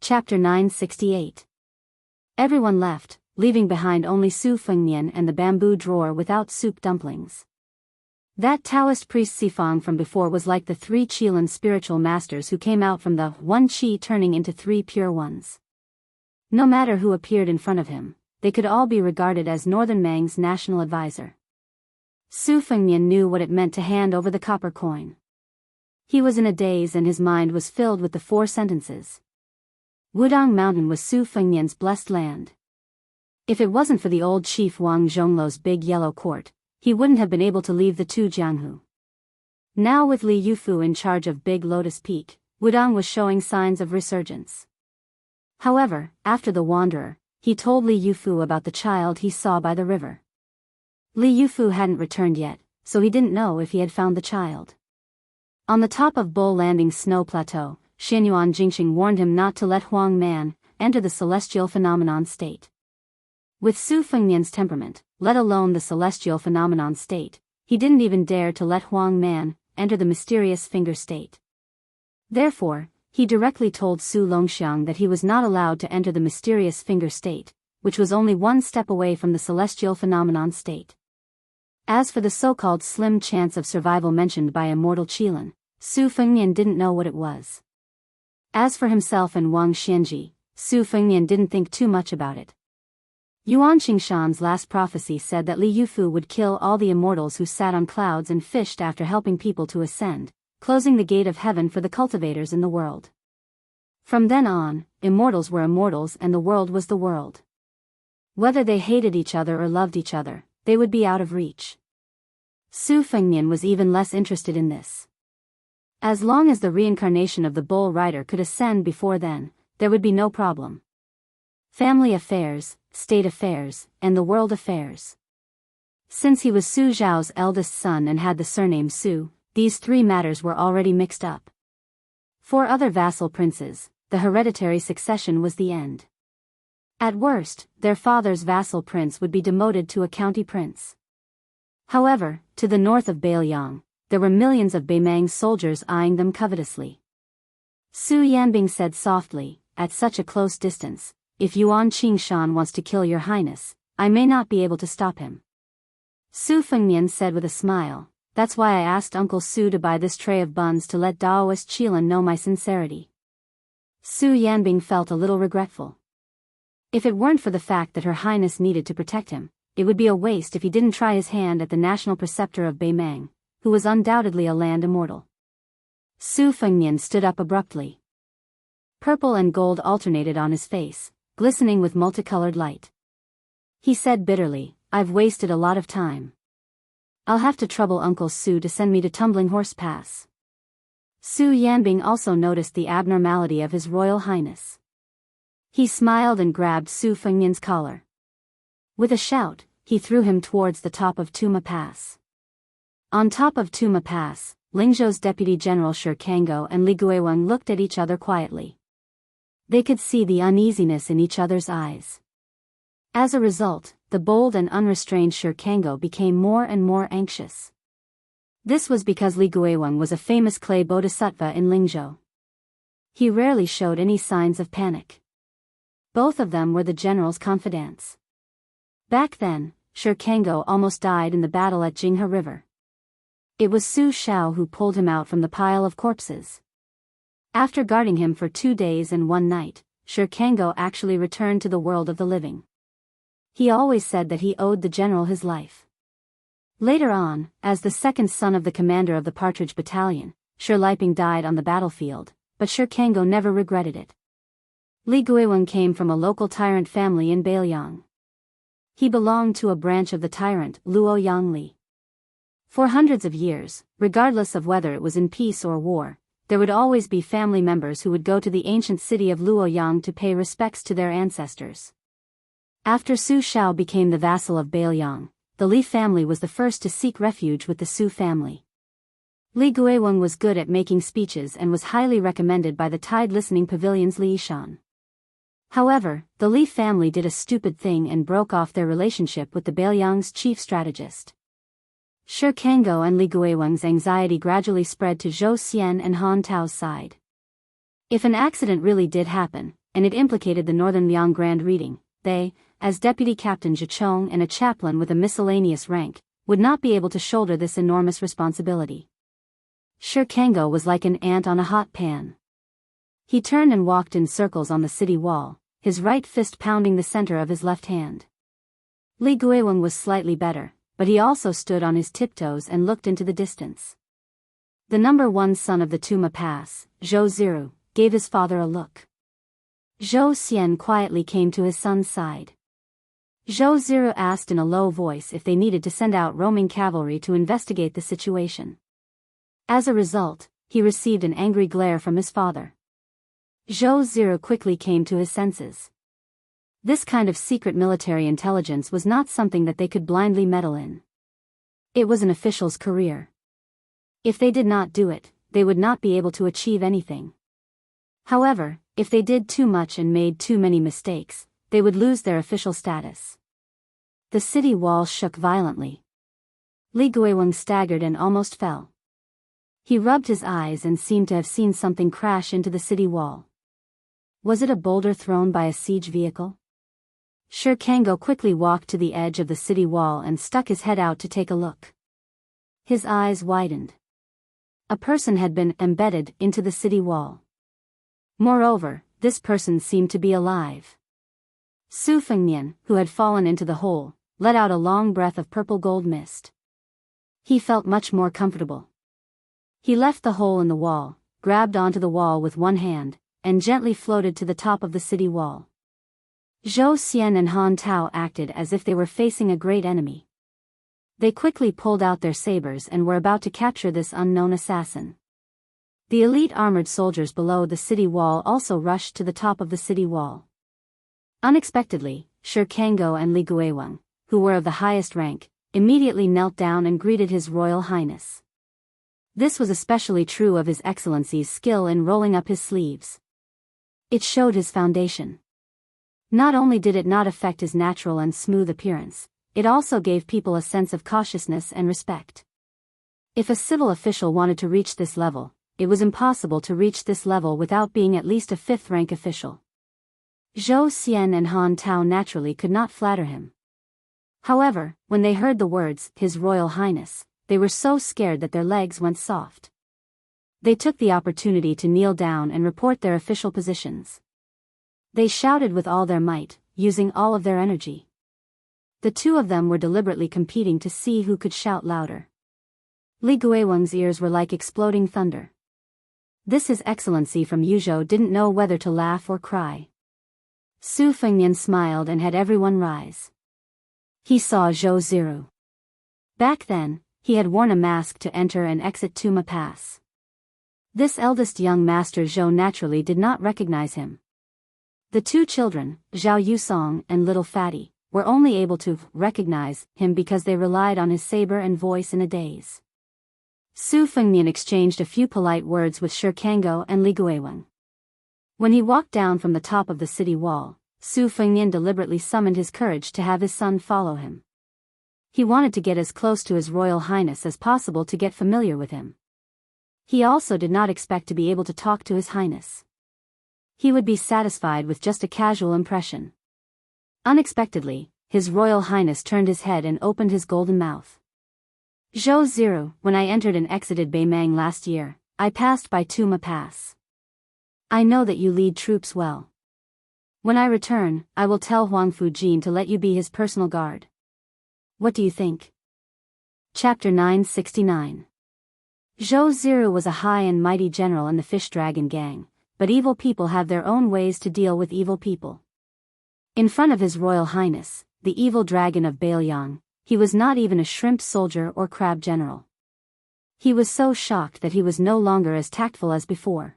Chapter 968. Everyone left, leaving behind only Su Fengnian and the bamboo drawer without soup dumplings. That Taoist priest Sifang from before was like the three Qilin spiritual masters who came out from the one Qi turning into three pure ones. No matter who appeared in front of him, they could all be regarded as Northern Mang's national advisor. Su Fengnian knew what it meant to hand over the copper coin. He was in a daze and his mind was filled with the four sentences. Wudang Mountain was Su Fengnian's blessed land. If it wasn't for the old chief Wang Zhongluo's big yellow court, he wouldn't have been able to leave the two Jianghu. Now with Li Yufu in charge of Big Lotus Peak, Wudang was showing signs of resurgence. However, after the wanderer, he told Li Yufu about the child he saw by the river. Li Yufu hadn't returned yet, so he didn't know if he had found the child. On the top of Bull Landing's snow plateau, Xianyuan Jingxing warned him not to let Huang Man enter the celestial phenomenon state. With Su Fengnian's temperament, let alone the celestial phenomenon state, he didn't even dare to let Huang Man enter the mysterious finger state. Therefore, he directly told Su Longxiang that he was not allowed to enter the mysterious finger state, which was only one step away from the celestial phenomenon state. As for the so-called slim chance of survival mentioned by immortal Qilin, Su Fengnian didn't know what it was. As for himself and Wang Xianji, Su Fengnian didn't think too much about it. Yuan Qingshan's last prophecy said that Li Yufu would kill all the immortals who sat on clouds and fished after helping people to ascend, closing the gate of heaven for the cultivators in the world. From then on, immortals were immortals and the world was the world. Whether they hated each other or loved each other, they would be out of reach. Su Fengnian was even less interested in this. As long as the reincarnation of the bull rider could ascend before then, there would be no problem. Family affairs, state affairs, and the world affairs. Since he was Su Zhao's eldest son and had the surname Su, these three matters were already mixed up. For other vassal princes, the hereditary succession was the end. At worst, their father's vassal prince would be demoted to a county prince. However, to the north of Beiliang, there were millions of Beimang soldiers eyeing them covetously. Su Yanbing said softly, at such a close distance, "If Yuan Qingshan wants to kill your highness, I may not be able to stop him." Su Fengnian said with a smile, "That's why I asked Uncle Su to buy this tray of buns to let Daoist Qilin know my sincerity." Su Yanbing felt a little regretful. If it weren't for the fact that her highness needed to protect him, it would be a waste if he didn't try his hand at the national preceptor of Beimang, who was undoubtedly a land immortal. Su Fengnian stood up abruptly. Purple and gold alternated on his face, glistening with multicolored light. He said bitterly, "I've wasted a lot of time. I'll have to trouble Uncle Su to send me to Tumbling Horse Pass." Su Yanbing also noticed the abnormality of his royal highness. He smiled and grabbed Su Fengnian's collar. With a shout, he threw him towards the top of Tuma Pass. On top of Tuma Pass, Lingzhou's Deputy General Shi Kangou and Li Guiweng looked at each other quietly. They could see the uneasiness in each other's eyes. As a result, the bold and unrestrained Shi Kangou became more and more anxious. This was because Li Guiweng was a famous clay bodhisattva in Lingzhou. He rarely showed any signs of panic. Both of them were the general's confidants. Back then, Shi Kangou almost died in the battle at Jinghe River. It was Su Shao who pulled him out from the pile of corpses. After guarding him for 2 days and 1 night, Shi Kangou actually returned to the world of the living. He always said that he owed the general his life. Later on, as the second son of the commander of the Partridge Battalion, Shi Liping died on the battlefield, but Shi Kangou never regretted it. Li Guiweng came from a local tyrant family in Beiliang. He belonged to a branch of the tyrant Luo Yangli. For hundreds of years, regardless of whether it was in peace or war, there would always be family members who would go to the ancient city of Luoyang to pay respects to their ancestors. After Su Shao became the vassal of Beiliang, the Li family was the first to seek refuge with the Su family. Li Guiweng was good at making speeches and was highly recommended by the Tide Listening Pavilion's Li Yishan. However, the Li family did a stupid thing and broke off their relationship with the Beiliang's chief strategist. Shi Kangou and Li Guiweng's anxiety gradually spread to Zhou Xian and Han Tao's side. If an accident really did happen, and it implicated the Northern Liang Grand Reading. They, as Deputy Captain Zhicheng and a chaplain with a miscellaneous rank, would not be able to shoulder this enormous responsibility. Shi Kangou was like an ant on a hot pan. He turned and walked in circles on the city wall, his right fist pounding the center of his left hand. Li Guiweng was slightly better, but he also stood on his tiptoes and looked into the distance. The number 1 son of the Tuma Pass, Zhou Ziru, gave his father a look. Zhou Xian quietly came to his son's side. Zhou Ziru asked in a low voice if they needed to send out roaming cavalry to investigate the situation. As a result, he received an angry glare from his father. Zhou Ziru quickly came to his senses. This kind of secret military intelligence was not something that they could blindly meddle in. It was an official's career. If they did not do it, they would not be able to achieve anything. However, if they did too much and made too many mistakes, they would lose their official status. The city wall shook violently. Li Guiweng staggered and almost fell. He rubbed his eyes and seemed to have seen something crash into the city wall. Was it a boulder thrown by a siege vehicle? Shi Kangou quickly walked to the edge of the city wall and stuck his head out to take a look. His eyes widened. A person had been embedded into the city wall. Moreover, this person seemed to be alive. Su Fengnian, who had fallen into the hole, let out a long breath of purple gold mist. He felt much more comfortable. He left the hole in the wall, grabbed onto the wall with one hand, and gently floated to the top of the city wall. Zhou Xian and Han Tao acted as if they were facing a great enemy. They quickly pulled out their sabers and were about to capture this unknown assassin. The elite armored soldiers below the city wall also rushed to the top of the city wall. Unexpectedly, Shi Kangou and Li Guiweng, who were of the highest rank, immediately knelt down and greeted His Royal Highness. This was especially true of His Excellency's skill in rolling up his sleeves. It showed his foundation. Not only did it not affect his natural and smooth appearance, it also gave people a sense of cautiousness and respect. If a civil official wanted to reach this level, it was impossible to reach this level without being at least a 5th-rank official. Zhou Xian and Han Tao naturally could not flatter him. However, when they heard the words, His Royal Highness, they were so scared that their legs went soft. They took the opportunity to kneel down and report their official positions. They shouted with all their might, using all of their energy. The two of them were deliberately competing to see who could shout louder. Li Guiweng's ears were like exploding thunder. This His Excellency from Yuzhou didn't know whether to laugh or cry. Su Fengnian smiled and had everyone rise. He saw Zhou Ziru. Back then, he had worn a mask to enter and exit Tuma Pass. This eldest young master Zhou naturally did not recognize him. The two children, Zhao Yusong and Little Fatty, were only able to recognize him because they relied on his saber and voice in a daze. Su Fengnian exchanged a few polite words with Shi Kangou and Li Guiweng. When he walked down from the top of the city wall, Su Fengnian deliberately summoned his courage to have his son follow him. He wanted to get as close to His Royal Highness as possible to get familiar with him. He also did not expect to be able to talk to His Highness. He would be satisfied with just a casual impression. Unexpectedly, His Royal Highness turned his head and opened his golden mouth. Zhou Ziru, when I entered and exited Beimang last year, I passed by Tuma Pass. I know that you lead troops well. When I return, I will tell Huang Fujin to let you be his personal guard. What do you think? Chapter 969. Zhou Ziru was a high and mighty general in the Fish Dragon Gang, but evil people have their own ways to deal with evil people. In front of His Royal Highness, the evil dragon of Biyao, he was not even a shrimp soldier or crab general. He was so shocked that he was no longer as tactful as before.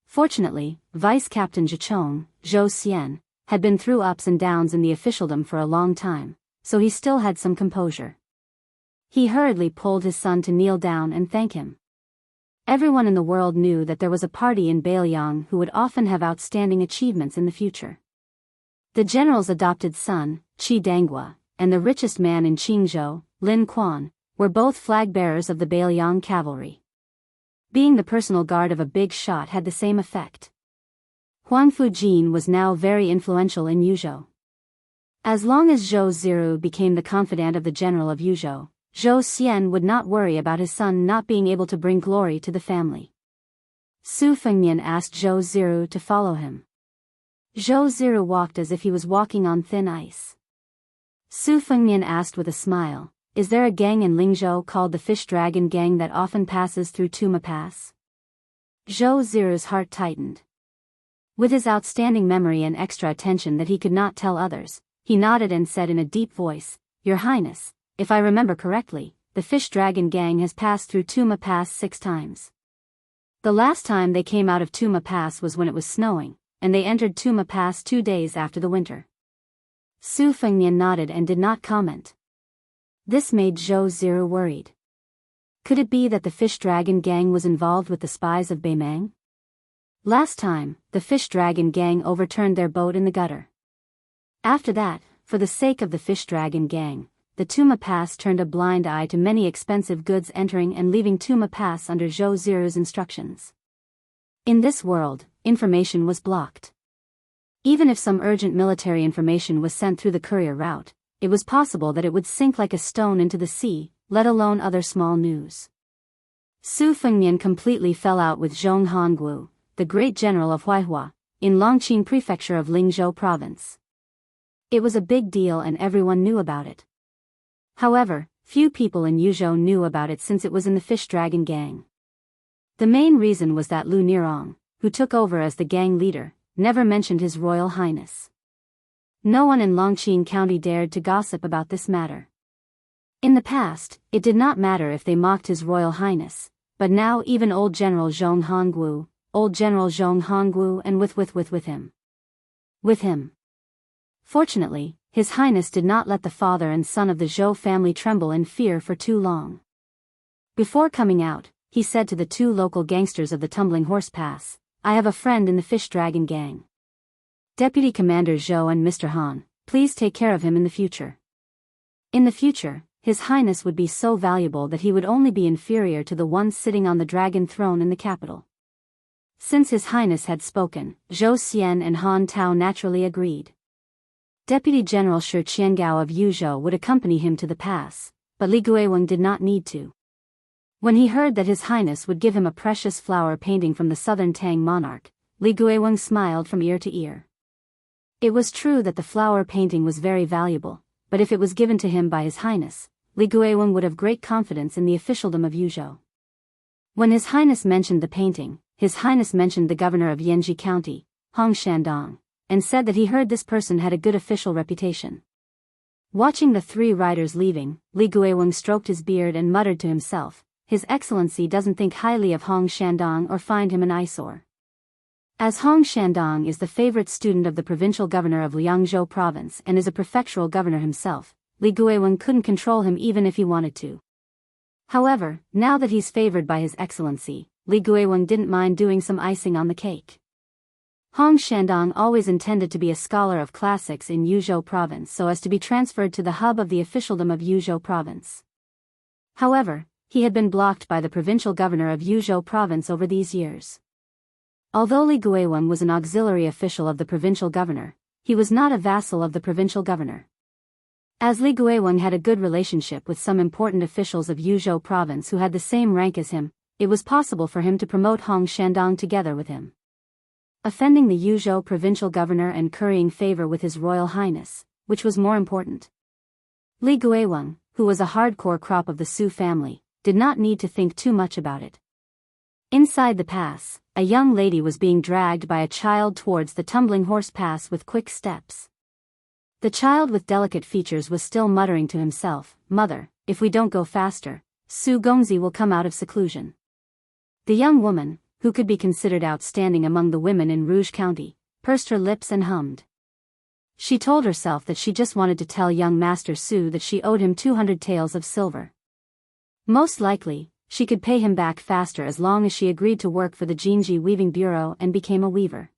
Fortunately, Vice Captain Zhicheng, Zhou Xian, had been through ups and downs in the officialdom for a long time, so he still had some composure. He hurriedly pulled his son to kneel down and thank him. Everyone in the world knew that there was a party in Biyao who would often have outstanding achievements in the future. The general's adopted son, Qi Danghua, and the richest man in Qingzhou, Lin Quan, were both flag-bearers of the Biyao cavalry. Being the personal guard of a big shot had the same effect. Huang Fujin was now very influential in Yuzhou. As long as Zhou Ziru became the confidant of the general of Yuzhou, Zhou Xian would not worry about his son not being able to bring glory to the family. Su Fengnian asked Zhou Ziru to follow him. Zhou Ziru walked as if he was walking on thin ice. Su Fengnian asked with a smile, "Is there a gang in Lingzhou called the Fish Dragon Gang that often passes through Tuma Pass?" Zhou Ziru's heart tightened. With his outstanding memory and extra attention that he could not tell others, he nodded and said in a deep voice, "Your Highness, if I remember correctly, the Fish Dragon Gang has passed through Tuma Pass 6 times. The last time they came out of Tuma Pass was when it was snowing, and they entered Tuma Pass 2 days after the winter." Su Fengnian nodded and did not comment. This made Zhou Ziru worried. Could it be that the Fish Dragon Gang was involved with the spies of Beimang? Last time, the Fish Dragon Gang overturned their boat in the gutter. After that, for the sake of the Fish Dragon Gang, the Tuma Pass turned a blind eye to many expensive goods entering and leaving Tuma Pass under Zhou Ziru's instructions. In this world, information was blocked. Even if some urgent military information was sent through the courier route, it was possible that it would sink like a stone into the sea, let alone other small news. Su Fengnian completely fell out with Zhong Hongwu, the great general of Huaihua, in Longqing prefecture of Lingzhou province. It was a big deal and everyone knew about it. However, few people in Yuzhou knew about it since it was in the Fish Dragon Gang. The main reason was that Lu Nirong, who took over as the gang leader, never mentioned His Royal Highness. No one in Longqing County dared to gossip about this matter. In the past, it did not matter if they mocked His Royal Highness, but now even old General Zhong Hongwu, and with him. Fortunately, His Highness did not let the father and son of the Zhou family tremble in fear for too long. Before coming out, he said to the 2 local gangsters of the Tumbling Horse Pass, "I have a friend in the Fish Dragon Gang. Deputy Commander Zhou and Mr. Han, please take care of him in the future." In the future, His Highness would be so valuable that he would only be inferior to the one sitting on the dragon throne in the capital. Since His Highness had spoken, Zhou Xian and Han Tao naturally agreed. Deputy General Shi Qiangao of Yuzhou would accompany him to the pass, but Li Guiweng did not need to. When he heard that His Highness would give him a precious flower painting from the southern Tang monarch, Li Guiweng smiled from ear to ear. It was true that the flower painting was very valuable, but if it was given to him by His Highness, Li Guiweng would have great confidence in the officialdom of Yuzhou. When His Highness mentioned the painting, His Highness mentioned the governor of Yanji County, Hong Shandong, and said that he heard this person had a good official reputation. Watching the 3 riders leaving, Li Guiweng stroked his beard and muttered to himself, "His Excellency doesn't think highly of Hong Shandong or find him an eyesore." As Hong Shandong is the favorite student of the provincial governor of Liangzhou province and is a prefectural governor himself, Li Guiweng couldn't control him even if he wanted to. However, now that he's favored by His Excellency, Li Guiweng didn't mind doing some icing on the cake. Hong Shandong always intended to be a scholar of classics in Yuzhou province so as to be transferred to the hub of the officialdom of Yuzhou province. However, he had been blocked by the provincial governor of Yuzhou province over these years. Although Li Guiweng was an auxiliary official of the provincial governor, he was not a vassal of the provincial governor. As Li Guiweng had a good relationship with some important officials of Yuzhou province who had the same rank as him, it was possible for him to promote Hong Shandong together with him. Offending the Yuzhou provincial governor and currying favor with His Royal Highness, which was more important? Li Guiweng, who was a hardcore crop of the Su family, did not need to think too much about it. Inside the pass, a young lady was being dragged by a child towards the Tumbling Horse Pass with quick steps. The child with delicate features was still muttering to himself, "Mother, if we don't go faster, Su Gongzi will come out of seclusion." The young woman, who could be considered outstanding among the women in Rouge County, pursed her lips and hummed. She told herself that she just wanted to tell young Master Su that she owed him 200 taels of silver. Most likely, she could pay him back faster as long as she agreed to work for the Jinji Weaving Bureau and became a weaver.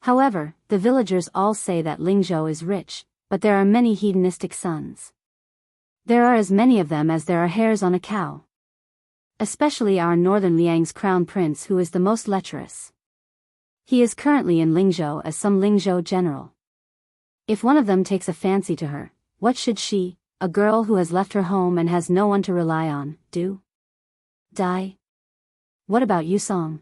However, the villagers all say that Lingzhou is rich, but there are many hedonistic sons. There are as many of them as there are hairs on a cow. Especially our northern Liang's crown prince, who is the most lecherous. He is currently in Lingzhou as some Lingzhou general. If one of them takes a fancy to her, what should she, a girl who has left her home and has no one to rely on, do? Die? What about Yusong?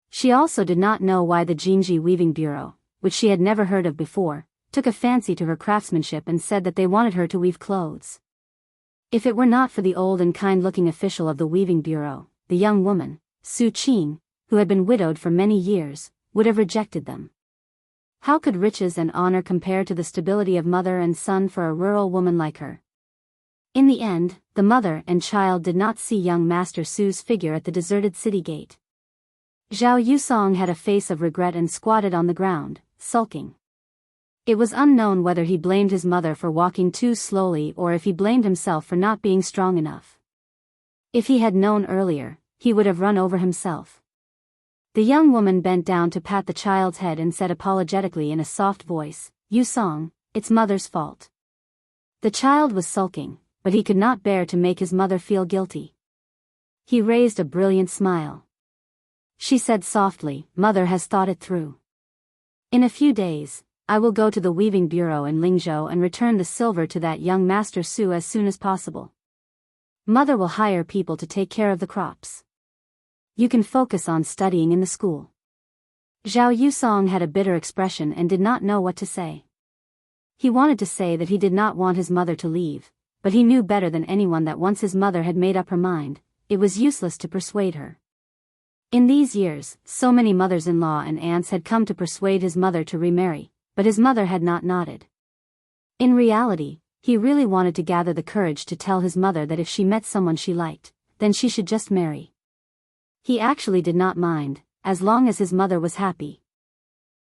She also did not know why the Jingji Weaving Bureau, which she had never heard of before, took a fancy to her craftsmanship and said that they wanted her to weave clothes. If it were not for the old and kind-looking official of the Weaving Bureau, the young woman, Su Qing, who had been widowed for many years, would have rejected them. How could riches and honor compare to the stability of mother and son for a rural woman like her? In the end, the mother and child did not see young Master Su's figure at the deserted city gate. Zhao Yusong had a face of regret and squatted on the ground, sulking. It was unknown whether he blamed his mother for walking too slowly or if he blamed himself for not being strong enough. If he had known earlier, he would have run over himself. The young woman bent down to pat the child's head and said apologetically in a soft voice, "Yusong, it's mother's fault." The child was sulking, but he could not bear to make his mother feel guilty. He raised a brilliant smile. She said softly, "Mother has thought it through. In a few days, I will go to the Weaving Bureau in Lingzhou and return the silver to that young Master Su as soon as possible. Mother will hire people to take care of the crops. You can focus on studying in the school." Zhao Yusong had a bitter expression and did not know what to say. He wanted to say that he did not want his mother to leave, but he knew better than anyone that once his mother had made up her mind, it was useless to persuade her. In these years, so many mothers-in-law and aunts had come to persuade his mother to remarry, but his mother had not nodded. In reality, he really wanted to gather the courage to tell his mother that if she met someone she liked, then she should just marry. He actually did not mind, as long as his mother was happy.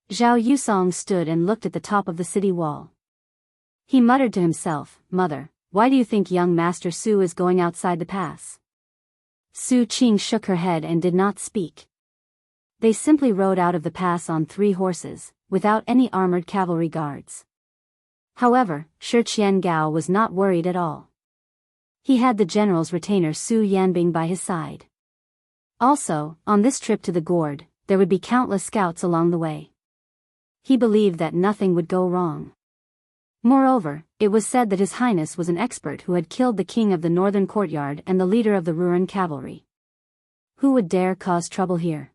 Zhao Yusong stood and looked at the top of the city wall. He muttered to himself, "Mother, why do you think young Master Su is going outside the pass?" Su Qing shook her head and did not speak. They simply rode out of the pass on 3 horses, without any armored cavalry guards. However, Shi Qiangao was not worried at all. He had the general's retainer Su Yanbing by his side. Also, on this trip to the gourd, there would be countless scouts along the way. He believed that nothing would go wrong. Moreover, it was said that His Highness was an expert who had killed the king of the northern courtyard and the leader of the Ruran cavalry. Who would dare cause trouble here?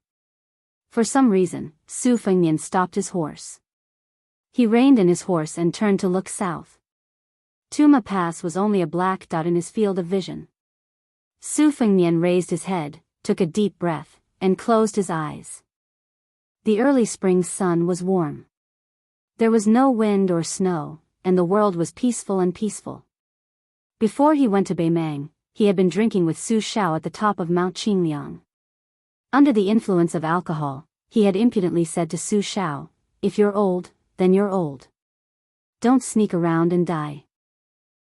For some reason, Su Fengnian stopped his horse. He reined in his horse and turned to look south. Tuma Pass was only a black dot in his field of vision. Su Fengnian raised his head, took a deep breath, and closed his eyes. The early spring sun was warm. There was no wind or snow, and the world was peaceful and peaceful. Before he went to Beimang, he had been drinking with Su Shao at the top of Mount Qingliang. Under the influence of alcohol, he had impudently said to Su Shao, "If you're old, then you're old. Don't sneak around and die."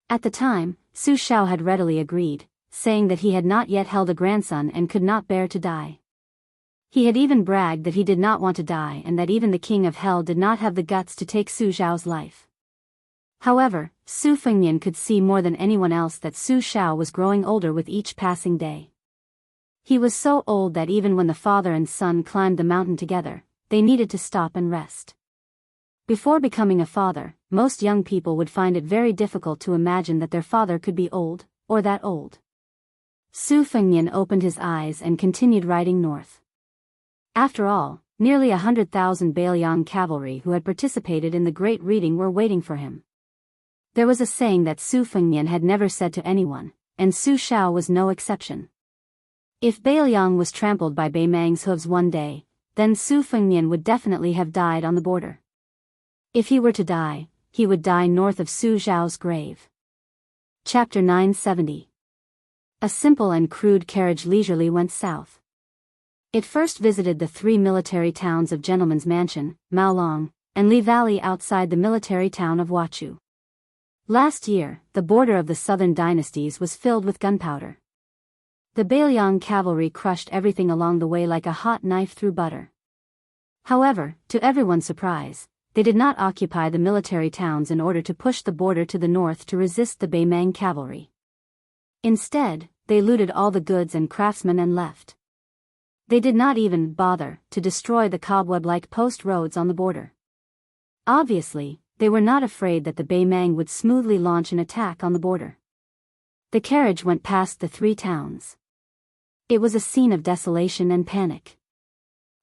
At the time, Su Shao had readily agreed, saying that he had not yet held a grandson and could not bear to die. He had even bragged that he did not want to die and that even the king of hell did not have the guts to take Su Zhao's life. However, Su Fengnian could see more than anyone else that Su Shao was growing older with each passing day. He was so old that even when the father and son climbed the mountain together, they needed to stop and rest. Before becoming a father, most young people would find it very difficult to imagine that their father could be old, or that old. Su Fengnian opened his eyes and continued riding north. After all, nearly 100,000 Biyao cavalry who had participated in the great reading were waiting for him. There was a saying that Su Fengnian had never said to anyone, and Su Shao was no exception. If Biyao was trampled by Beimang's hooves one day, then Su Fengnian would definitely have died on the border. If he were to die, he would die north of Su Zhao's grave. Chapter 970. A simple and crude carriage leisurely went south. It first visited the 3 military towns of Gentleman's Mansion, Maolong, and Li Valley outside the military town of Huachu. Last year, the border of the southern dynasties was filled with gunpowder. The Biyao cavalry crushed everything along the way like a hot knife through butter. However, to everyone's surprise, they did not occupy the military towns in order to push the border to the north to resist the Beimang cavalry. Instead, they looted all the goods and craftsmen and left. They did not even bother to destroy the cobweb-like post roads on the border. Obviously, they were not afraid that the Baimang would smoothly launch an attack on the border. The carriage went past the 3 towns. It was a scene of desolation and panic.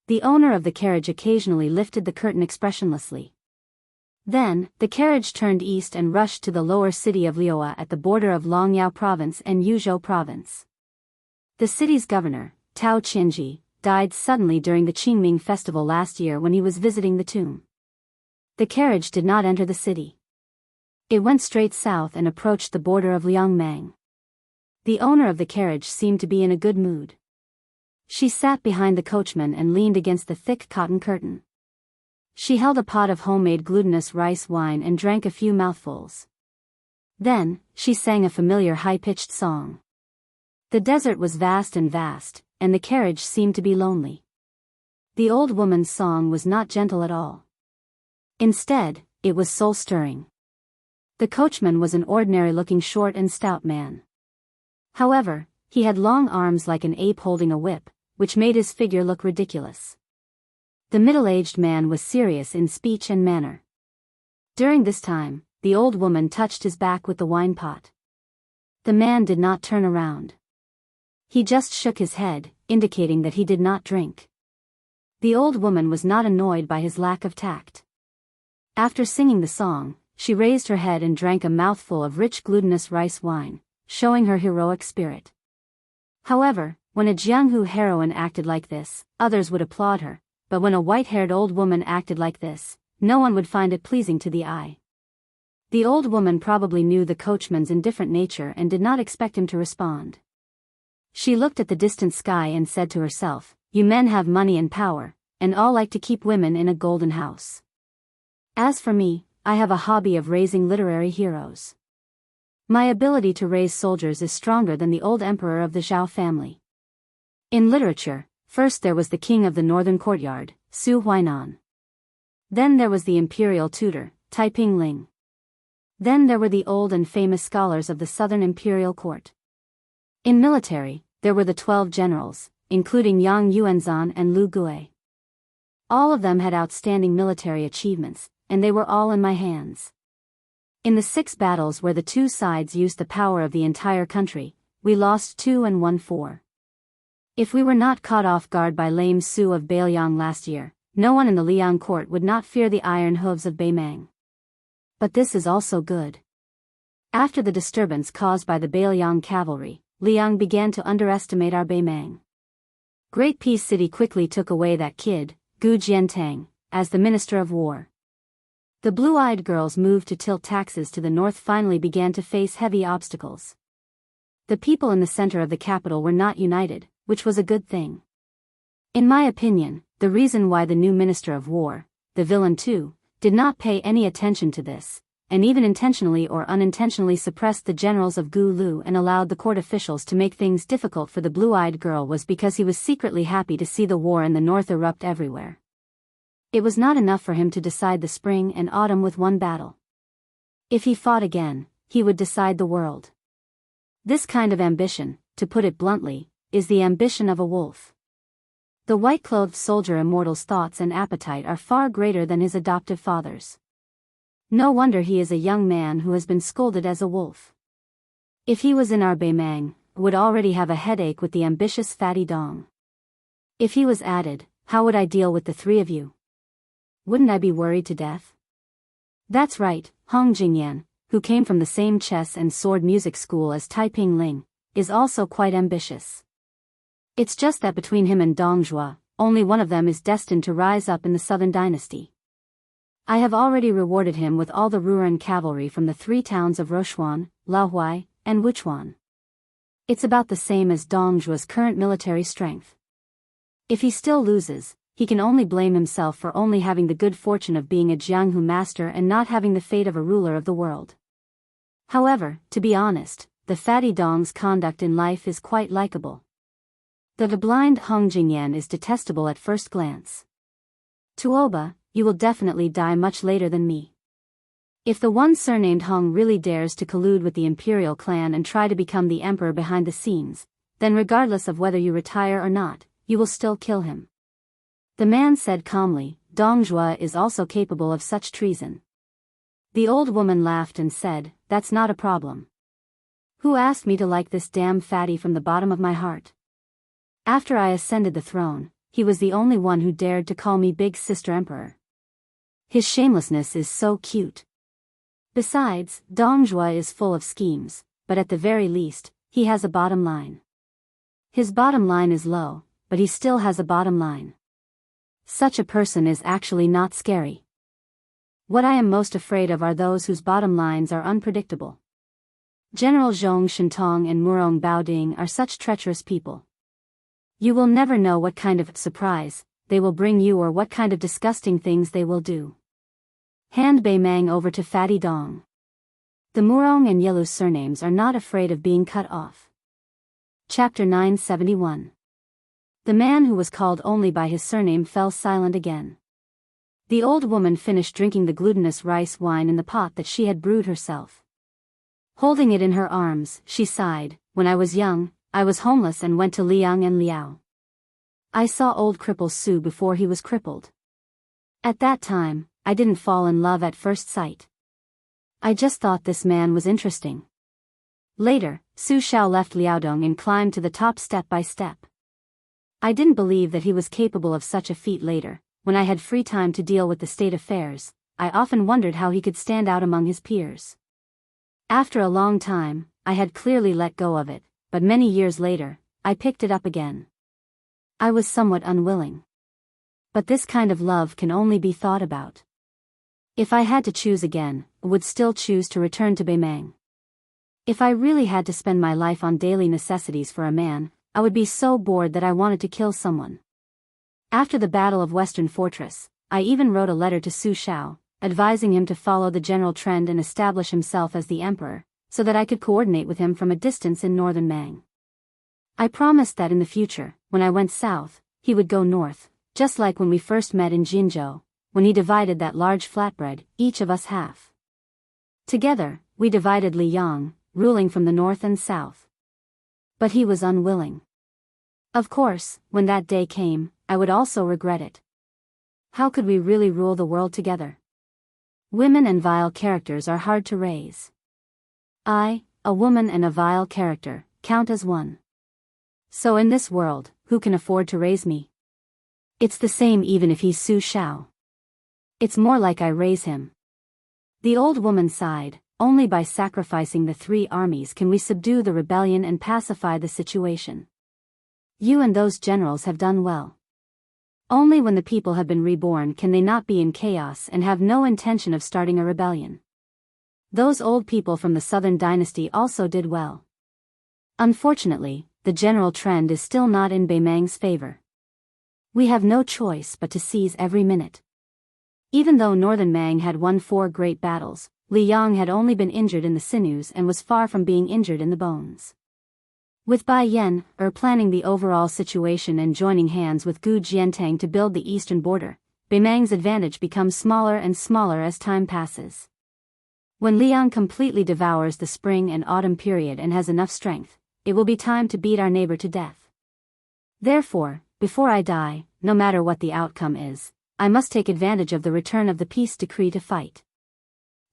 The owner of the carriage occasionally lifted the curtain expressionlessly. Then, the carriage turned east and rushed to the lower city of Liuwa at the border of Longyao Province and Yuzhou Province. The city's governor, Tao Qianji, died suddenly during the Qingming festival last year when he was visiting the tomb. The carriage did not enter the city. It went straight south and approached the border of Liangmang. The owner of the carriage seemed to be in a good mood. She sat behind the coachman and leaned against the thick cotton curtain. She held a pot of homemade glutinous rice wine and drank a few mouthfuls. Then, she sang a familiar high-pitched song. The desert was vast, and the carriage seemed to be lonely. The old woman's song was not gentle at all. Instead, it was soul-stirring. The coachman was an ordinary-looking short and stout man. However, he had long arms like an ape holding a whip, which made his figure look ridiculous. The middle-aged man was serious in speech and manner. During this time, the old woman touched his back with the wine pot. The man did not turn around. He just shook his head, indicating that he did not drink. The old woman was not annoyed by his lack of tact. After singing the song, she raised her head and drank a mouthful of rich glutinous rice wine, showing her heroic spirit. However, when a Jianghu heroine acted like this, others would applaud her, but when a white-haired old woman acted like this, no one would find it pleasing to the eye. The old woman probably knew the coachman's indifferent nature and did not expect him to respond. She looked at the distant sky and said to herself, "You men have money and power, and all like to keep women in a golden house. As for me, I have a hobby of raising literary heroes. My ability to raise soldiers is stronger than the old emperor of the Zhao family." In literature, first there was the king of the northern courtyard, Su Huainan. Then there was the imperial tutor, Taiping Ling. Then there were the old and famous scholars of the southern imperial court. In military, there were the 12 generals, including Yang Yuanzhan and Lu Gui. All of them had outstanding military achievements, and they were all in my hands. In the 6 battles where the 2 sides used the power of the entire country, we lost 2 and won 4. If we were not caught off guard by lame Su of Beiliang last year, no one in the Liang court would not fear the iron hooves of Baimang. But this is also good. After the disturbance caused by the Beiliang cavalry, Liang began to underestimate our Baimang. Great Peace City quickly took away that kid, Gu Jiantang, as the Minister of War. The blue-eyed girls moved to tilt taxes to the north finally began to face heavy obstacles. The people in the center of the capital were not united, which was a good thing. In my opinion, the reason why the new Minister of War, the villain too, did not pay any attention to this, and even intentionally or unintentionally suppressed the generals of Gu Lu and allowed the court officials to make things difficult for the blue-eyed girl was because he was secretly happy to see the war in the north erupt everywhere. It was not enough for him to decide the spring and autumn with one battle. If he fought again, he would decide the world. This kind of ambition, to put it bluntly, is the ambition of a wolf. The white-clothed soldier immortal's thoughts and appetite are far greater than his adoptive father's. No wonder he is a young man who has been scolded as a wolf. If he was in our Baimang, would already have a headache with the ambitious fatty dong. If he was added, how would I deal with the 3 of you? Wouldn't I be worried to death? That's right, Hong Jingyan, who came from the same chess and sword music school as Taiping Ling, is also quite ambitious. It's just that between him and Dong Zhuo, only one of them is destined to rise up in the southern dynasty. I have already rewarded him with all the Ruran cavalry from the 3 towns of Rochuan, Laohuai, and Wuchuan. It's about the same as Dong Zhuo's current military strength. If he still loses, he can only blame himself for only having the good fortune of being a Jianghu master and not having the fate of a ruler of the world. However, to be honest, the fatty dong's conduct in life is quite likable. The blind Hong Jingyan is detestable at first glance. Tuoba, you will definitely die much later than me. If the one surnamed Hong really dares to collude with the imperial clan and try to become the emperor behind the scenes, then regardless of whether you retire or not, you will still kill him. The man said calmly, Dong Zhuo is also capable of such treason. The old woman laughed and said, that's not a problem. Who asked me to like this damn fatty from the bottom of my heart? After I ascended the throne, he was the only one who dared to call me Big Sister Emperor. His shamelessness is so cute. Besides, Dong Zhuo is full of schemes, but at the very least, he has a bottom line. His bottom line is low, but he still has a bottom line. Such a person is actually not scary. What I am most afraid of are those whose bottom lines are unpredictable. General Zhong Shintong and Murong Baoding are such treacherous people. You will never know what kind of surprise they will bring you or what kind of disgusting things they will do. Hand Bei Mang over to Fatty Dong. The Murong and Yelu's surnames are not afraid of being cut off. Chapter 971. The man who was called only by his surname fell silent again. The old woman finished drinking the glutinous rice wine in the pot that she had brewed herself. Holding it in her arms, she sighed, when I was young, I was homeless and went to Liang and Liao. I saw old cripple Su before he was crippled. At that time, I didn't fall in love at first sight. I just thought this man was interesting. Later, Su Xiao left Liaodong and climbed to the top step by step. I didn't believe that he was capable of such a feat later. When I had free time to deal with the state affairs, I often wondered how he could stand out among his peers. After a long time, I had clearly let go of it, but many years later, I picked it up again. I was somewhat unwilling. But this kind of love can only be thought about. If I had to choose again, I would still choose to return to Bei Mang. If I really had to spend my life on daily necessities for a man, I would be so bored that I wanted to kill someone. After the Battle of Western Fortress, I even wrote a letter to Su Xiao, advising him to follow the general trend and establish himself as the emperor, so that I could coordinate with him from a distance in northern Mang. I promised that in the future, when I went south, he would go north, just like when we first met in Jinzhou, when he divided that large flatbread, each of us half. Together, we divided Liyang, ruling from the north and south. But he was unwilling. Of course, when that day came, I would also regret it. How could we really rule the world together? Women and vile characters are hard to raise. I, a woman and a vile character, count as one. So in this world, who can afford to raise me? It's the same even if he's Su Xiao. It's more like I raise him. The old woman sighed, only by sacrificing the 3 armies can we subdue the rebellion and pacify the situation. You and those generals have done well. Only when the people have been reborn can they not be in chaos and have no intention of starting a rebellion. Those old people from the southern dynasty also did well. Unfortunately, the general trend is still not in Bei Mang's favor. We have no choice but to seize every minute. Even though northern Mang had won 4 great battles, Li Yang had only been injured in the sinews and was far from being injured in the bones. With Bai Yan, planning the overall situation and joining hands with Gu Jiantang to build the eastern border, Bei Mang's advantage becomes smaller and smaller as time passes. When Liang completely devours the spring and autumn period and has enough strength, it will be time to beat our neighbor to death. Therefore, before I die, no matter what the outcome is, I must take advantage of the return of the peace decree to fight.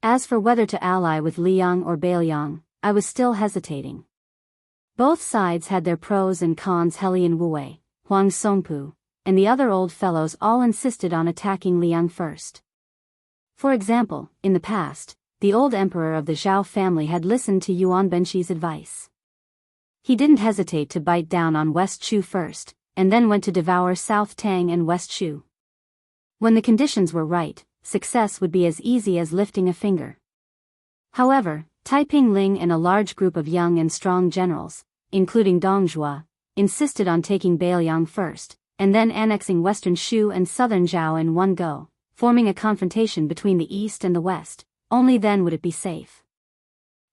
As for whether to ally with Liang or Bailiang, I was still hesitating. Both sides had their pros and cons. Helian Wuwei, Huang Songpu, and the other old fellows all insisted on attacking Liang first. For example, in the past, the old emperor of the Zhao family had listened to Yuan Benxi's advice. He didn't hesitate to bite down on West Shu first, and then went to devour South Tang and West Shu. When the conditions were right, success would be as easy as lifting a finger. However, Taiping Ling and a large group of young and strong generals, including Dong Zhuo, insisted on taking Bailiang first, and then annexing western Shu and southern Zhao in one go, forming a confrontation between the east and the west. Only then would it be safe.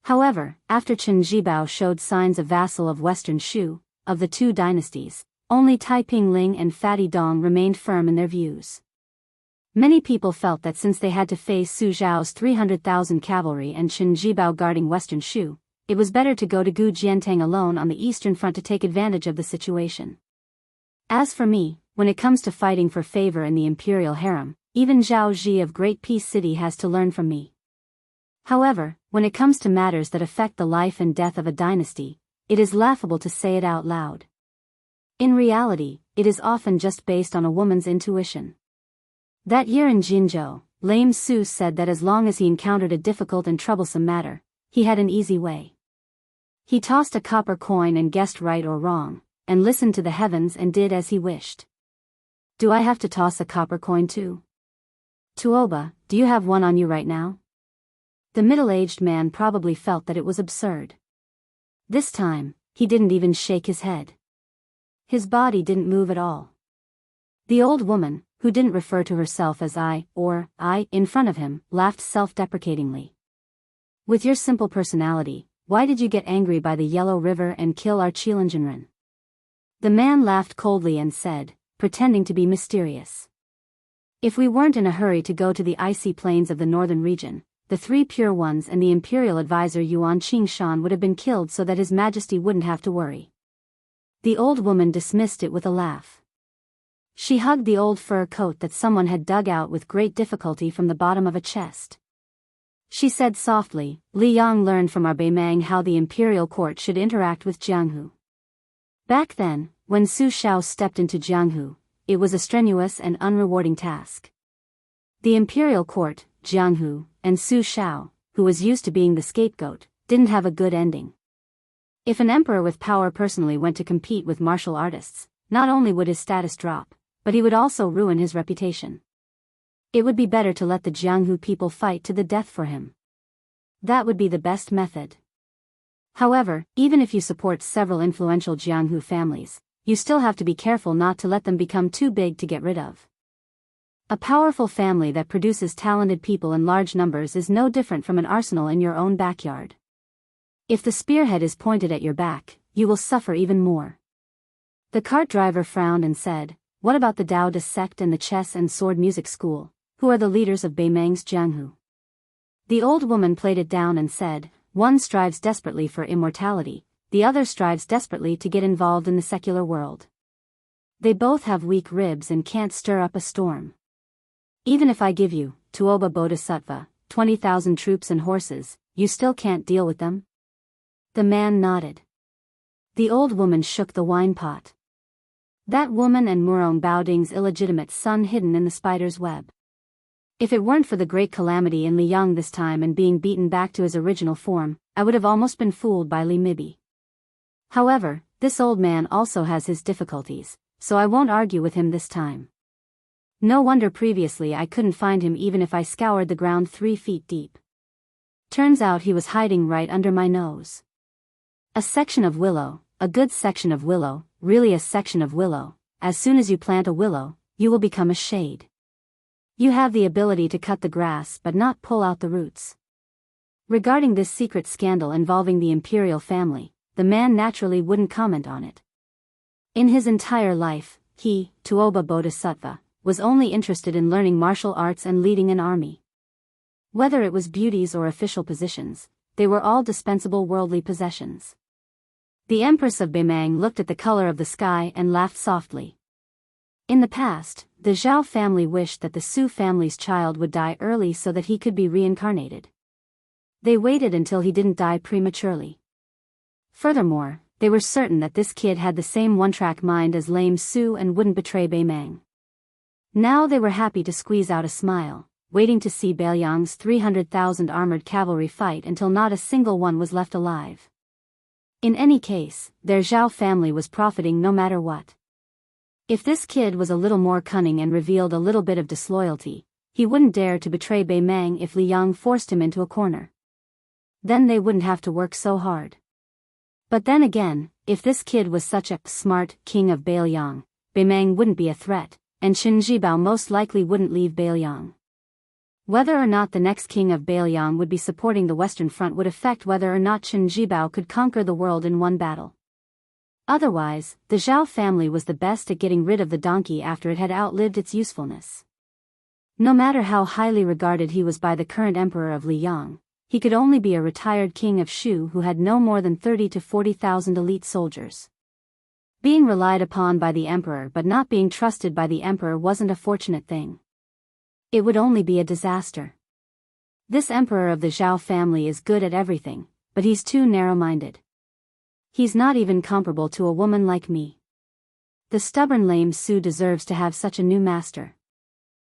However, after Chen Zhibao showed signs of vassal of western Shu, of the 2 dynasties, only Taiping Ling and Fatty Dong remained firm in their views. Many people felt that since they had to face Su Zhao's 300,000 cavalry and Chen Zhibao guarding western Shu, it was better to go to Gu Jiantang alone on the eastern front to take advantage of the situation. As for me, when it comes to fighting for favor in the imperial harem, even Zhao Ji of Great Peace City has to learn from me. However, when it comes to matters that affect the life and death of a dynasty, it is laughable to say it out loud. In reality, it is often just based on a woman's intuition. That year in Jinzhou, Lame Su said that as long as he encountered a difficult and troublesome matter, he had an easy way. He tossed a copper coin and guessed right or wrong, and listened to the heavens and did as he wished. Do I have to toss a copper coin too? Tuoba, do you have one on you right now? The middle-aged man probably felt that it was absurd. This time, he didn't even shake his head. His body didn't move at all. The old woman, who didn't refer to herself as I in front of him, laughed self-deprecatingly. With your simple personality, why did you get angry by the Yellow River and kill our Qilanjinren? The man laughed coldly and said, pretending to be mysterious. If we weren't in a hurry to go to the icy plains of the northern region, the three pure ones and the imperial advisor Yuan Qingshan would have been killed so that His Majesty wouldn't have to worry. The old woman dismissed it with a laugh. She hugged the old fur coat that someone had dug out with great difficulty from the bottom of a chest. She said softly, Li Yang learned from our Beimang how the imperial court should interact with Jianghu. Back then, when Su Shao stepped into Jianghu, it was a strenuous and unrewarding task. The imperial court, Jianghu, and Su Shao, who was used to being the scapegoat, didn't have a good ending. If an emperor with power personally went to compete with martial artists, not only would his status drop, but he would also ruin his reputation. It would be better to let the Jianghu people fight to the death for him. That would be the best method. However, even if you support several influential Jianghu families, you still have to be careful not to let them become too big to get rid of. A powerful family that produces talented people in large numbers is no different from an arsenal in your own backyard. If the spearhead is pointed at your back, you will suffer even more. The cart driver frowned and said, what about the Taoist sect and the chess and sword music school, who are the leaders of Beimang's Jianghu? The old woman played it down and said, one strives desperately for immortality, the other strives desperately to get involved in the secular world. They both have weak ribs and can't stir up a storm. Even if I give you, Tuoba Bodhisattva, 20,000 troops and horses, you still can't deal with them? The man nodded. The old woman shook the wine pot. That woman and Murong Baoding's illegitimate son hidden in the spider's web. If it weren't for the great calamity in Liyang this time and being beaten back to his original form, I would have almost been fooled by Li Mibi. However, this old man also has his difficulties, so I won't argue with him this time. No wonder previously I couldn't find him even if I scoured the ground 3 feet deep. Turns out he was hiding right under my nose. A section of willow, a good section of willow, really a section of willow. As soon as you plant a willow, you will become a shade. You have the ability to cut the grass but not pull out the roots. Regarding this secret scandal involving the imperial family, the man naturally wouldn't comment on it. In his entire life, he, Tuoba Bodhisattva, was only interested in learning martial arts and leading an army. Whether it was beauties or official positions, they were all dispensable worldly possessions. The Empress of Beimang looked at the color of the sky and laughed softly. In the past, the Zhao family wished that the Su family's child would die early so that he could be reincarnated. They waited until he didn't die prematurely. Furthermore, they were certain that this kid had the same one-track mind as lame Su and wouldn't betray Beimang. Now they were happy to squeeze out a smile, waiting to see Baoyang's 300,000 armored cavalry fight until not a single one was left alive. In any case, their Zhao family was profiting no matter what. If this kid was a little more cunning and revealed a little bit of disloyalty, he wouldn't dare to betray Beimang if Li Yang forced him into a corner. Then they wouldn't have to work so hard. But then again, if this kid was such a smart king of Baoyang, Beimang wouldn't be a threat, and Qin Jibao most likely wouldn't leave Baoyang. Whether or not the next king of Baoyang would be supporting the Western Front would affect whether or not Qin Jibao could conquer the world in one battle. Otherwise, the Zhao family was the best at getting rid of the donkey after it had outlived its usefulness. No matter how highly regarded he was by the current emperor of Liyang, he could only be a retired king of Shu who had no more than 30 to 40,000 elite soldiers. Being relied upon by the emperor but not being trusted by the emperor wasn't a fortunate thing. It would only be a disaster. This emperor of the Zhao family is good at everything, but he's too narrow-minded. He's not even comparable to a woman like me. The stubborn lame Su deserves to have such a new master.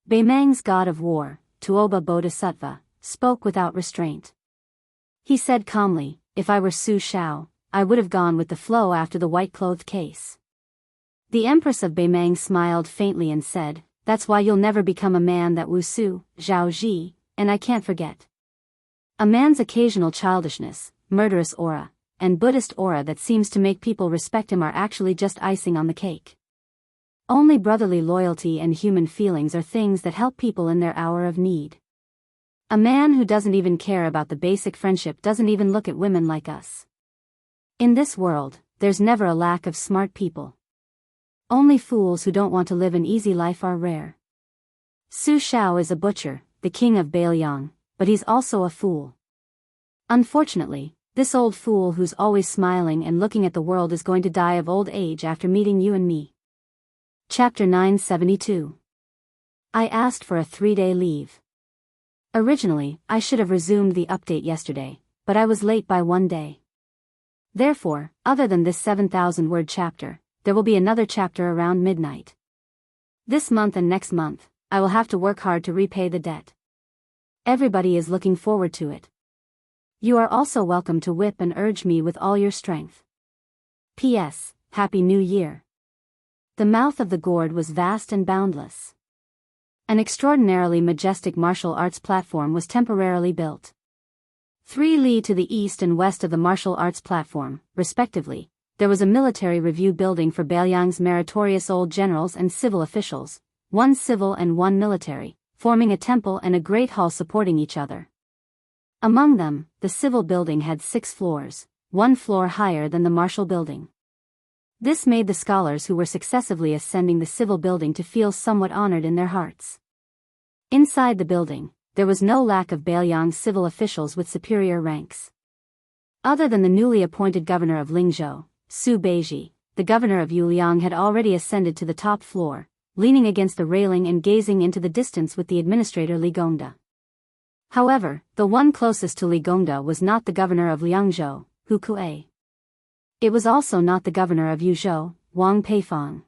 Beimang's god of war, Tuoba Bodhisattva, spoke without restraint. He said calmly, "If I were Su Shao, I would have gone with the flow after the white-clothed case." The Empress of Beimang smiled faintly and said, "That's why you'll never become a man that Wu Su, Zhao Ji, and I can't forget." A man's occasional childishness, murderous aura, and Buddhist aura that seems to make people respect him are actually just icing on the cake. Only brotherly loyalty and human feelings are things that help people in their hour of need. A man who doesn't even care about the basic friendship doesn't even look at women like us. In this world, there's never a lack of smart people. Only fools who don't want to live an easy life are rare. Su Shao is a butcher, the king of Biyao, but he's also a fool. Unfortunately, this old fool who's always smiling and looking at the world is going to die of old age after meeting you and me. Chapter 972. I asked for a 3-day leave. Originally, I should have resumed the update yesterday, but I was late by 1 day. Therefore, other than this 7,000-word chapter, there will be another chapter around midnight. This month and next month, I will have to work hard to repay the debt. Everybody is looking forward to it. You are also welcome to whip and urge me with all your strength. P.S. Happy New Year. The mouth of the gourd was vast and boundless. An extraordinarily majestic martial arts platform was temporarily built. 3 li to the east and west of the martial arts platform, respectively, there was a military review building for Beiyang's meritorious old generals and civil officials, 1 civil and 1 military, forming a temple and a great hall supporting each other. Among them, the civil building had 6 floors, 1 floor higher than the martial building. This made the scholars who were successively ascending the civil building to feel somewhat honored in their hearts. Inside the building, there was no lack of Beiyang civil officials with superior ranks. Other than the newly appointed governor of Lingzhou, Su Beiji, the governor of Yuliang had already ascended to the top floor, leaning against the railing and gazing into the distance with the administrator Li Gongda. However, the one closest to Li Gongda was not the governor of Liangzhou, Hu Kuei. It was also not the governor of Yuzhou, Wang Peifang.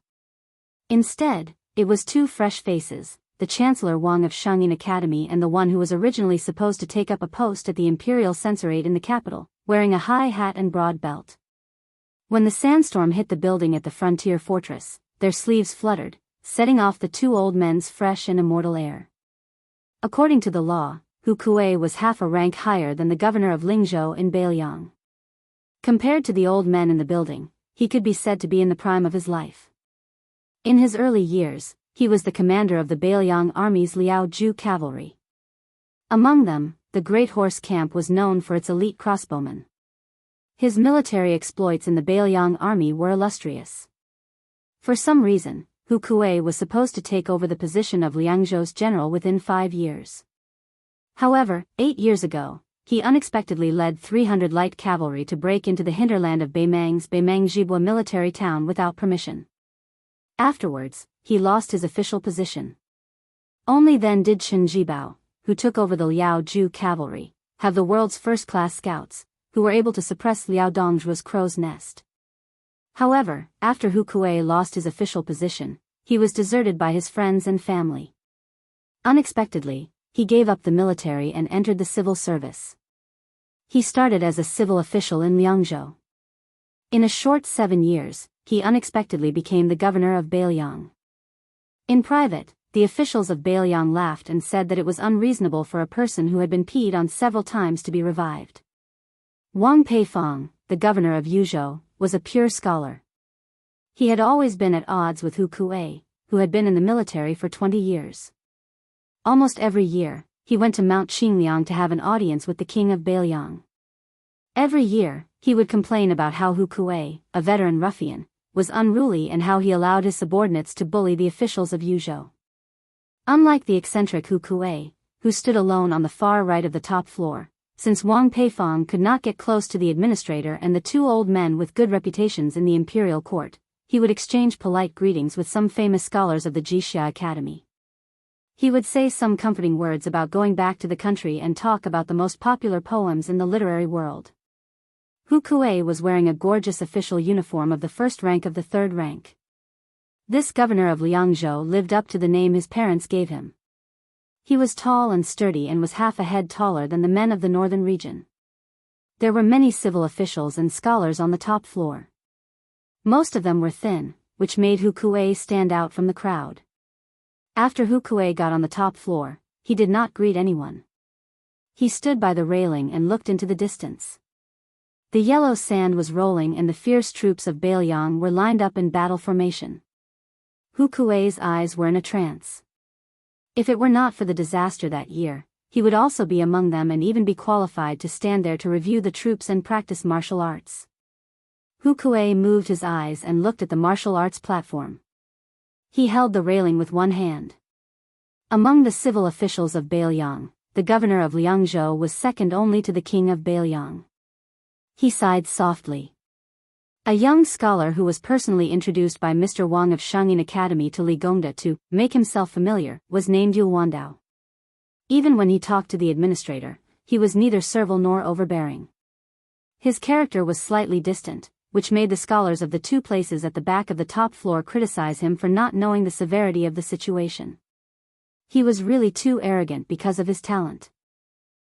Instead, it was 2 fresh faces, the Chancellor Wang of Shangyin Academy and the one who was originally supposed to take up a post at the Imperial Censorate in the capital, wearing a high hat and broad belt. When the sandstorm hit the building at the frontier fortress, their sleeves fluttered, setting off the 2 old men's fresh and immortal air. According to the law, Hu Kuei was half a rank higher than the governor of Lingzhou in Beiyang. Compared to the old men in the building, he could be said to be in the prime of his life. In his early years, he was the commander of the Beiyang army's Liaoju cavalry. Among them, the Great Horse Camp was known for its elite crossbowmen. His military exploits in the Beiyang army were illustrious. For some reason, Hu Kuei was supposed to take over the position of Liangzhou's general within 5 years. However, 8 years ago, he unexpectedly led 300 light cavalry to break into the hinterland of Beimang's Beimang-Jibwa military town without permission. Afterwards, he lost his official position. Only then did Chen Jibao, who took over the Liaoju cavalry, have the world's first-class scouts, who were able to suppress Liao Dongzhuo's crow's nest. However, after Hu Kuei lost his official position, he was deserted by his friends and family. Unexpectedly, he gave up the military and entered the civil service. He started as a civil official in Liangzhou. In a short 7 years, he unexpectedly became the governor of Beiyang. In private, the officials of Beiyang laughed and said that it was unreasonable for a person who had been peed on several times to be revived. Wang Peifang, the governor of Yuzhou, was a pure scholar. He had always been at odds with Hu Kuei, who had been in the military for 20 years. Almost every year, he went to Mount Qingliang to have an audience with the king of Beiyang. Every year, he would complain about how Hu Kuei, a veteran ruffian, was unruly and how he allowed his subordinates to bully the officials of Yuzhou. Unlike the eccentric Hu Kuei, who stood alone on the far right of the top floor, since Wang Peifang could not get close to the administrator and the 2 old men with good reputations in the imperial court, he would exchange polite greetings with some famous scholars of the Wuxia Academy. He would say some comforting words about going back to the country and talk about the most popular poems in the literary world. Hu Kuei was wearing a gorgeous official uniform of the first rank of the third rank. This governor of Liangzhou lived up to the name his parents gave him. He was tall and sturdy and was half a head taller than the men of the northern region. There were many civil officials and scholars on the top floor. Most of them were thin, which made Hu Kuei stand out from the crowd. After Hu Kuei got on the top floor, he did not greet anyone. He stood by the railing and looked into the distance. The yellow sand was rolling and the fierce troops of Biyao were lined up in battle formation. Hu Kuei's eyes were in a trance. If it were not for the disaster that year, he would also be among them and even be qualified to stand there to review the troops and practice martial arts. Hu Kuei moved his eyes and looked at the martial arts platform. He held the railing with one hand. Among the civil officials of Biyao, the governor of Liangzhou was second only to the king of Biyao. He sighed softly. A young scholar who was personally introduced by Mr. Wang of Shangyin Academy to Li Gongda to make himself familiar was named Yu Wandao. Even when he talked to the administrator, he was neither servile nor overbearing. His character was slightly distant, which made the scholars of the two places at the back of the top floor criticize him for not knowing the severity of the situation. He was really too arrogant because of his talent.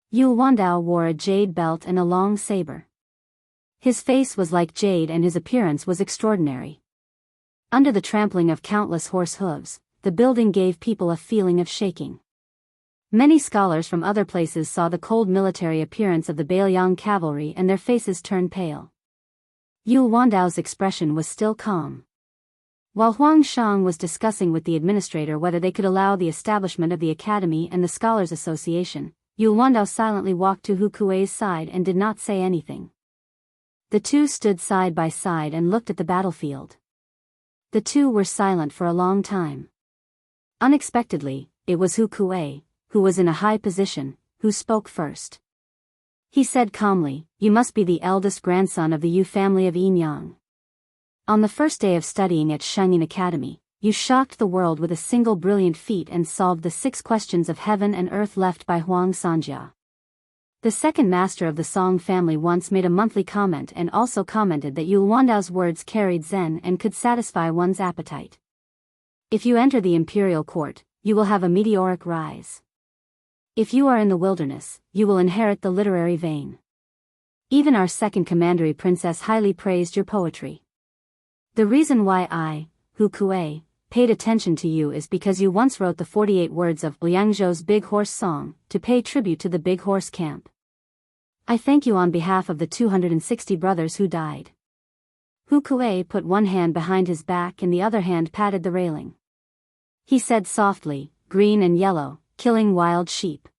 Yu Wandao wore a jade belt and a long saber. His face was like jade and his appearance was extraordinary. Under the trampling of countless horse hooves, the building gave people a feeling of shaking. Many scholars from other places saw the cold military appearance of the Biyao cavalry and their faces turned pale. Yu Wandao's expression was still calm. While Huang Shang was discussing with the administrator whether they could allow the establishment of the academy and the Scholars Association, Yu Wandao silently walked to Hu Kuei's side and did not say anything. The two stood side by side and looked at the battlefield. The two were silent for a long time. Unexpectedly, it was Hu Kuei, who was in a high position, who spoke first. He said calmly, "You must be the eldest grandson of the Yu family of Yinyang. On the first day of studying at Shangyin Academy, you shocked the world with a single brilliant feat and solved the 6 questions of heaven and earth left by Huang Sanjia." The second master of the Song family once made a monthly comment and also commented that Yu Wandao's words carried zen and could satisfy one's appetite. If you enter the imperial court, you will have a meteoric rise. If you are in the wilderness, you will inherit the literary vein. Even our second commandery princess highly praised your poetry. The reason why I, Hu Kuei, paid attention to you is because you once wrote the 48 words of Liangzhou's Big Horse Song, to pay tribute to the Big Horse Camp. I thank you on behalf of the 260 brothers who died. Hu Kuei put one hand behind his back and the other hand patted the railing. He said softly, "Green and yellow, killing wild sheep.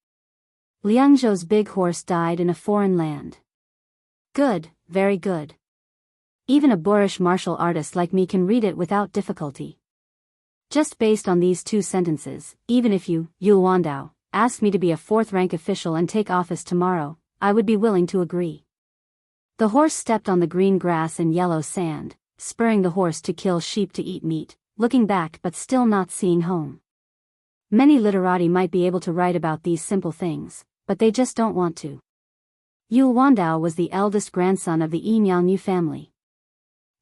Liangzhou's big horse died in a foreign land. Good, very good. Even a boorish martial artist like me can read it without difficulty." Just based on these 2 sentences, even if you, Yu Wandao, asked me to be a 4th-rank official and take office tomorrow, I would be willing to agree. The horse stepped on the green grass and yellow sand, spurring the horse to kill sheep to eat meat, looking back but still not seeing home. Many literati might be able to write about these simple things, but they just don't want to. Yu Wandao was the eldest grandson of the Yinyang Yu family.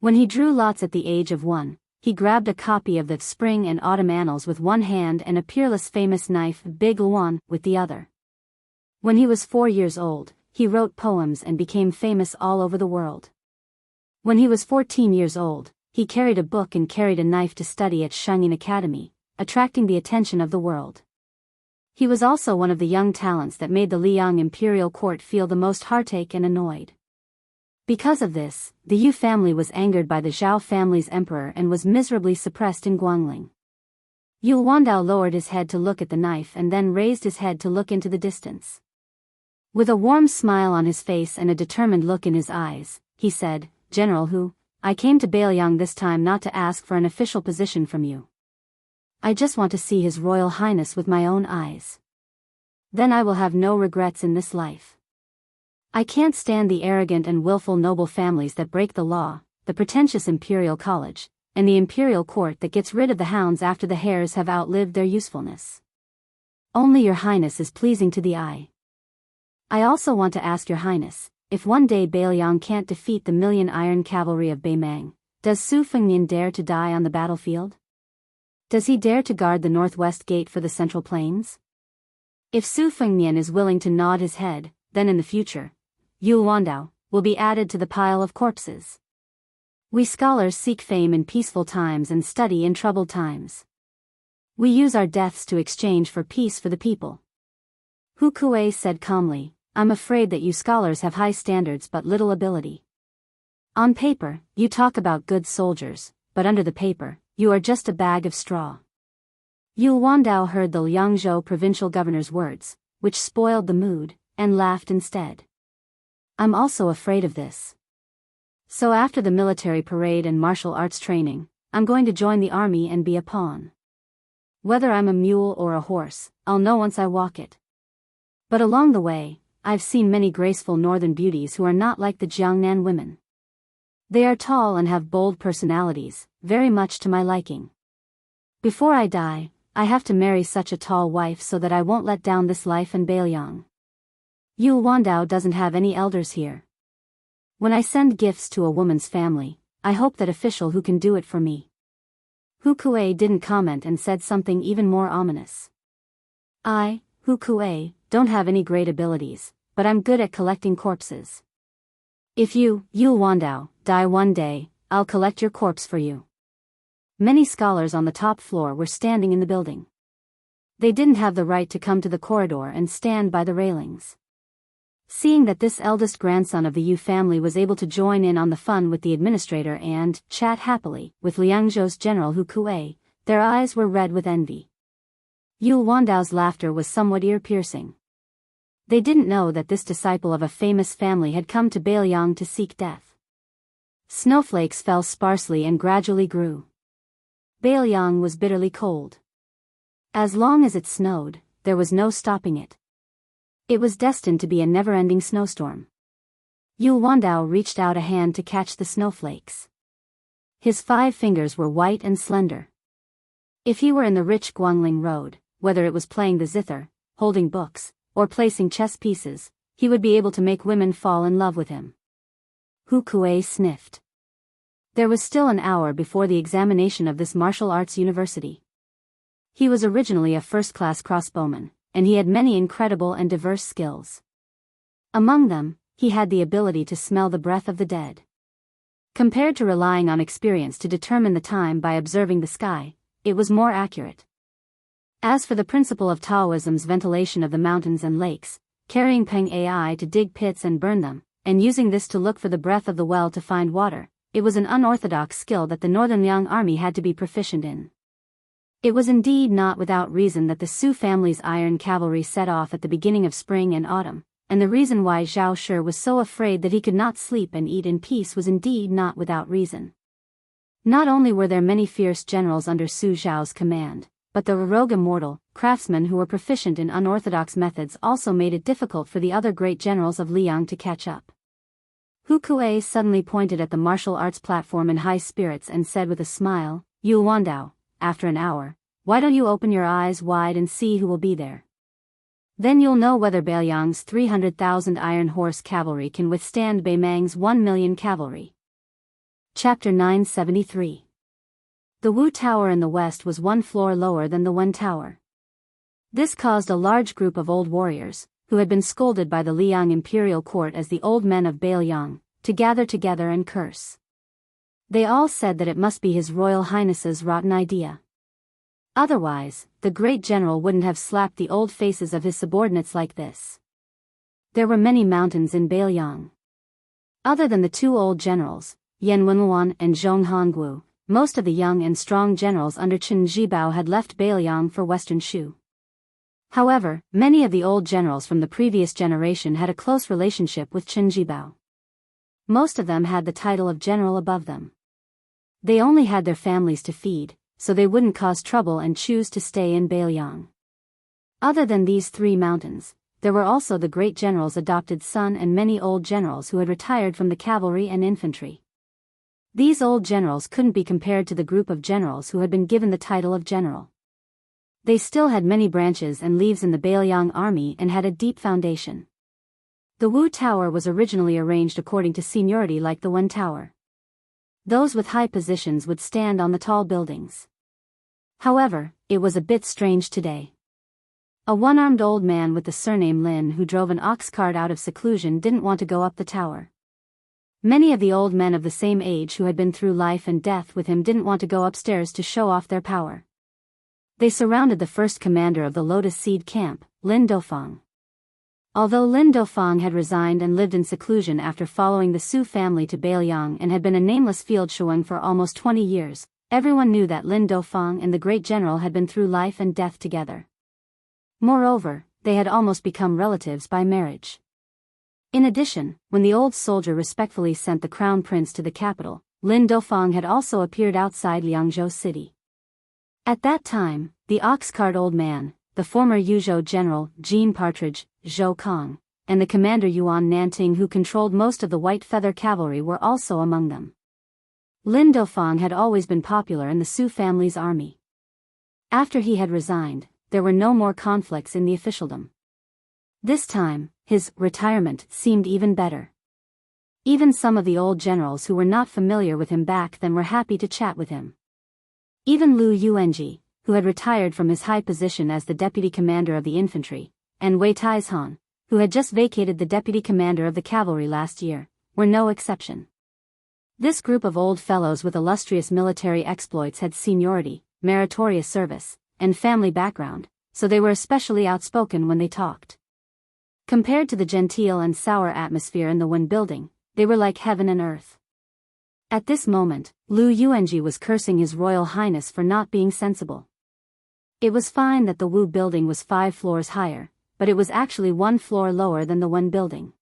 When he drew lots at the age of 1, he grabbed a copy of the Spring and Autumn Annals with one hand and a peerless famous knife Big Luan with the other. When he was 4 years old, he wrote poems and became famous all over the world. When he was 14 years old, he carried a book and carried a knife to study at Shangyin Academy, attracting the attention of the world. He was also one of the young talents that made the Liang imperial court feel the most heartache and annoyed. Because of this, the Yu family was angered by the Zhao family's emperor and was miserably suppressed in Guangling. Yu Wandao lowered his head to look at the knife and then raised his head to look into the distance. With a warm smile on his face and a determined look in his eyes, he said, "General Hu, I came to Biyao this time not to ask for an official position from you. I just want to see His Royal Highness with my own eyes. Then I will have no regrets in this life. I can't stand the arrogant and willful noble families that break the law, the pretentious imperial college, and the imperial court that gets rid of the hounds after the hares have outlived their usefulness. Only your highness is pleasing to the eye. I also want to ask your highness, if one day Biyao can't defeat the 1,000,000 iron cavalry of Beimang, does Su Fengnian dare to die on the battlefield? Does he dare to guard the northwest gate for the central plains? If Su Fengnian is willing to nod his head, then in the future, Yu Wandao will be added to the pile of corpses. We scholars seek fame in peaceful times and study in troubled times. We use our deaths to exchange for peace for the people. Hu Kuei said calmly, I'm afraid that you scholars have high standards but little ability. On paper, you talk about good soldiers, but under the paper, you are just a bag of straw. Yu Wandao heard the Liangzhou provincial governor's words, which spoiled the mood, and laughed instead. I'm also afraid of this. So after the military parade and martial arts training, I'm going to join the army and be a pawn. Whether I'm a mule or a horse, I'll know once I walk it. But along the way, I've seen many graceful northern beauties who are not like the Jiangnan women. They are tall and have bold personalities, very much to my liking. Before I die, I have to marry such a tall wife so that I won't let down this life and Biyao. Yu Wandao doesn't have any elders here. When I send gifts to a woman's family, I hope that official who can do it for me. Hu Kuei didn't comment and said something even more ominous. I, Hu Kuei, don't have any great abilities, but I'm good at collecting corpses. If you, Yu Wandao, die one day, I'll collect your corpse for you. Many scholars on the top floor were standing in the building. They didn't have the right to come to the corridor and stand by the railings. Seeing that this eldest grandson of the Yu family was able to join in on the fun with the administrator and chat happily with Liangzhou's general Hu Kuei, their eyes were red with envy. Yu Wandao's laughter was somewhat ear-piercing. They didn't know that this disciple of a famous family had come to Biyao to seek death. Snowflakes fell sparsely and gradually grew. Biyao was bitterly cold. As long as it snowed, there was no stopping it. It was destined to be a never-ending snowstorm. Yu Wandao reached out a hand to catch the snowflakes. His 5 fingers were white and slender. If he were in the rich Guangling Road, whether it was playing the zither, holding books, or placing chess pieces, he would be able to make women fall in love with him. Hu Kuei sniffed. There was still an hour before the examination of this martial arts university. He was originally a first-class crossbowman, and he had many incredible and diverse skills. Among them, he had the ability to smell the breath of the dead. Compared to relying on experience to determine the time by observing the sky, it was more accurate. As for the principle of Taoism's ventilation of the mountains and lakes, carrying Peng Ai to dig pits and burn them, and using this to look for the breath of the well to find water, it was an unorthodox skill that the Northern Liang army had to be proficient in. It was indeed not without reason that the Su family's iron cavalry set off at the beginning of spring and autumn, and the reason why Zhao Shi was so afraid that he could not sleep and eat in peace was indeed not without reason. Not only were there many fierce generals under Su Zhao's command, but the rogue immortal craftsmen who were proficient in unorthodox methods also made it difficult for the other great generals of Liang to catch up. Hu Kuei suddenly pointed at the martial arts platform in high spirits and said with a smile, Yu Wandao, after an hour, why don't you open your eyes wide and see who will be there? Then you'll know whether Beiyang's 300,000 iron horse cavalry can withstand Beimang's 1,000,000 cavalry. Chapter 973. The Wu Tower in the west was 1 floor lower than the Wen Tower. This caused a large group of old warriors, who had been scolded by the Liang imperial court as the old men of Biyao, to gather together and curse. They all said that it must be His Royal Highness's rotten idea. Otherwise, the great general wouldn't have slapped the old faces of his subordinates like this. There were many mountains in Biyao. Other than the 2 old generals, Yan Wenluan and Zhong Hongwu, most of the young and strong generals under Chen Zhibao had left Biyao for Western Shu. However, many of the old generals from the previous generation had a close relationship with Chen Zhibao. Most of them had the title of general above them. They only had their families to feed, so they wouldn't cause trouble and choose to stay in Biyao. Other than these 3 mountains, there were also the great general's adopted son and many old generals who had retired from the cavalry and infantry. These old generals couldn't be compared to the group of generals who had been given the title of general. They still had many branches and leaves in the Biyao army and had a deep foundation. The Wu Tower was originally arranged according to seniority like the Wen Tower. Those with high positions would stand on the tall buildings. However, it was a bit strange today. A one-armed old man with the surname Lin who drove an ox cart out of seclusion didn't want to go up the tower. Many of the old men of the same age who had been through life and death with him didn't want to go upstairs to show off their power. They surrounded the first commander of the Lotus Seed Camp, Lin Dofang. Although Lin Dofang had resigned and lived in seclusion after following the Su family to Biyao and had been a nameless field shuang for almost 20 years, everyone knew that Lin Dofang and the great general had been through life and death together. Moreover, they had almost become relatives by marriage. In addition, when the old soldier respectfully sent the crown prince to the capital, Lin Dofang had also appeared outside Liangzhou city. At that time, the ox-cart old man, the former Yuzhou general Jean Partridge, Zhou Kong, and the commander Yuan Nanting who controlled most of the white feather cavalry were also among them. Lin Dofang had always been popular in the Su family's army. After he had resigned, there were no more conflicts in the officialdom. This time, his retirement seemed even better. Even some of the old generals who were not familiar with him back then were happy to chat with him. Even Lu Yuanji, who had retired from his high position as the deputy commander of the infantry, and Wei Taizhan, who had just vacated the deputy commander of the cavalry last year, were no exception. This group of old fellows with illustrious military exploits had seniority, meritorious service, and family background, so they were especially outspoken when they talked. Compared to the genteel and sour atmosphere in the Wen building, they were like heaven and earth. At this moment, Lu Yuanji was cursing His Royal Highness for not being sensible. It was fine that the Wu building was 5 floors higher, but it was actually 1 floor lower than the Wen building.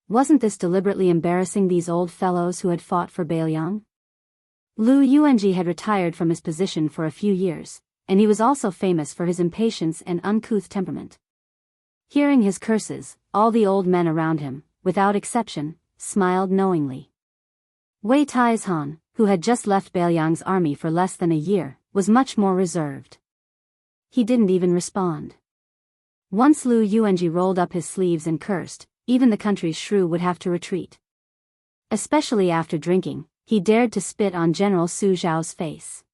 Wasn't this deliberately embarrassing these old fellows who had fought for Biyao? Lu Yuanji had retired from his position for a few years, and he was also famous for his impatience and uncouth temperament. Hearing his curses, all the old men around him, without exception, smiled knowingly. Wei Taizhan, who had just left Beiliang's army for less than a year, was much more reserved. He didn't even respond. Once Lu Yuanji rolled up his sleeves and cursed, even the country's shrew would have to retreat. Especially after drinking, he dared to spit on General Su Zhao's face.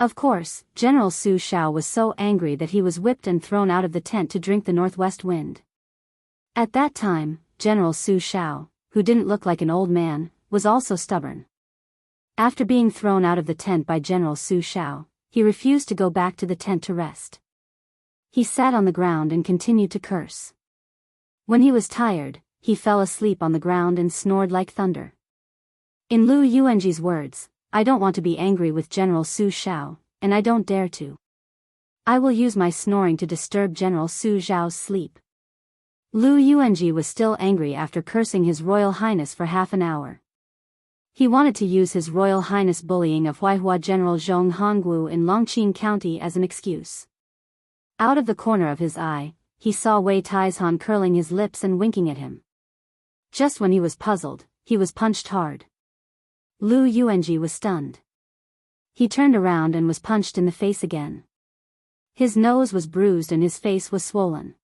Of course, General Su Zhao was so angry that he was whipped and thrown out of the tent to drink the northwest wind. At that time, General Su Zhao, who didn't look like an old man, was also stubborn. After being thrown out of the tent by General Su Zhao, he refused to go back to the tent to rest. He sat on the ground and continued to curse. When he was tired, he fell asleep on the ground and snored like thunder. In Lu Yuanji's words, "I don't want to be angry with General Su Zhao, and I don't dare to. I will use my snoring to disturb General Su Zhao's sleep." Lu Yuanji was still angry after cursing His Royal Highness for half an hour. He wanted to use His Royal Highness bullying of Huaihua General Zhong Honggu in Longqing County as an excuse. Out of the corner of his eye, he saw Wei Taizhan curling his lips and winking at him. Just when he was puzzled, he was punched hard. Lu Yuanji was stunned. He turned around and was punched in the face again. His nose was bruised and his face was swollen.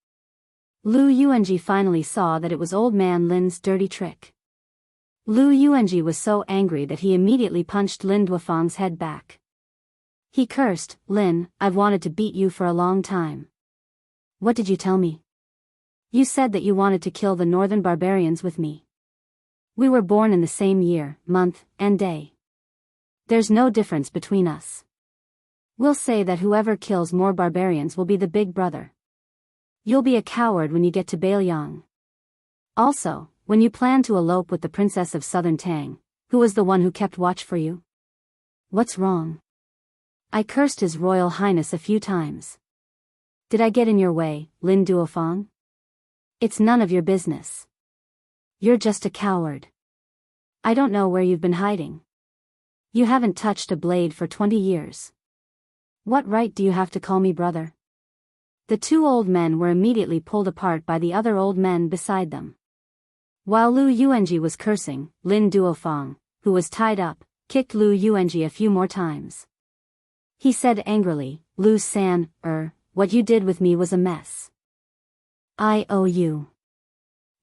Lu Yuanji finally saw that it was old man Lin's dirty trick. Lu Yuanji was so angry that he immediately punched Lin Duofang's head back. He cursed, "Lin, I've wanted to beat you for a long time. What did you tell me? You said that you wanted to kill the northern barbarians with me. We were born in the same year, month, and day. There's no difference between us. We'll say that whoever kills more barbarians will be the big brother. You'll be a coward when you get to Beiliang. Also, when you plan to elope with the princess of southern Tang, who was the one who kept watch for you? What's wrong? I cursed His Royal Highness a few times. Did I get in your way, Lin Duofang? It's none of your business. You're just a coward. I don't know where you've been hiding. You haven't touched a blade for 20 years. What right do you have to call me brother?" The two old men were immediately pulled apart by the other old men beside them. While Lu Yuanji was cursing, Lin Duofang, who was tied up, kicked Lu Yuanji a few more times. He said angrily, Lu San, what you did with me was a mess. I owe you.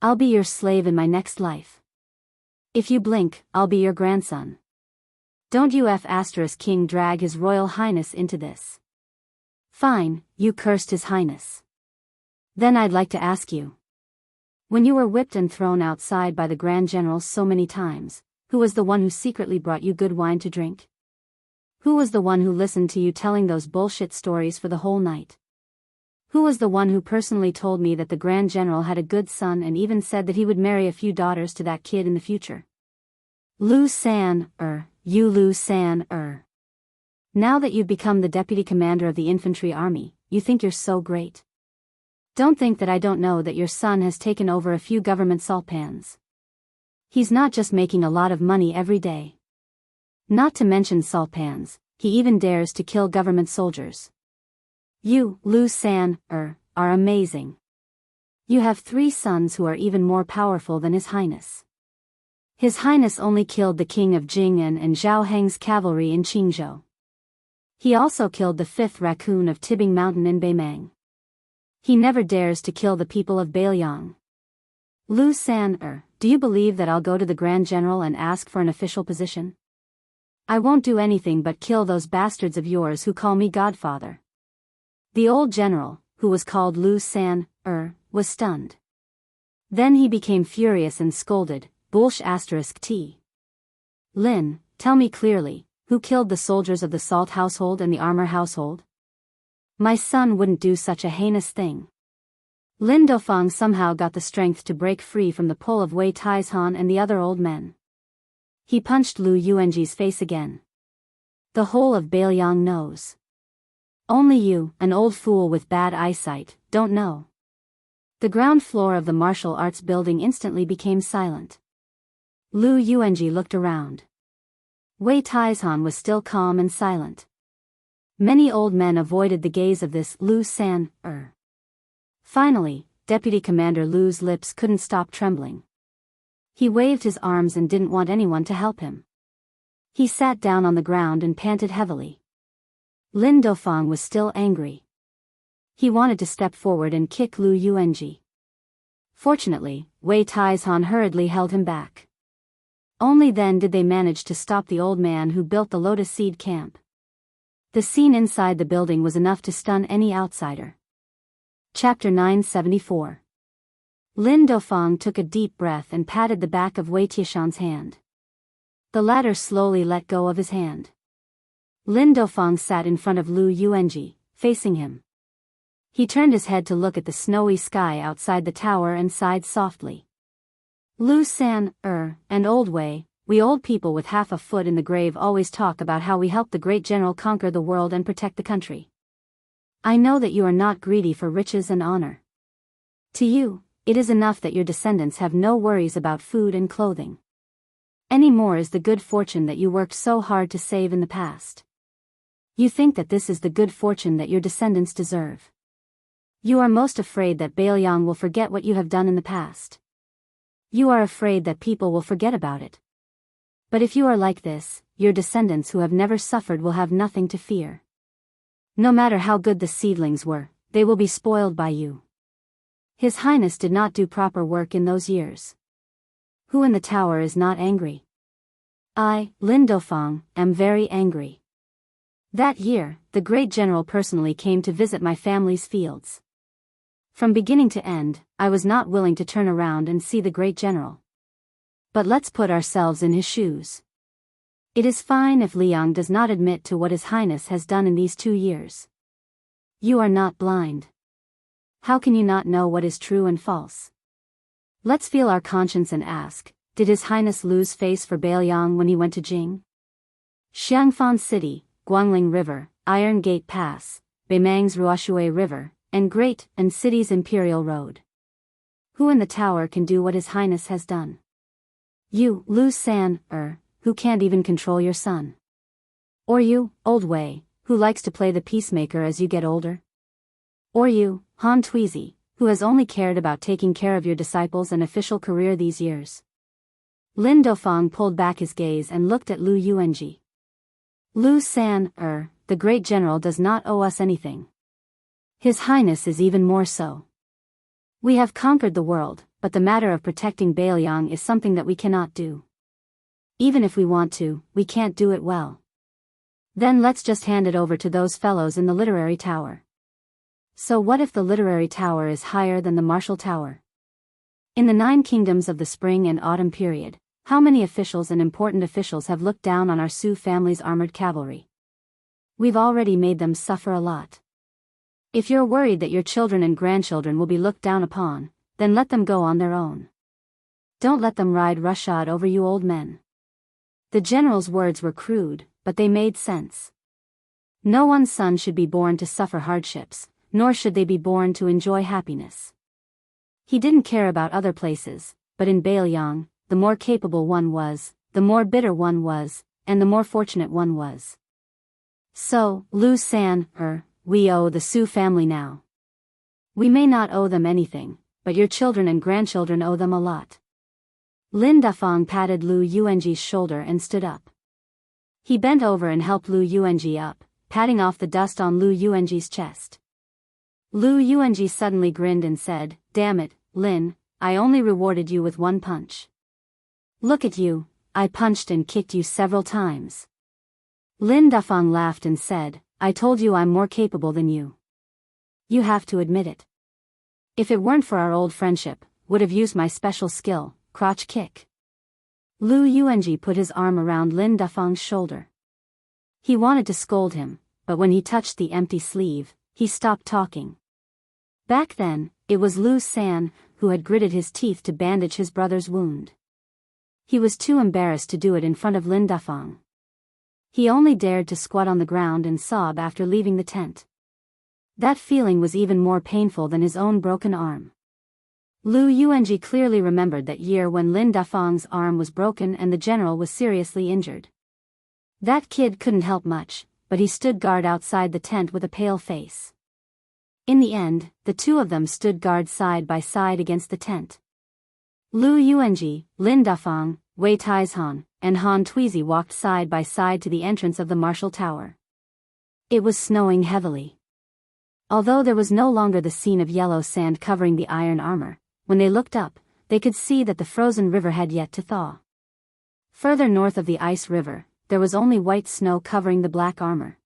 I'll be your slave in my next life. If you blink, I'll be your grandson. Don't you King drag His Royal Highness into this. Fine, you cursed His Highness. Then I'd like to ask you. When you were whipped and thrown outside by the Grand General so many times, who was the one who secretly brought you good wine to drink? Who was the one who listened to you telling those bullshit stories for the whole night? Who was the one who personally told me that the Grand General had a good son and even said that he would marry a few daughters to that kid in the future? Lu San, you Lu San, Now that you've become the deputy commander of the infantry army, you think you're so great. Don't think that I don't know that your son has taken over a few government salt pans. He's not just making a lot of money every day. Not to mention salt pans, he even dares to kill government soldiers. You, Lu San, are amazing. You have 3 sons who are even more powerful than His Highness. His Highness only killed the king of Jing'an and Zhao Heng's cavalry in Qingzhou. He also killed the 5th raccoon of Tibing Mountain in Beimang. He never dares to kill the people of Biyao. Lu San, do you believe that I'll go to the Grand General and ask for an official position? I won't do anything but kill those bastards of yours who call me Godfather. The old general, who was called Lu San, was stunned. Then he became furious and scolded, T. Lin, tell me clearly, who killed the soldiers of the Salt household and the Armor household? My son wouldn't do such a heinous thing. Lin Dofang somehow got the strength to break free from the pull of Wei Taizhan and the other old men. He punched Lu Yuanji's face again. The whole of Beilyang knows. Only you, an old fool with bad eyesight, don't know. The ground floor of the martial arts building instantly became silent. Lu Yuanji looked around. Wei Taizhan was still calm and silent. Many old men avoided the gaze of this Lu San, Finally, Deputy Commander Lu's lips couldn't stop trembling. He waved his arms and didn't want anyone to help him. He sat down on the ground and panted heavily. Lin Dofang was still angry. He wanted to step forward and kick Lu Yuanji. Fortunately, Wei Taizhan hurriedly held him back. Only then did they manage to stop the old man who built the Lotus Seed camp. The scene inside the building was enough to stun any outsider. Chapter 974. Lin Dofang took a deep breath and patted the back of Wei Tiashan's hand. The latter slowly let go of his hand. Lin Dofang sat in front of Lu Yuanji, facing him. He turned his head to look at the snowy sky outside the tower and sighed softly. Lu San, and old Wei, we old people with half a foot in the grave always talk about how we helped the great general conquer the world and protect the country. I know that you are not greedy for riches and honor. To you, it is enough that your descendants have no worries about food and clothing. Any more is the good fortune that you worked so hard to save in the past. You think that this is the good fortune that your descendants deserve. You are most afraid that Beilyang will forget what you have done in the past. You are afraid that people will forget about it. But if you are like this, your descendants who have never suffered will have nothing to fear. No matter how good the seedlings were, they will be spoiled by you. His Highness did not do proper work in those years. Who in the tower is not angry? I, Lin Dofang, am very angry. That year, the great general personally came to visit my family's fields. From beginning to end, I was not willing to turn around and see the great general. But let's put ourselves in his shoes. It is fine if Liang does not admit to what His Highness has done in these 2 years. You are not blind. How can you not know what is true and false? Let's feel our conscience and ask, did His Highness lose face for Beilyang when he went to Jing? Xiangfan City, Guangling River, Iron Gate Pass, Beimang's Ruoshui River, and Great and City's Imperial Road. Who in the tower can do what His Highness has done? You, Lu San, who can't even control your son. Or you, old Wei, who likes to play the peacemaker as you get older. Or you, Han Tuizi, who has only cared about taking care of your disciples and official career these years. Lin Dofang pulled back his gaze and looked at Lu Yuanji. Lu San, the great general does not owe us anything. His Highness is even more so. We have conquered the world, but the matter of protecting Biyao is something that we cannot do. Even if we want to, we can't do it well. Then let's just hand it over to those fellows in the literary tower. So what if the literary tower is higher than the martial tower? In the 9 kingdoms of the spring and autumn period, how many officials and important officials have looked down on our Su family's armored cavalry? We've already made them suffer a lot. If you're worried that your children and grandchildren will be looked down upon, then let them go on their own. Don't let them ride roughshod over you old men. The general's words were crude, but they made sense. No one's son should be born to suffer hardships, nor should they be born to enjoy happiness. He didn't care about other places, but in Biyao, the more capable one was, the more bitter one was, and the more fortunate one was. So, Lu San, we owe the Su family now. We may not owe them anything, but your children and grandchildren owe them a lot. Lin Dafang patted Lu Yuanji's shoulder and stood up. He bent over and helped Lu Yuanji up, patting off the dust on Lu Yuanji's chest. Lu Yuanji suddenly grinned and said, "Damn it, Lin, I only rewarded you with 1 punch. Look at you, I punched and kicked you several times." Lin Dafang laughed and said, "I told you I'm more capable than you. You have to admit it. If it weren't for our old friendship, would have used my special skill, crotch kick." Lu Yuanji put his arm around Lin Dafang's shoulder. He wanted to scold him, but when he touched the empty sleeve, he stopped talking. Back then, it was Lu San who had gritted his teeth to bandage his brother's wound. He was too embarrassed to do it in front of Lin Dafang. He only dared to squat on the ground and sob after leaving the tent. That feeling was even more painful than his own broken arm. Lu Yuanji clearly remembered that year when Lin Dafang's arm was broken and the general was seriously injured. That kid couldn't help much, but he stood guard outside the tent with a pale face. In the end, the two of them stood guard side by side against the tent. Lu Yuanji, Lin Dafang, Wei Taizhan, and Han Tuizi walked side by side to the entrance of the martial tower. It was snowing heavily. Although there was no longer the scene of yellow sand covering the iron armor, when they looked up, they could see that the frozen river had yet to thaw. Further north of the ice river, there was only white snow covering the black armor.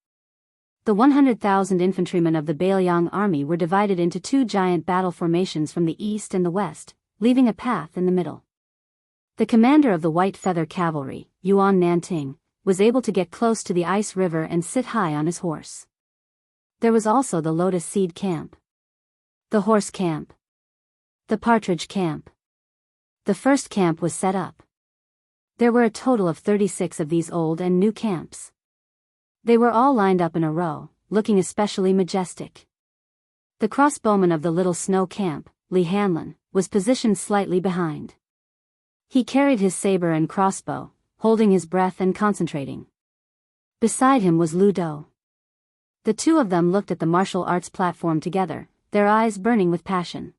The 100,000 infantrymen of the Biyao army were divided into 2 giant battle formations from the east and the west, leaving a path in the middle. The commander of the White Feather Cavalry, Yuan Nanting, was able to get close to the ice river and sit high on his horse. There was also the Lotus Seed Camp, the Horse Camp, the Partridge Camp. The first camp was set up. There were a total of 36 of these old and new camps. They were all lined up in a row, looking especially majestic. The crossbowman of the Little Snow Camp, Li Hanlin, was positioned slightly behind. He carried his saber and crossbow, holding his breath and concentrating. Beside him was Lu Do. The two of them looked at the martial arts platform together, their eyes burning with passion.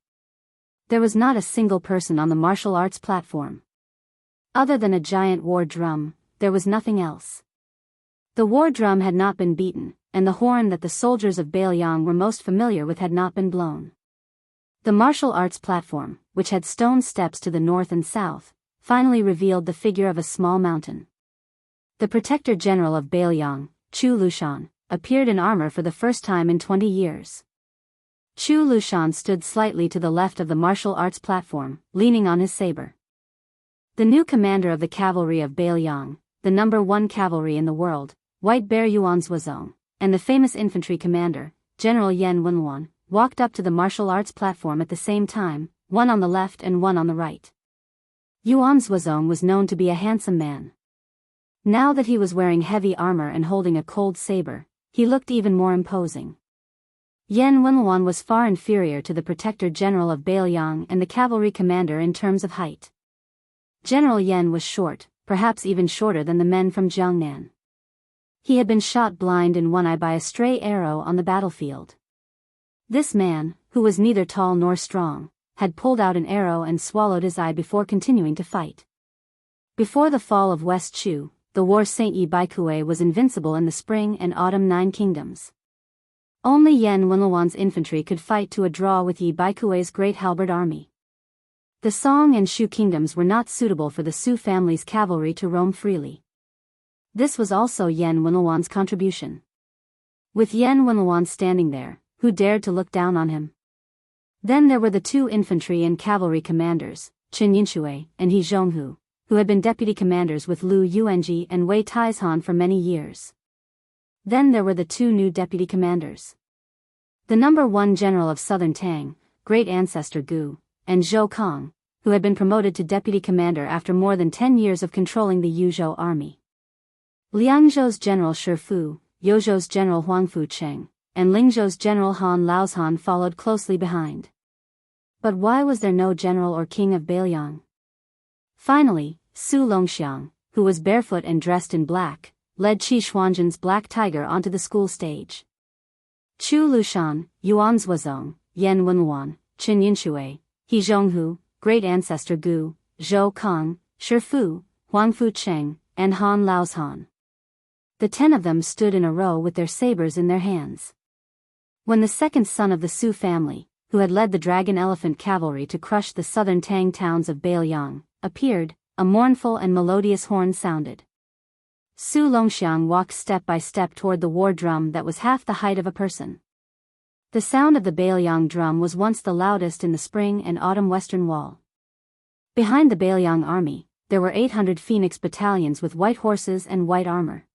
There was not a single person on the martial arts platform. Other than a giant war drum, there was nothing else. The war drum had not been beaten, and the horn that the soldiers of Biyao were most familiar with had not been blown. The martial arts platform, which had stone steps to the north and south, finally revealed the figure of a small mountain. The Protector General of Biyao, Chu Lushan, appeared in armor for the first time in 20 years. Chu Lushan stood slightly to the left of the martial arts platform, leaning on his saber. The new commander of the cavalry of Biyao, the number 1 cavalry in the world, White Bear Yuan Zuozong, and the famous infantry commander, General Yan Wenwan, walked up to the martial arts platform at the same time, one on the left and one on the right. Yuan Zuozong was known to be a handsome man. Now that he was wearing heavy armor and holding a cold saber, he looked even more imposing. Yan Wenwan was far inferior to the Protector General of Biyao and the cavalry commander in terms of height. General Yan was short, perhaps even shorter than the men from Jiangnan. He had been shot blind in one eye by a stray arrow on the battlefield. This man, who was neither tall nor strong, had pulled out an arrow and swallowed his eye before continuing to fight. Before the fall of West Chu, the war Saint Yi Baikue was invincible in the spring and autumn 9 kingdoms. Only Yan Wenluan's infantry could fight to a draw with Yi Baikue's great halberd army. The Song and Shu kingdoms were not suitable for the Su family's cavalry to roam freely. This was also Yan Wenluan's contribution. With Yan Wenluan standing there, who dared to look down on him? Then there were the 2 infantry and cavalry commanders, Qin Yinshui and He Zhonghu, who had been deputy commanders with Lu Yuanji and Wei Taizhan for many years. Then there were the 2 new deputy commanders. The number 1 general of southern Tang, great ancestor Gu, and Zhou Kong, who had been promoted to deputy commander after more than 10 years of controlling the Yuzhou army. Liangzhou's general Shi Fu, Yozhou's general Huangfu Cheng, and Lingzhou's general Han Laozhan followed closely behind. But why was there no general or king of Biyao? Finally, Su Longxiang, who was barefoot and dressed in black, led Qi Xuanzhen's black tiger onto the school stage. Chu Lushan, Yuan Zuozong, Yan Wenluan, Qin Yinshui, He Zhonghu, great ancestor Gu, Zhou Kong, Shi Fu, Huangfu Cheng, and Han Laozhan. The 10 of them stood in a row with their sabers in their hands. When the second son of the Su family, who had led the dragon elephant cavalry to crush the southern Tang towns of Biyao, appeared, a mournful and melodious horn sounded. Su Longxiang walked step by step toward the war drum that was half the height of a person. The sound of the Biyao drum was once the loudest in the spring and autumn western wall. Behind the Biyao army, there were 800 phoenix battalions with white horses and white armor.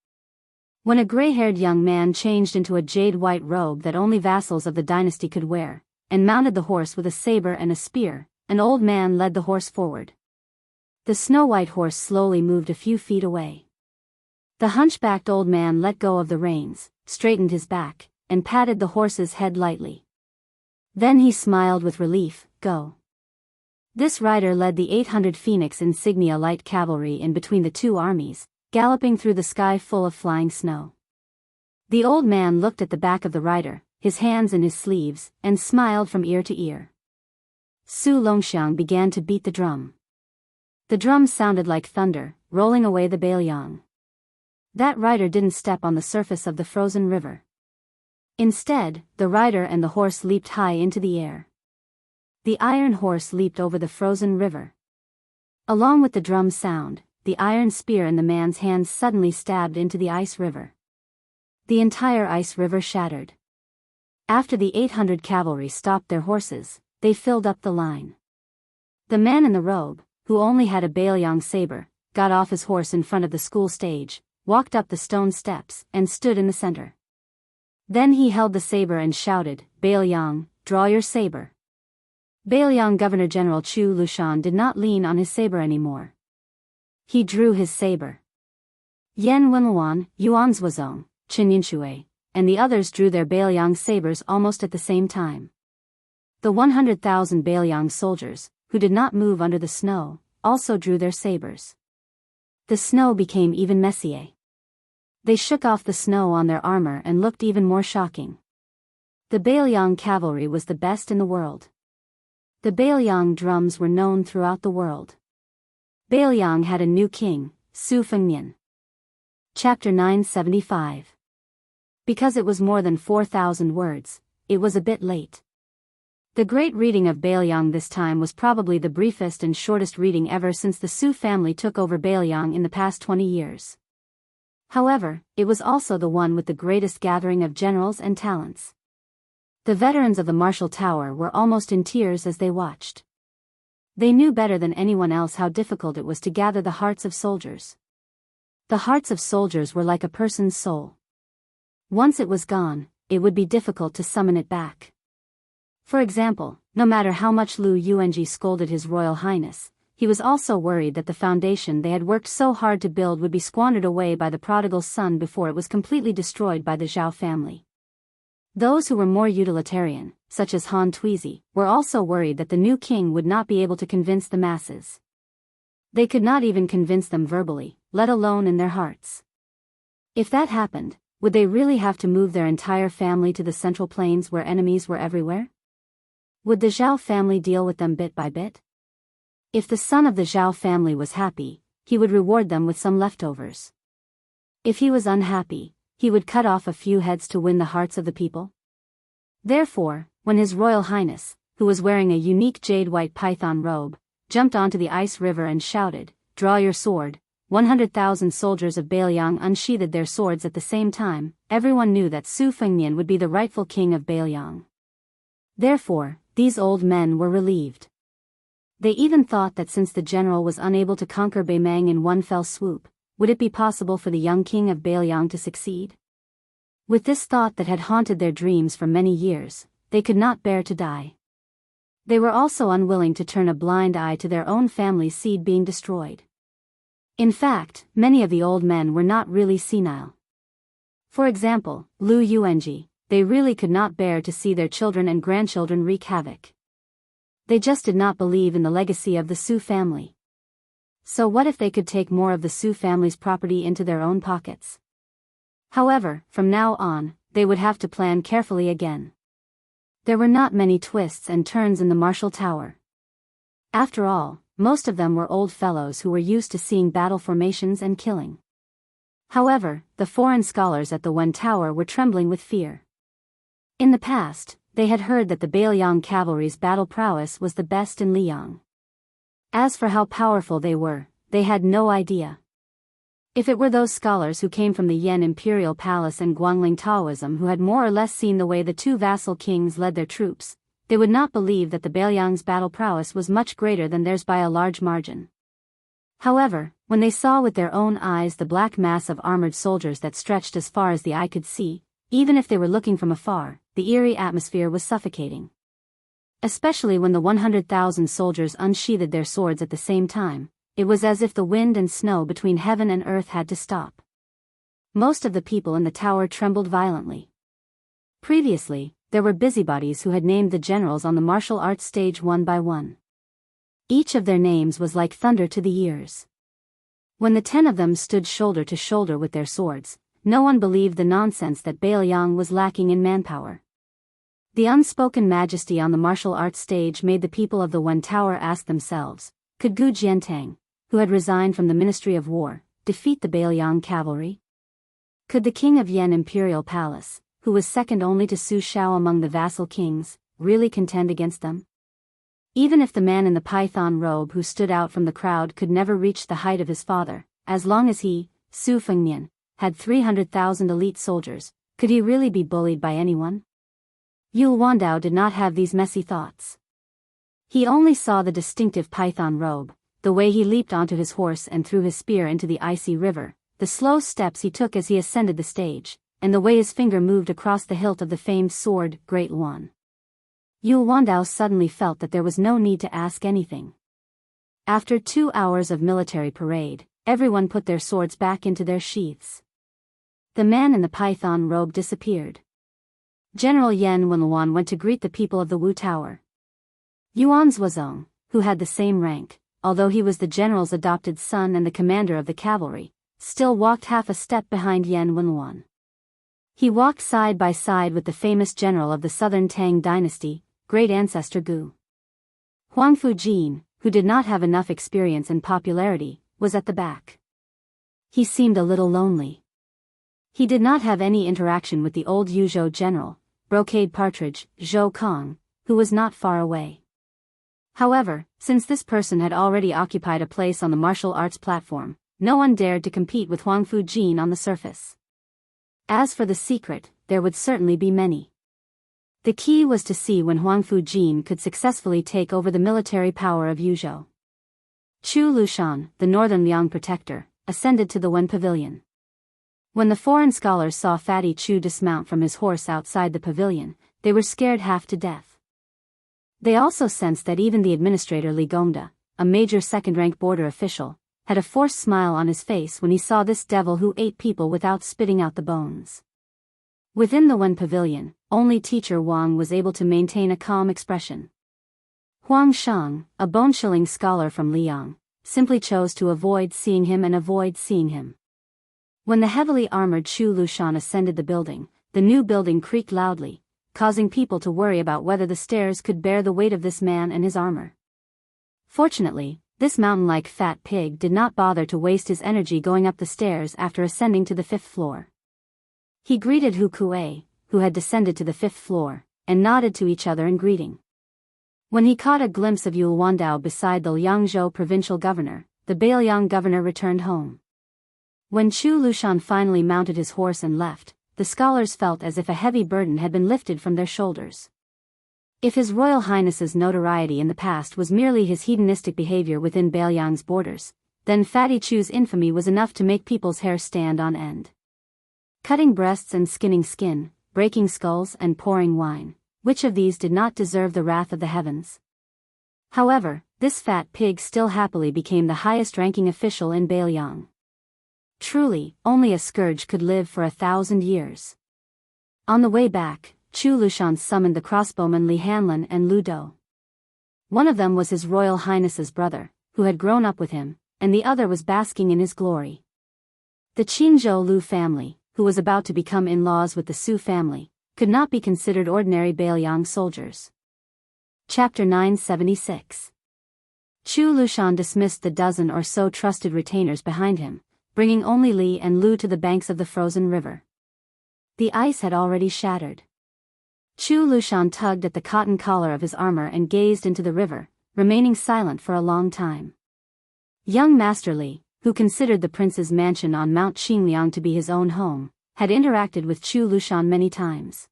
When a gray-haired young man changed into a jade-white robe that only vassals of the dynasty could wear, and mounted the horse with a saber and a spear, an old man led the horse forward. The snow-white horse slowly moved a few feet away. The hunchbacked old man let go of the reins, straightened his back, and patted the horse's head lightly. Then he smiled with relief. Go. This rider led the 800 Phoenix insignia light cavalry in between the 2 armies, galloping through the sky full of flying snow. The old man looked at the back of the rider, his hands in his sleeves, and smiled from ear to ear. Su Longxiang began to beat the drum. The drum sounded like thunder, rolling away the Biyao. That rider didn't step on the surface of the frozen river. Instead, the rider and the horse leaped high into the air. The iron horse leaped over the frozen river. Along with the drum sound, the iron spear in the man's hands suddenly stabbed into the ice river. The entire ice river shattered. After the 800 cavalry stopped their horses, they filled up the line. The man in the robe, who only had a Biyao saber, got off his horse in front of the school stage, walked up the stone steps, and stood in the center. Then he held the saber and shouted, "Biyao, draw your saber." Biyao Governor General Chu Lushan did not lean on his saber anymore. He drew his saber. Yan Wenluan, Yuan Zuozong, Qin Yinshui, and the others drew their Biyao sabers almost at the same time. The 100,000 Biyao soldiers, who did not move under the snow, also drew their sabers. The snow became even messier. They shook off the snow on their armor and looked even more shocking. The Biyao cavalry was the best in the world. The Biyao drums were known throughout the world. Biyao had a new king, Su Fengnian. Chapter 975. Because it was more than 4,000 words, it was a bit late. The great reading of Biyao this time was probably the briefest and shortest reading ever since the Su family took over Biyao in the past 20 years. However, it was also the one with the greatest gathering of generals and talents. The veterans of the Martial Tower were almost in tears as they watched. They knew better than anyone else how difficult it was to gather the hearts of soldiers. The hearts of soldiers were like a person's soul. Once it was gone, it would be difficult to summon it back. For example, no matter how much Lu Yuanji scolded His Royal Highness, he was also worried that the foundation they had worked so hard to build would be squandered away by the prodigal son before it was completely destroyed by the Zhao family. Those who were more utilitarian, such as Han Tuizi, were also worried that the new king would not be able to convince the masses. They could not even convince them verbally, let alone in their hearts. If that happened, would they really have to move their entire family to the Central Plains where enemies were everywhere? Would the Zhao family deal with them bit by bit? If the son of the Zhao family was happy, he would reward them with some leftovers. If he was unhappy, he would cut off a few heads to win the hearts of the people. Therefore, when His Royal Highness, who was wearing a unique jade-white python robe, jumped onto the ice river and shouted, "Draw your sword," 100,000 soldiers of Biyao unsheathed their swords at the same time. Everyone knew that Su Fengnian would be the rightful king of Biyao. Therefore, these old men were relieved. They even thought that since the general was unable to conquer Beimang in one fell swoop, would it be possible for the young king of Biyao to succeed? With this thought that had haunted their dreams for many years, they could not bear to die. They were also unwilling to turn a blind eye to their own family's seed being destroyed. In fact, many of the old men were not really senile. For example, Lu Yuanji, they really could not bear to see their children and grandchildren wreak havoc. They just did not believe in the legacy of the Su family. So what if they could take more of the Su family's property into their own pockets? However, from now on, they would have to plan carefully again. There were not many twists and turns in the martial tower. After all, most of them were old fellows who were used to seeing battle formations and killing. However, the foreign scholars at the Wen Tower were trembling with fear. In the past, they had heard that the Biyao cavalry's battle prowess was the best in Liang. As for how powerful they were, they had no idea. If it were those scholars who came from the Yan Imperial Palace and Guangling Taoism who had more or less seen the way the two vassal kings led their troops, they would not believe that the Biyao's battle prowess was much greater than theirs by a large margin. However, when they saw with their own eyes the black mass of armored soldiers that stretched as far as the eye could see, even if they were looking from afar, the eerie atmosphere was suffocating. Especially when the 100,000 soldiers unsheathed their swords at the same time, it was as if the wind and snow between heaven and earth had to stop. Most of the people in the tower trembled violently. Previously, there were busybodies who had named the generals on the martial arts stage one by one. Each of their names was like thunder to the ears. When the 10 of them stood shoulder to shoulder with their swords, no one believed the nonsense that Biyao was lacking in manpower. The unspoken majesty on the martial arts stage made the people of the Wen Tower ask themselves, could Gu Jiantang, who had resigned from the Ministry of War, defeat the Biyao cavalry? Could the king of Yan Imperial Palace, who was second only to Su Shao among the vassal kings, really contend against them? Even if the man in the python robe who stood out from the crowd could never reach the height of his father, as long as he, Su Fengnian, had 300,000 elite soldiers, could he really be bullied by anyone? Yul Wandao did not have these messy thoughts. He only saw the distinctive python robe, the way he leaped onto his horse and threw his spear into the icy river, the slow steps he took as he ascended the stage, and the way his finger moved across the hilt of the famed sword, Great Luan. Yul Wandao suddenly felt that there was no need to ask anything. After 2 hours of military parade, everyone put their swords back into their sheaths. The man in the python robe disappeared. General Yan Wenluan went to greet the people of the Wu Tower. Yuan Zhuozong, who had the same rank, although he was the general's adopted son and the commander of the cavalry, still walked half a step behind Yan Wenluan. He walked side by side with the famous general of the southern Tang dynasty, great ancestor Gu. Huang Fujin, who did not have enough experience and popularity, was at the back. He seemed a little lonely. He did not have any interaction with the old Yuzhou general, Brocade Partridge, Zhou Kong, who was not far away. However, since this person had already occupied a place on the martial arts platform, no one dared to compete with Huang Fujin on the surface. As for the secret, there would certainly be many. The key was to see when Huang Fujin could successfully take over the military power of Yuzhou. Chu Lushan, the northern Liang protector, ascended to the Wen pavilion. When the foreign scholars saw Fatty Chu dismount from his horse outside the pavilion, they were scared half to death. They also sensed that even the administrator Li Gongda, a major second-rank border official, had a forced smile on his face when he saw this devil who ate people without spitting out the bones. Within the Wen pavilion, only teacher Wang was able to maintain a calm expression. Huang Shang, a bone-chilling scholar from Liang, simply chose to avoid seeing him and avoid seeing him. When the heavily armored Chu Lushan ascended the building, the new building creaked loudly, causing people to worry about whether the stairs could bear the weight of this man and his armor. Fortunately, this mountain-like fat pig did not bother to waste his energy going up the stairs after ascending to the 5th floor. He greeted Hu Kuei, who had descended to the 5th floor, and nodded to each other in greeting. When he caught a glimpse of Yul Wandao beside the Liangzhou provincial governor, the Beiliang governor returned home. When Chu Lushan finally mounted his horse and left, the scholars felt as if a heavy burden had been lifted from their shoulders. If His Royal Highness's notoriety in the past was merely his hedonistic behavior within Beiliang's borders, then Fatty Chu's infamy was enough to make people's hair stand on end. Cutting breasts and skinning skin, breaking skulls and pouring wine, which of these did not deserve the wrath of the heavens? However, this fat pig still happily became the highest-ranking official in Beiliang. Truly, only a scourge could live for 1,000 years. On the way back, Chu Lushan summoned the crossbowmen Li Hanlin and Lu Dou. One of them was His Royal Highness's brother, who had grown up with him, and the other was basking in his glory. The Qinzhou Lu family, who was about to become in-laws with the Su family, could not be considered ordinary Beiliang soldiers. Chapter 976. Chu Lushan dismissed the dozen or so trusted retainers behind him, bringing only Li and Lu to the banks of the frozen river. The ice had already shattered. Chu Lushan tugged at the cotton collar of his armor and gazed into the river, remaining silent for a long time. Young Master Li, who considered the prince's mansion on Mount Xingliang to be his own home, had interacted with Chu Lushan many times.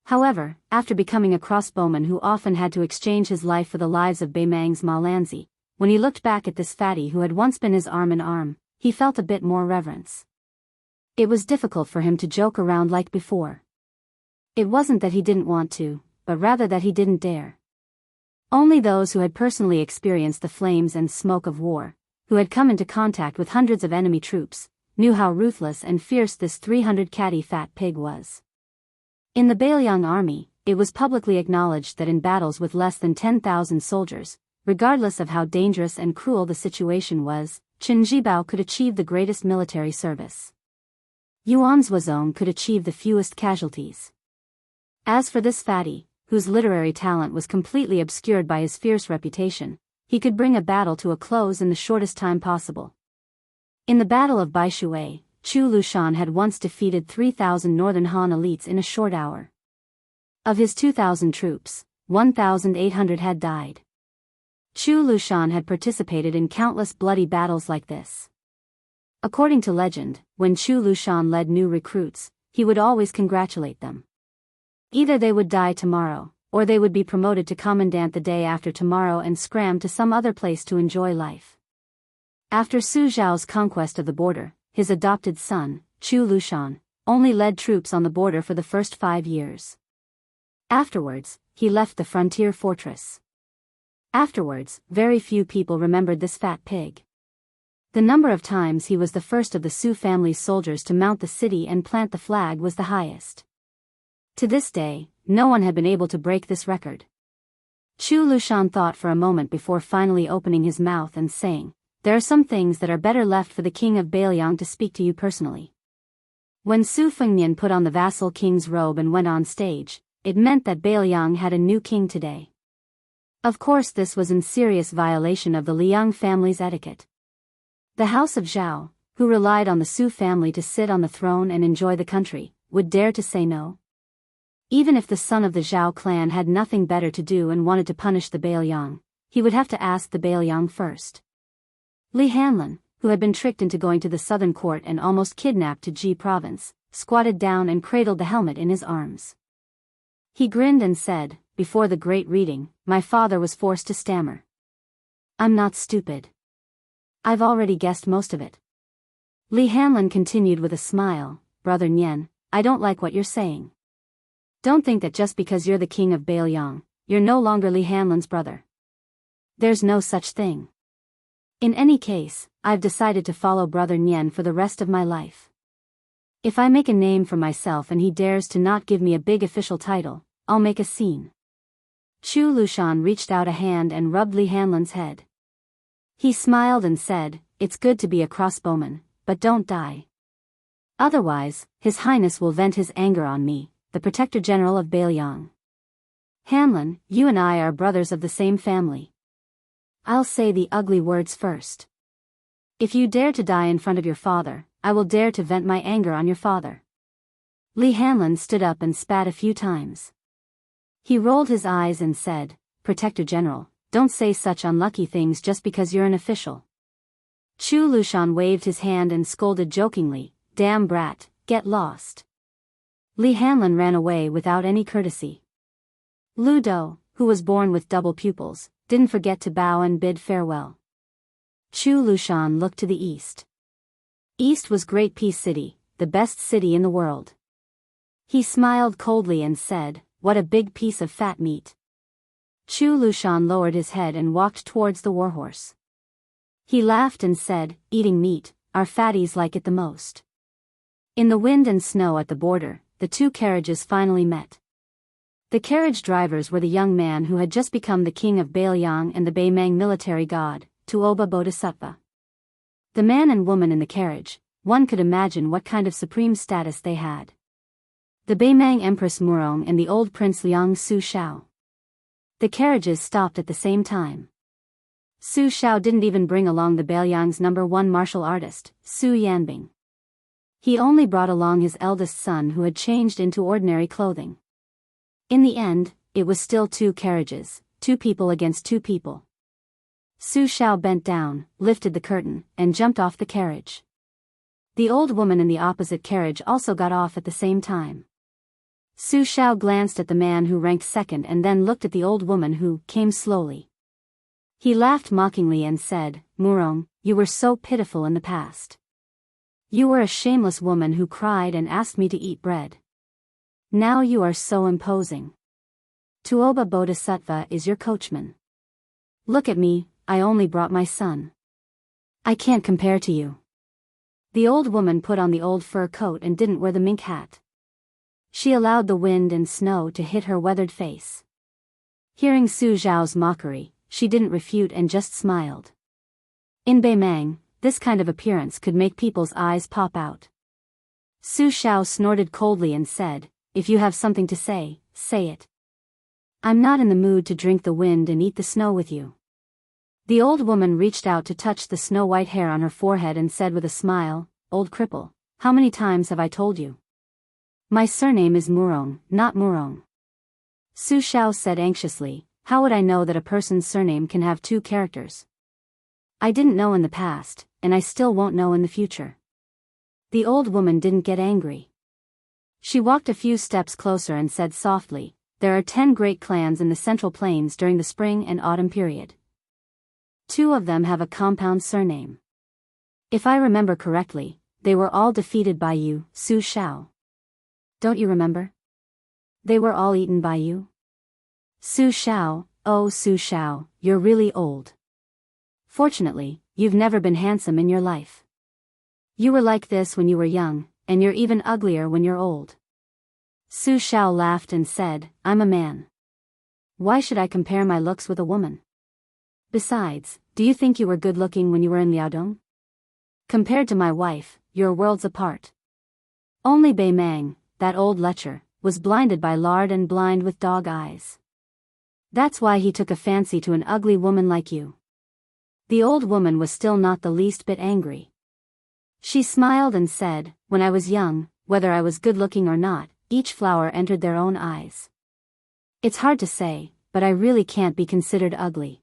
However, after becoming a crossbowman who often had to exchange his life for the lives of Beimang's Ma Lanzi, when he looked back at this fatty who had once been his arm in arm, he felt a bit more reverence. It was difficult for him to joke around like before. It wasn't that he didn't want to, but rather that he didn't dare. Only those who had personally experienced the flames and smoke of war, who had come into contact with hundreds of enemy troops, knew how ruthless and fierce this 300-catty fat pig was. In the Beiliang army, it was publicly acknowledged that in battles with less than 10,000 soldiers, regardless of how dangerous and cruel the situation was, Chen Jibao could achieve the greatest military service. Yuan Zuozong could achieve the fewest casualties. As for this fatty, whose literary talent was completely obscured by his fierce reputation, he could bring a battle to a close in the shortest time possible. In the Battle of Baishui, Chu Lushan had once defeated 3,000 Northern Han elites in a short hour. Of his 2,000 troops, 1,800 had died. Chu Lushan had participated in countless bloody battles like this. According to legend, when Chu Lushan led new recruits, he would always congratulate them. Either they would die tomorrow, or they would be promoted to commandant the day after tomorrow and scram to some other place to enjoy life. After Su Zhao's conquest of the border, his adopted son, Chu Lushan, only led troops on the border for the first 5 years. Afterwards, he left the frontier fortress. Afterwards, very few people remembered this fat pig. The number of times he was the first of the Su family's soldiers to mount the city and plant the flag was the highest. To this day, no one had been able to break this record. Chu Lushan thought for a moment before finally opening his mouth and saying, "There are some things that are better left for the king of Beiliang to speak to you personally." When Su Fengnian put on the vassal king's robe and went on stage, it meant that Beiliang had a new king today. Of course, this was in serious violation of the Liang family's etiquette. The house of Zhao, who relied on the Su family to sit on the throne and enjoy the country, would dare to say no? Even if the son of the Zhao clan had nothing better to do and wanted to punish the Beiliang, he would have to ask the Beiliang first. Li Hanlin, who had been tricked into going to the southern court and almost kidnapped to Ji province, squatted down and cradled the helmet in his arms. He grinned and said, before the great reading, my father was forced to stammer. "I'm not stupid. I've already guessed most of it." Li Hanlin continued with a smile, "Brother Nian, I don't like what you're saying. Don't think that just because you're the king of Beiliang, you're no longer Li Hanlin's brother. There's no such thing. In any case, I've decided to follow Brother Nian for the rest of my life. If I make a name for myself and he dares to not give me a big official title, I'll make a scene." Chu Lushan reached out a hand and rubbed Li Hanlin's head. He smiled and said, "It's good to be a crossbowman, but don't die. Otherwise, His Highness will vent his anger on me, the Protector General of Beiliang. Hanlin, you and I are brothers of the same family. I'll say the ugly words first. If you dare to die in front of your father, I will dare to vent my anger on your father. Li Hanlin stood up and spat a few times. He rolled his eyes and said, Protector General, don't say such unlucky things just because you're an official. Chu Lushan waved his hand and scolded jokingly, Damn brat, get lost. Li Hanlin ran away without any courtesy. Lu Do, who was born with double pupils, didn't forget to bow and bid farewell. Chu Lushan looked to the east. East was Great Peace City, the best city in the world. He smiled coldly and said, What a big piece of fat meat. Chu Lushan lowered his head and walked towards the warhorse. He laughed and said, Eating meat, our fatties like it the most. In the wind and snow at the border, the two carriages finally met. The carriage drivers were the young man who had just become the king of Bailiang and the Baimang military god, Tuoba Bodhisattva. The man and woman in the carriage, one could imagine what kind of supreme status they had. The Baimang Empress Murong and the old Prince Liang Su Shao. The carriages stopped at the same time. Su Shao didn't even bring along the Bailiang's #1 martial artist, Su Yanbing. He only brought along his eldest son who had changed into ordinary clothing. In the end, it was still two carriages, two people against two people. Su Shao bent down, lifted the curtain, and jumped off the carriage. The old woman in the opposite carriage also got off at the same time. Su Shao glanced at the man who ranked second and then looked at the old woman who came slowly. He laughed mockingly and said, Murong, you were so pitiful in the past. You were a shameless woman who cried and asked me to eat bread. Now you are so imposing. Tuoba Bodhisattva is your coachman. Look at me, I only brought my son. I can't compare to you. The old woman put on the old fur coat and didn't wear the mink hat. She allowed the wind and snow to hit her weathered face. Hearing Su Zhao's mockery, she didn't refute and just smiled. In Baimang, this kind of appearance could make people's eyes pop out. Su Shao snorted coldly and said, If you have something to say, say it. I'm not in the mood to drink the wind and eat the snow with you. The old woman reached out to touch the snow-white hair on her forehead and said with a smile, Old cripple, how many times have I told you? My surname is Murong, not Murong. Su Shao said anxiously, How would I know that a person's surname can have two characters? I didn't know in the past, and I still won't know in the future. The old woman didn't get angry. She walked a few steps closer and said softly, There are 10 great clans in the Central Plains during the spring and autumn period. 2 of them have a compound surname. If I remember correctly, they were all defeated by you, Su Shao. Don't you remember? They were all eaten by you? Su Shao, oh Su Shao, you're really old. Fortunately, you've never been handsome in your life. You were like this when you were young, and you're even uglier when you're old. Su Shao laughed and said, I'm a man. Why should I compare my looks with a woman? Besides, do you think you were good-looking when you were in Liaodong? Compared to my wife, you're worlds apart. Only Baimang, that old lecher, was blinded by lard and blind with dog eyes. That's why he took a fancy to an ugly woman like you. The old woman was still not the least bit angry. She smiled and said, When I was young, whether I was good-looking or not, each flower entered their own eyes. It's hard to say, but I really can't be considered ugly.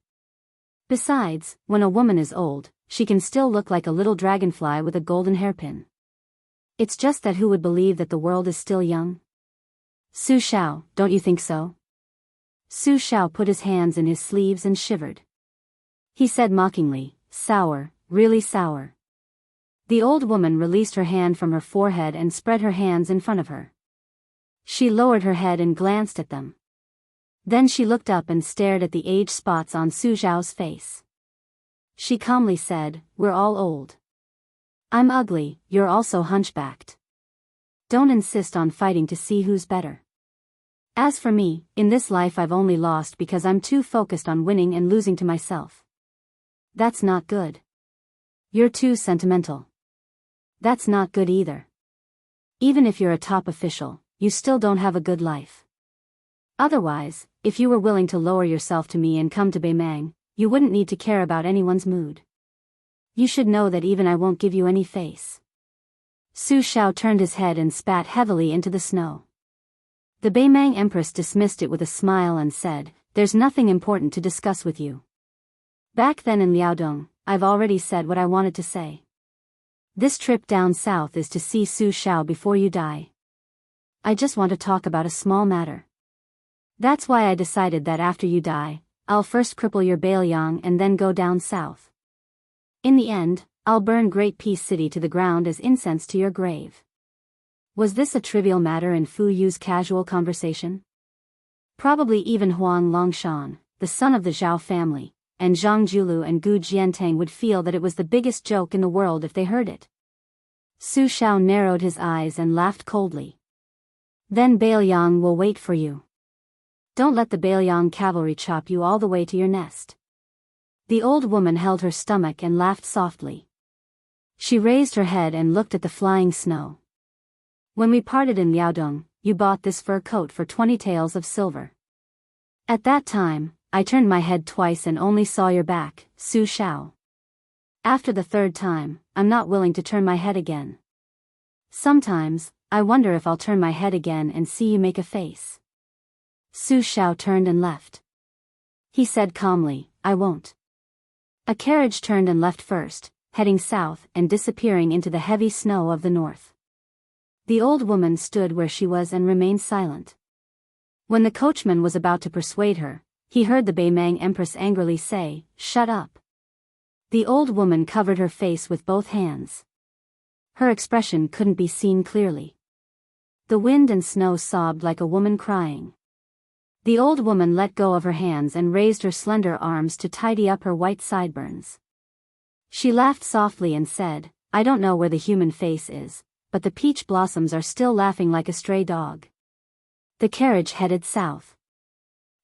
Besides, when a woman is old, she can still look like a little dragonfly with a golden hairpin. It's just that who would believe that the world is still young? Su Shao, don't you think so? Su Shao put his hands in his sleeves and shivered. He said mockingly, Sour, really sour. The old woman released her hand from her forehead and spread her hands in front of her. She lowered her head and glanced at them. Then she looked up and stared at the age spots on Su Zhao's face. She calmly said, We're all old. I'm ugly, you're also hunchbacked. Don't insist on fighting to see who's better. As for me, in this life I've only lost because I'm too focused on winning and losing to myself. That's not good. You're too sentimental. That's not good either. Even if you're a top official, you still don't have a good life. Otherwise, if you were willing to lower yourself to me and come to Baimang, you wouldn't need to care about anyone's mood. You should know that even I won't give you any face. Su Xiao turned his head and spat heavily into the snow. The Beimang Empress dismissed it with a smile and said, "There's nothing important to discuss with you. Back then in Liaodong, I've already said what I wanted to say. This trip down south is to see Su Xiao before you die. I just want to talk about a small matter. That's why I decided that after you die, I'll first cripple your Biyao and then go down south. In the end, I'll burn Great Peace City to the ground as incense to your grave." Was this a trivial matter in Fu Yu's casual conversation? Probably even Huang Longshan, the son of the Zhao family, and Zhang Julu and Gu Jiantang would feel that it was the biggest joke in the world if they heard it. Su Xiao narrowed his eyes and laughed coldly. "Then Biyao will wait for you. Don't let the Biyao cavalry chop you all the way to your nest." The old woman held her stomach and laughed softly. She raised her head and looked at the flying snow. "When we parted in Liaodong, you bought this fur coat for 20 taels of silver. At that time, I turned my head twice and only saw your back, Su Xiao. After the third time, I'm not willing to turn my head again. Sometimes, I wonder if I'll turn my head again and see you make a face." Su Xiao turned and left. He said calmly, "I won't." A carriage turned and left first, heading south and disappearing into the heavy snow of the north. The old woman stood where she was and remained silent. When the coachman was about to persuade her, he heard the Beimang Empress angrily say, "Shut up." The old woman covered her face with both hands. Her expression couldn't be seen clearly. The wind and snow sobbed like a woman crying. The old woman let go of her hands and raised her slender arms to tidy up her white sideburns. She laughed softly and said, "I don't know where the human face is, but the peach blossoms are still laughing like a stray dog." The carriage headed south.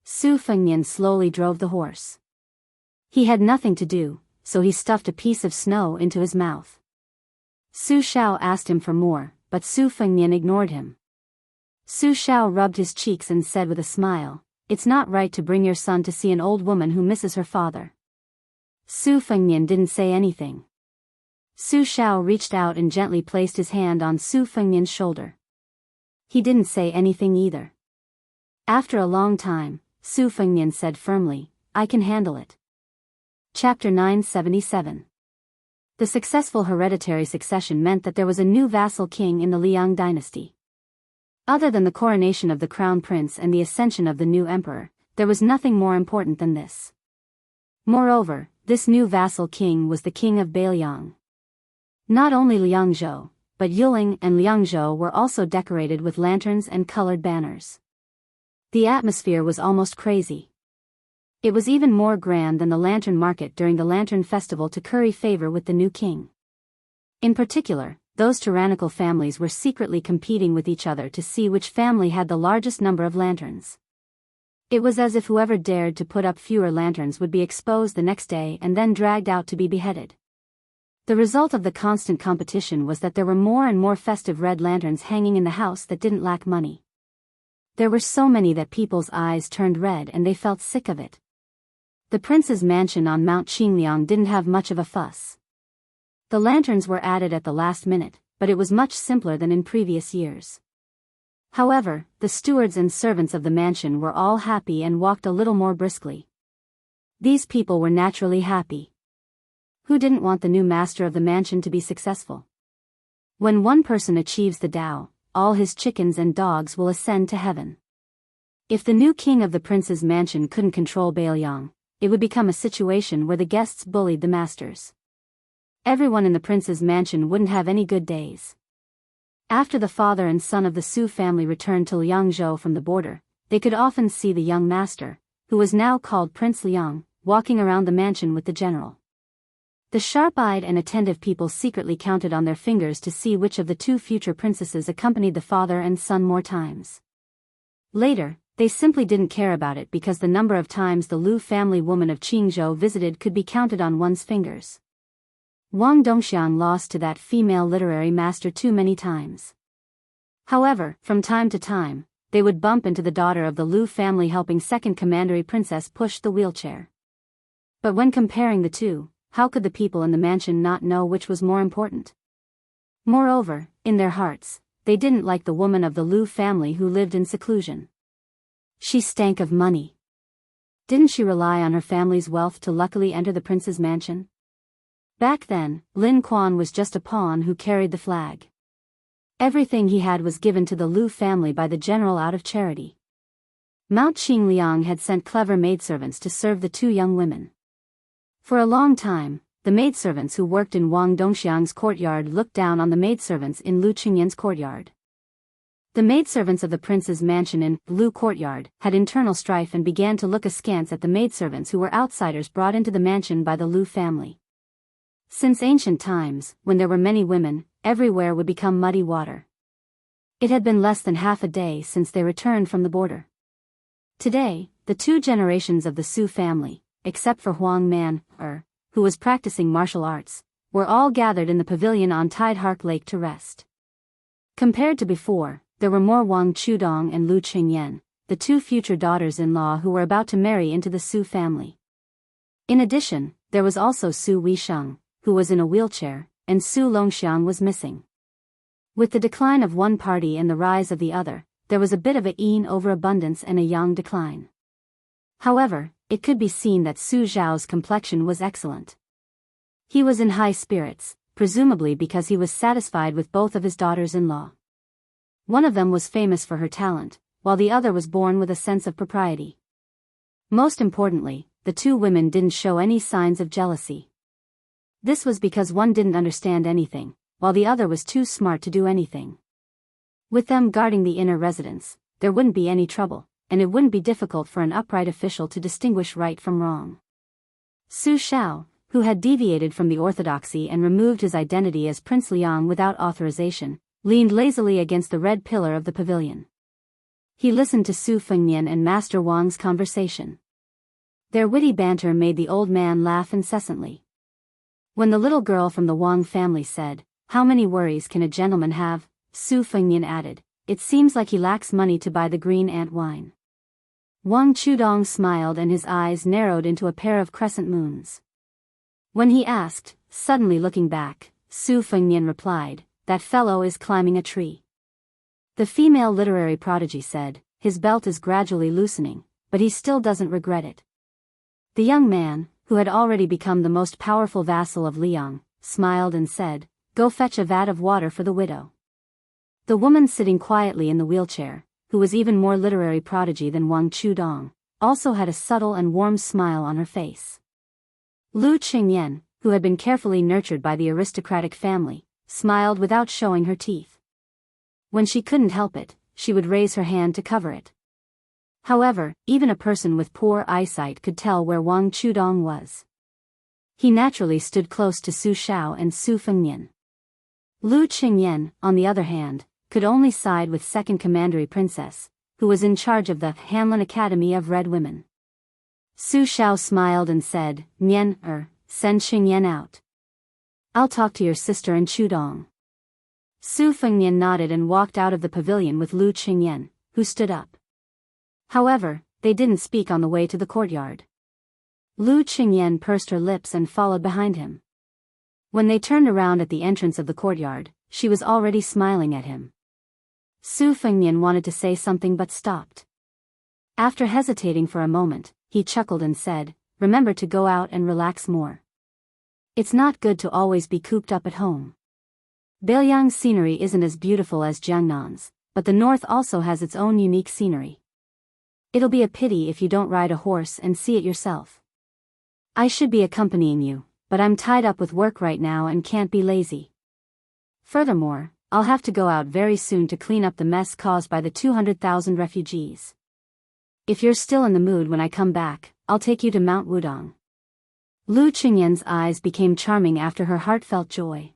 Su Fengnian slowly drove the horse. He had nothing to do, so he stuffed a piece of snow into his mouth. Su Xiao asked him for more, but Su Fengnian ignored him. Su Xiao rubbed his cheeks and said with a smile, "It's not right to bring your son to see an old woman who misses her father." Su Fengnian didn't say anything. Su Xiao reached out and gently placed his hand on Su Fengnian's shoulder. He didn't say anything either. After a long time, Su Fengnian said firmly, "I can handle it." Chapter 977. The successful hereditary succession meant that there was a new vassal king in the Liang dynasty. Other than the coronation of the crown prince and the ascension of the new emperor, there was nothing more important than this. Moreover, this new vassal king was the king of Biyao. Not only Liangzhou, but Yuling and Liangzhou were also decorated with lanterns and colored banners. The atmosphere was almost crazy. It was even more grand than the lantern market during the lantern festival to curry favor with the new king. In particular, those tyrannical families were secretly competing with each other to see which family had the largest number of lanterns. It was as if whoever dared to put up fewer lanterns would be exposed the next day and then dragged out to be beheaded. The result of the constant competition was that there were more and more festive red lanterns hanging in the house that didn't lack money. There were so many that people's eyes turned red and they felt sick of it. The prince's mansion on Mount Qingliang didn't have much of a fuss. The lanterns were added at the last minute, but it was much simpler than in previous years. However, the stewards and servants of the mansion were all happy and walked a little more briskly. These people were naturally happy. Who didn't want the new master of the mansion to be successful? When one person achieves the Tao, all his chickens and dogs will ascend to heaven. If the new king of the prince's mansion couldn't control Biyao, it would become a situation where the guests bullied the masters. Everyone in the prince's mansion wouldn't have any good days. After the father and son of the Su family returned to Liangzhou from the border, they could often see the young master, who was now called Prince Liang, walking around the mansion with the general. The sharp-eyed and attentive people secretly counted on their fingers to see which of the two future princesses accompanied the father and son more times. Later, they simply didn't care about it because the number of times the Lu family woman of Qingzhou visited could be counted on one's fingers. Wang Dongxiang lost to that female literary master too many times. However, from time to time, they would bump into the daughter of the Lu family helping second commandery princess push the wheelchair. But when comparing the two, how could the people in the mansion not know which was more important? Moreover, in their hearts, they didn't like the woman of the Lu family who lived in seclusion. She stank of money. Didn't she rely on her family's wealth to luckily enter the prince's mansion? Back then, Lin Quan was just a pawn who carried the flag. Everything he had was given to the Lu family by the general out of charity. Mount Qingliang had sent clever maidservants to serve the two young women. For a long time, the maidservants who worked in Wang Dongxiang's courtyard looked down on the maidservants in Lu Qingyan's courtyard. The maidservants of the prince's mansion in Lu courtyard had internal strife and began to look askance at the maidservants who were outsiders brought into the mansion by the Lu family. Since ancient times, when there were many women, everywhere would become muddy water. It had been less than half a day since they returned from the border. Today, the two generations of the Su family, except for Huang Man, who was practicing martial arts, were all gathered in the pavilion on Tidehark Lake to rest. Compared to before, there were more Wang Chudong and Lu Qingyan, the two future daughters-in-law who were about to marry into the Su family. In addition, there was also Su Weisheng, who was in a wheelchair, and Su Longxiang was missing. With the decline of one party and the rise of the other, there was a bit of a yin overabundance and a yang decline. However, it could be seen that Su Zhao's complexion was excellent. He was in high spirits, presumably because he was satisfied with both of his daughters-in-law. One of them was famous for her talent, while the other was born with a sense of propriety. Most importantly, the two women didn't show any signs of jealousy. This was because one didn't understand anything, while the other was too smart to do anything. With them guarding the inner residence, there wouldn't be any trouble, and it wouldn't be difficult for an upright official to distinguish right from wrong. Su Shao, who had deviated from the orthodoxy and removed his identity as Prince Liang without authorization, leaned lazily against the red pillar of the pavilion. He listened to Su Fengnian and Master Wang's conversation. Their witty banter made the old man laugh incessantly. When the little girl from the Wang family said, "How many worries can a gentleman have?" Su Fengnian added, "It seems like he lacks money to buy the green ant wine." Wang Chudong smiled and his eyes narrowed into a pair of crescent moons. When he asked, suddenly looking back, Su Fengnian replied, "That fellow is climbing a tree." The female literary prodigy said, "His belt is gradually loosening, but he still doesn't regret it." The young man, who had already become the most powerful vassal of Liang, smiled and said, "Go fetch a vat of water for the widow." The woman sitting quietly in the wheelchair, who was even more literary prodigy than Wang Chudong, also had a subtle and warm smile on her face. Lu Qingyan, who had been carefully nurtured by the aristocratic family, smiled without showing her teeth. When she couldn't help it, she would raise her hand to cover it. However, even a person with poor eyesight could tell where Wang Chudong was. He naturally stood close to Su Shao and Su Fengnian. Lu Qingyan, on the other hand, could only side with second commandery princess, who was in charge of the Hanlin Academy of Red Women. Su Shao smiled and said, "Send Qingyan out. I'll talk to your sister and Chudong." Su Fengnian nodded and walked out of the pavilion with Lu Qingyan, who stood up. However, they didn't speak on the way to the courtyard. Lu Qingyan pursed her lips and followed behind him. When they turned around at the entrance of the courtyard, she was already smiling at him. Su Fengnian wanted to say something but stopped. After hesitating for a moment, he chuckled and said, "Remember to go out and relax more. It's not good to always be cooped up at home. Beiyang's scenery isn't as beautiful as Jiangnan's, but the north also has its own unique scenery. It'll be a pity if you don't ride a horse and see it yourself. I should be accompanying you, but I'm tied up with work right now and can't be lazy. Furthermore, I'll have to go out very soon to clean up the mess caused by the 200,000 refugees. If you're still in the mood when I come back, I'll take you to Mount Wudong." Lu Qingyan's eyes became charming after her heartfelt joy.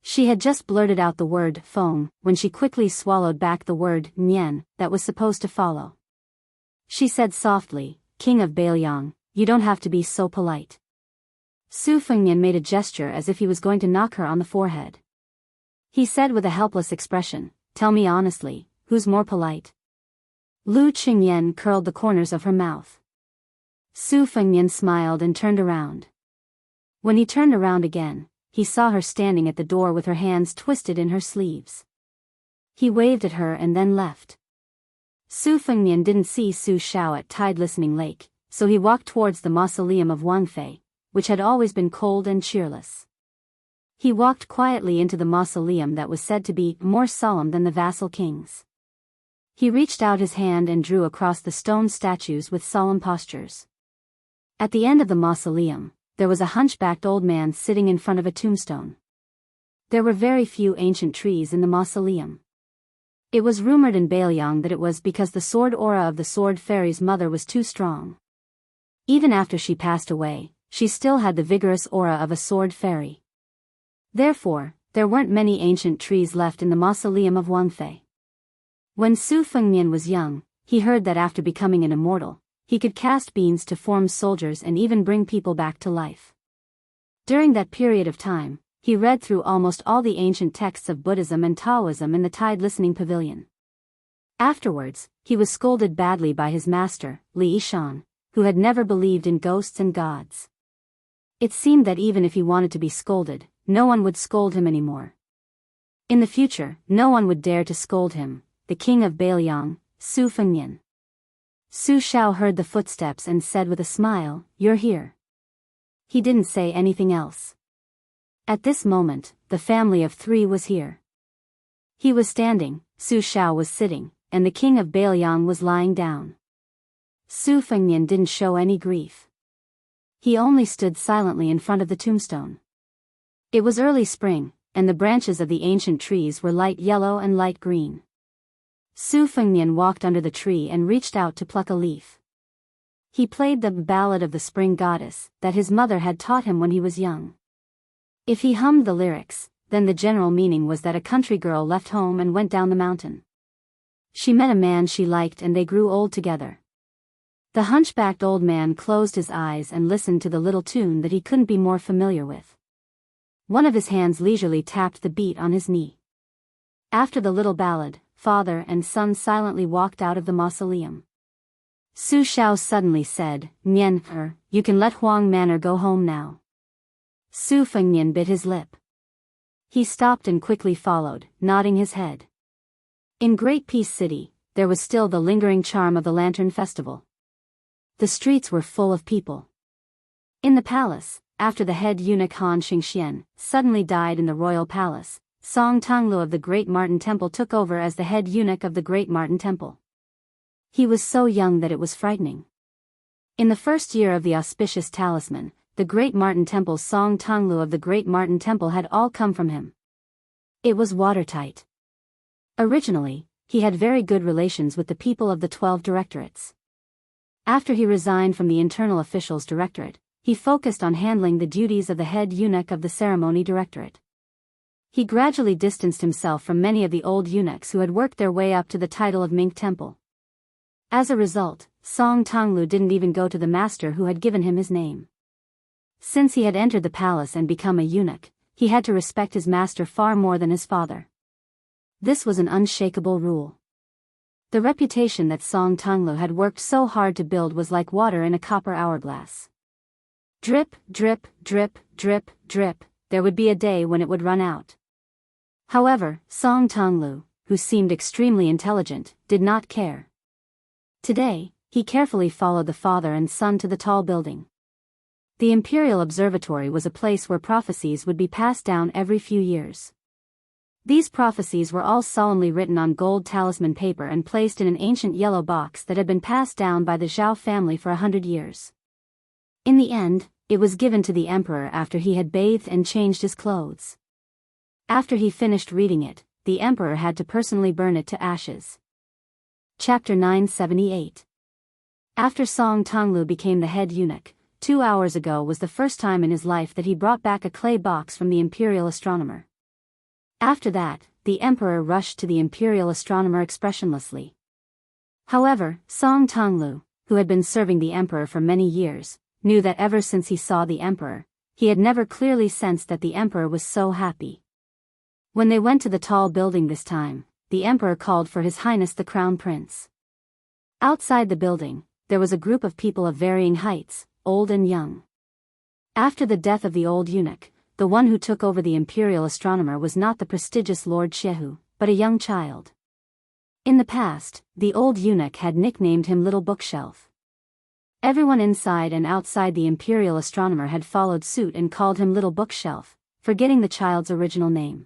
She had just blurted out the word "feng" when she quickly swallowed back the word "nian" that was supposed to follow. She said softly, "King of Beiyang, you don't have to be so polite." Su Fengnian made a gesture as if he was going to knock her on the forehead. He said with a helpless expression, "Tell me honestly, who's more polite?" Lu Qingyan curled the corners of her mouth. Su Fengnian smiled and turned around. When he turned around again, he saw her standing at the door with her hands twisted in her sleeves. He waved at her and then left. Su Fengnian didn't see Su Xiao at Tide Listening Lake, so he walked towards the mausoleum of Wang Fei, which had always been cold and cheerless. He walked quietly into the mausoleum that was said to be more solemn than the vassal kings. He reached out his hand and drew across the stone statues with solemn postures. At the end of the mausoleum, there was a hunchbacked old man sitting in front of a tombstone. There were very few ancient trees in the mausoleum. It was rumored in Biyao that it was because the sword aura of the sword fairy's mother was too strong. Even after she passed away, she still had the vigorous aura of a sword fairy. Therefore, there weren't many ancient trees left in the mausoleum of Wang Fei. When Su Fengnian was young, he heard that after becoming an immortal, he could cast beams to form soldiers and even bring people back to life. During that period of time, he read through almost all the ancient texts of Buddhism and Taoism in the Tide Listening Pavilion. Afterwards, he was scolded badly by his master, Li Yishan, who had never believed in ghosts and gods. It seemed that even if he wanted to be scolded, no one would scold him anymore. In the future, no one would dare to scold him, the king of Biyao, Su Fengnian. Su Xiao heard the footsteps and said with a smile, "You're here." He didn't say anything else. At this moment, the family of three was here. He was standing, Su Xiao was sitting, and the king of Biyao was lying down. Su Fengnian didn't show any grief. He only stood silently in front of the tombstone. It was early spring, and the branches of the ancient trees were light yellow and light green. Su Fengnian walked under the tree and reached out to pluck a leaf. He played the ballad of the spring goddess that his mother had taught him when he was young. If he hummed the lyrics, then the general meaning was that a country girl left home and went down the mountain. She met a man she liked and they grew old together. The hunchbacked old man closed his eyes and listened to the little tune that he couldn't be more familiar with. One of his hands leisurely tapped the beat on his knee. After the little ballad, father and son silently walked out of the mausoleum. Su Xiao suddenly said, "Nian, you can let Huang Manor go home now." Su Fengnian bit his lip. He stopped and quickly followed, nodding his head. In Great Peace City, there was still the lingering charm of the Lantern Festival. The streets were full of people. In the palace, after the head eunuch Han Xingxian suddenly died in the royal palace, Song Tonglu of the Great Martin Temple took over as the head eunuch of the Great Martin Temple. He was so young that it was frightening. In the first year of the auspicious talisman, the Great Martin Temple's Song Tonglu of the Great Martin Temple had all come from him. It was watertight. Originally, he had very good relations with the people of the 12 directorates. After he resigned from the Internal Officials Directorate, he focused on handling the duties of the head eunuch of the Ceremony Directorate. He gradually distanced himself from many of the old eunuchs who had worked their way up to the title of Mink Temple. As a result, Song Tonglu didn't even go to the master who had given him his name. Since he had entered the palace and become a eunuch, he had to respect his master far more than his father. This was an unshakable rule. The reputation that Song Tonglu had worked so hard to build was like water in a copper hourglass. Drip, drip, drip, drip, drip, there would be a day when it would run out. However, Song Tonglu, who seemed extremely intelligent, did not care. Today, he carefully followed the father and son to the tall building. The Imperial Observatory was a place where prophecies would be passed down every few years. These prophecies were all solemnly written on gold talisman paper and placed in an ancient yellow box that had been passed down by the Zhao family for 100 years. In the end, it was given to the emperor after he had bathed and changed his clothes. After he finished reading it, the emperor had to personally burn it to ashes. Chapter 978. After Song Tonglu became the head eunuch, 2 hours ago was the first time in his life that he brought back a clay box from the imperial astronomer. After that, the emperor rushed to the imperial astronomer expressionlessly. However, Song Tonglu, who had been serving the emperor for many years, knew that ever since he saw the emperor, he had never clearly sensed that the emperor was so happy. When they went to the tall building this time, the emperor called for His Highness the Crown Prince. Outside the building, there was a group of people of varying heights, old and young. After the death of the old eunuch, the one who took over the imperial astronomer was not the prestigious Lord Jianghu, but a young child. In the past, the old eunuch had nicknamed him Little Bookshelf. Everyone inside and outside the imperial astronomer had followed suit and called him Little Bookshelf, forgetting the child's original name.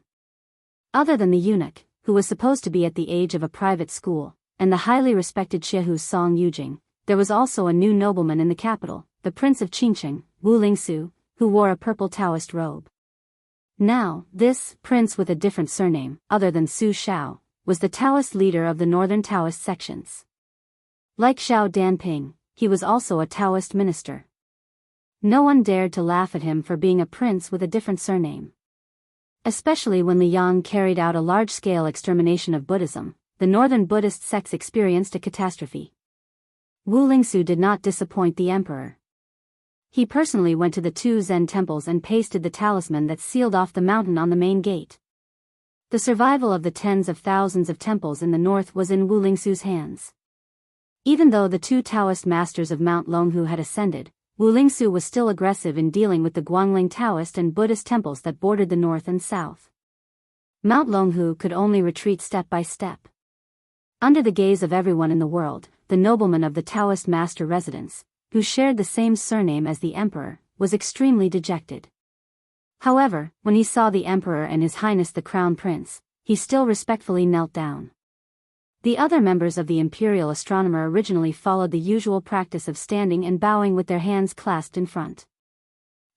Other than the eunuch, who was supposed to be at the age of a private school, and the highly respected Jianghu Song Yujing, there was also a new nobleman in the capital, the Prince of Qingcheng, Wu Lingsu, who wore a purple Taoist robe. Now, this prince with a different surname, other than Su Shao, was the Taoist leader of the northern Taoist sections. Like Xiao Danping, he was also a Taoist minister. No one dared to laugh at him for being a prince with a different surname. Especially when Liang carried out a large-scale extermination of Buddhism, the northern Buddhist sects experienced a catastrophe. Wu Lingsu did not disappoint the emperor. He personally went to the two Zen temples and pasted the talisman that sealed off the mountain on the main gate. The survival of the tens of thousands of temples in the north was in Wu Lingsu's hands. Even though the two Taoist masters of Mount Longhu had ascended, Wu Lingsu was still aggressive in dealing with the Guangling Taoist and Buddhist temples that bordered the north and south. Mount Longhu could only retreat step by step. Under the gaze of everyone in the world, the nobleman of the Taoist master residence, who shared the same surname as the emperor, was extremely dejected. However, when he saw the emperor and His Highness the Crown Prince, he still respectfully knelt down. The other members of the imperial astronomer originally followed the usual practice of standing and bowing with their hands clasped in front.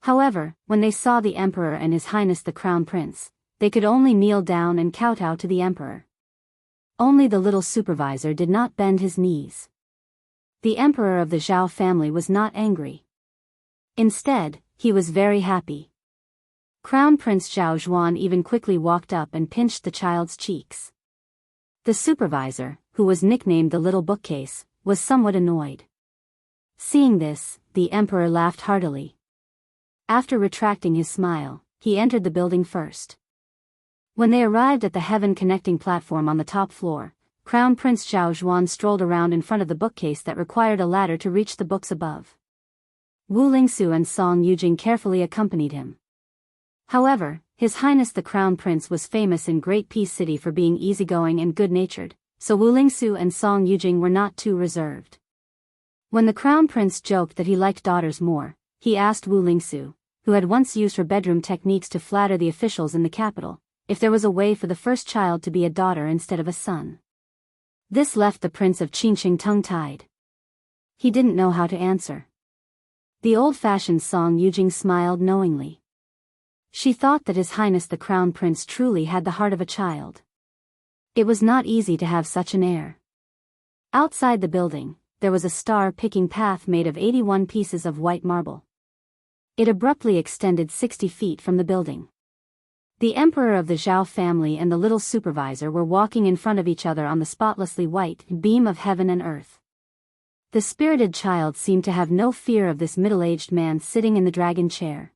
However, when they saw the emperor and His Highness the Crown Prince, they could only kneel down and kowtow to the emperor. Only the little supervisor did not bend his knees. The emperor of the Zhao family was not angry. Instead, he was very happy. Crown Prince Zhao Zhuan even quickly walked up and pinched the child's cheeks. The supervisor, who was nicknamed the Little Bookcase, was somewhat annoyed. Seeing this, the emperor laughed heartily. After retracting his smile, he entered the building first. When they arrived at the heaven-connecting platform on the top floor, Crown Prince Zhao Zhuan strolled around in front of the bookcase that required a ladder to reach the books above. Wu Lingsu and Song Yujing carefully accompanied him. However, His Highness the Crown Prince was famous in Great Peace City for being easygoing and good-natured, so Wu Lingsu and Song Yujing were not too reserved. When the Crown Prince joked that he liked daughters more, he asked Wu Lingsu, who had once used her bedroom techniques to flatter the officials in the capital, if there was a way for the first child to be a daughter instead of a son. This left the Prince of Qingcheng tongue-tied. He didn't know how to answer. The old-fashioned Song Yujing smiled knowingly. She thought that His Highness the Crown Prince truly had the heart of a child. It was not easy to have such an heir. Outside the building, there was a star-picking path made of 81 pieces of white marble. It abruptly extended 60 feet from the building. The emperor of the Zhao family and the little supervisor were walking in front of each other on the spotlessly white beam of heaven and earth. The spirited child seemed to have no fear of this middle-aged man sitting in the dragon chair.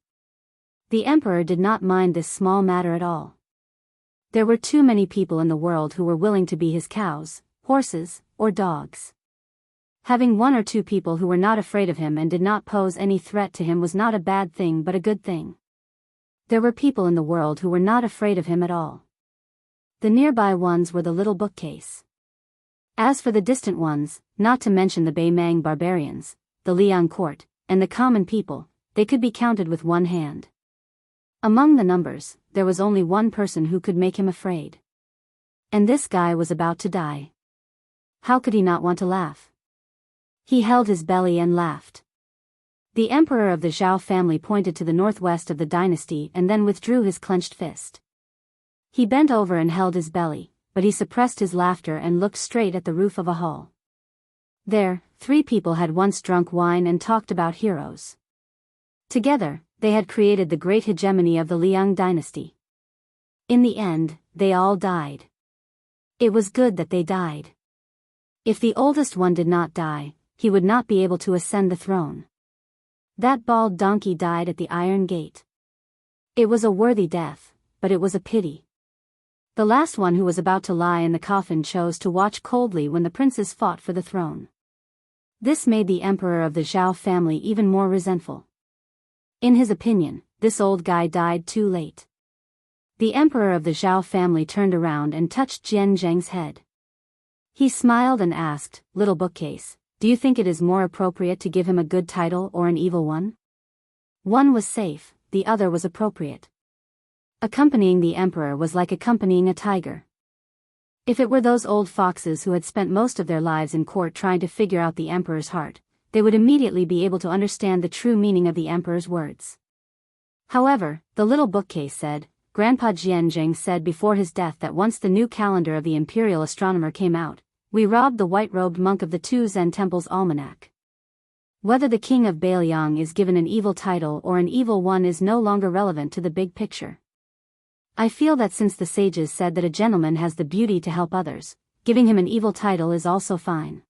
The emperor did not mind this small matter at all. There were too many people in the world who were willing to be his cows, horses, or dogs. Having one or two people who were not afraid of him and did not pose any threat to him was not a bad thing but a good thing. There were people in the world who were not afraid of him at all. The nearby ones were the little bookcase. As for the distant ones, not to mention the Beimang barbarians, the Liang court, and the common people, they could be counted with one hand. Among the numbers, there was only one person who could make him afraid. And this guy was about to die. How could he not want to laugh? He held his belly and laughed. The emperor of the Zhao family pointed to the northwest of the dynasty and then withdrew his clenched fist. He bent over and held his belly, but he suppressed his laughter and looked straight at the roof of a hall. There, 3 people had once drunk wine and talked about heroes. Together, they had created the great hegemony of the Liang dynasty. In the end, they all died. It was good that they died. If the oldest one did not die, he would not be able to ascend the throne. That bald donkey died at the Iron Gate. It was a worthy death, but it was a pity. The last one who was about to lie in the coffin chose to watch coldly when the princes fought for the throne. This made the emperor of the Zhao family even more resentful. In his opinion, this old guy died too late. The emperor of the Zhao family turned around and touched Jian Zheng's head. He smiled and asked, "Little bookcase, do you think it is more appropriate to give him a good title or an evil one?" One was safe, the other was appropriate. Accompanying the emperor was like accompanying a tiger. If it were those old foxes who had spent most of their lives in court trying to figure out the emperor's heart, they would immediately be able to understand the true meaning of the emperor's words. However, the little bookcase said, Grandpa Jianzheng said before his death that once the new calendar of the imperial astronomer came out, we robbed the white-robed monk of the two Zen temple's almanac. Whether the king of Biyao is given an evil title or an evil one is no longer relevant to the big picture. I feel that since the sages said that a gentleman has the beauty to help others, giving him an evil title is also fine.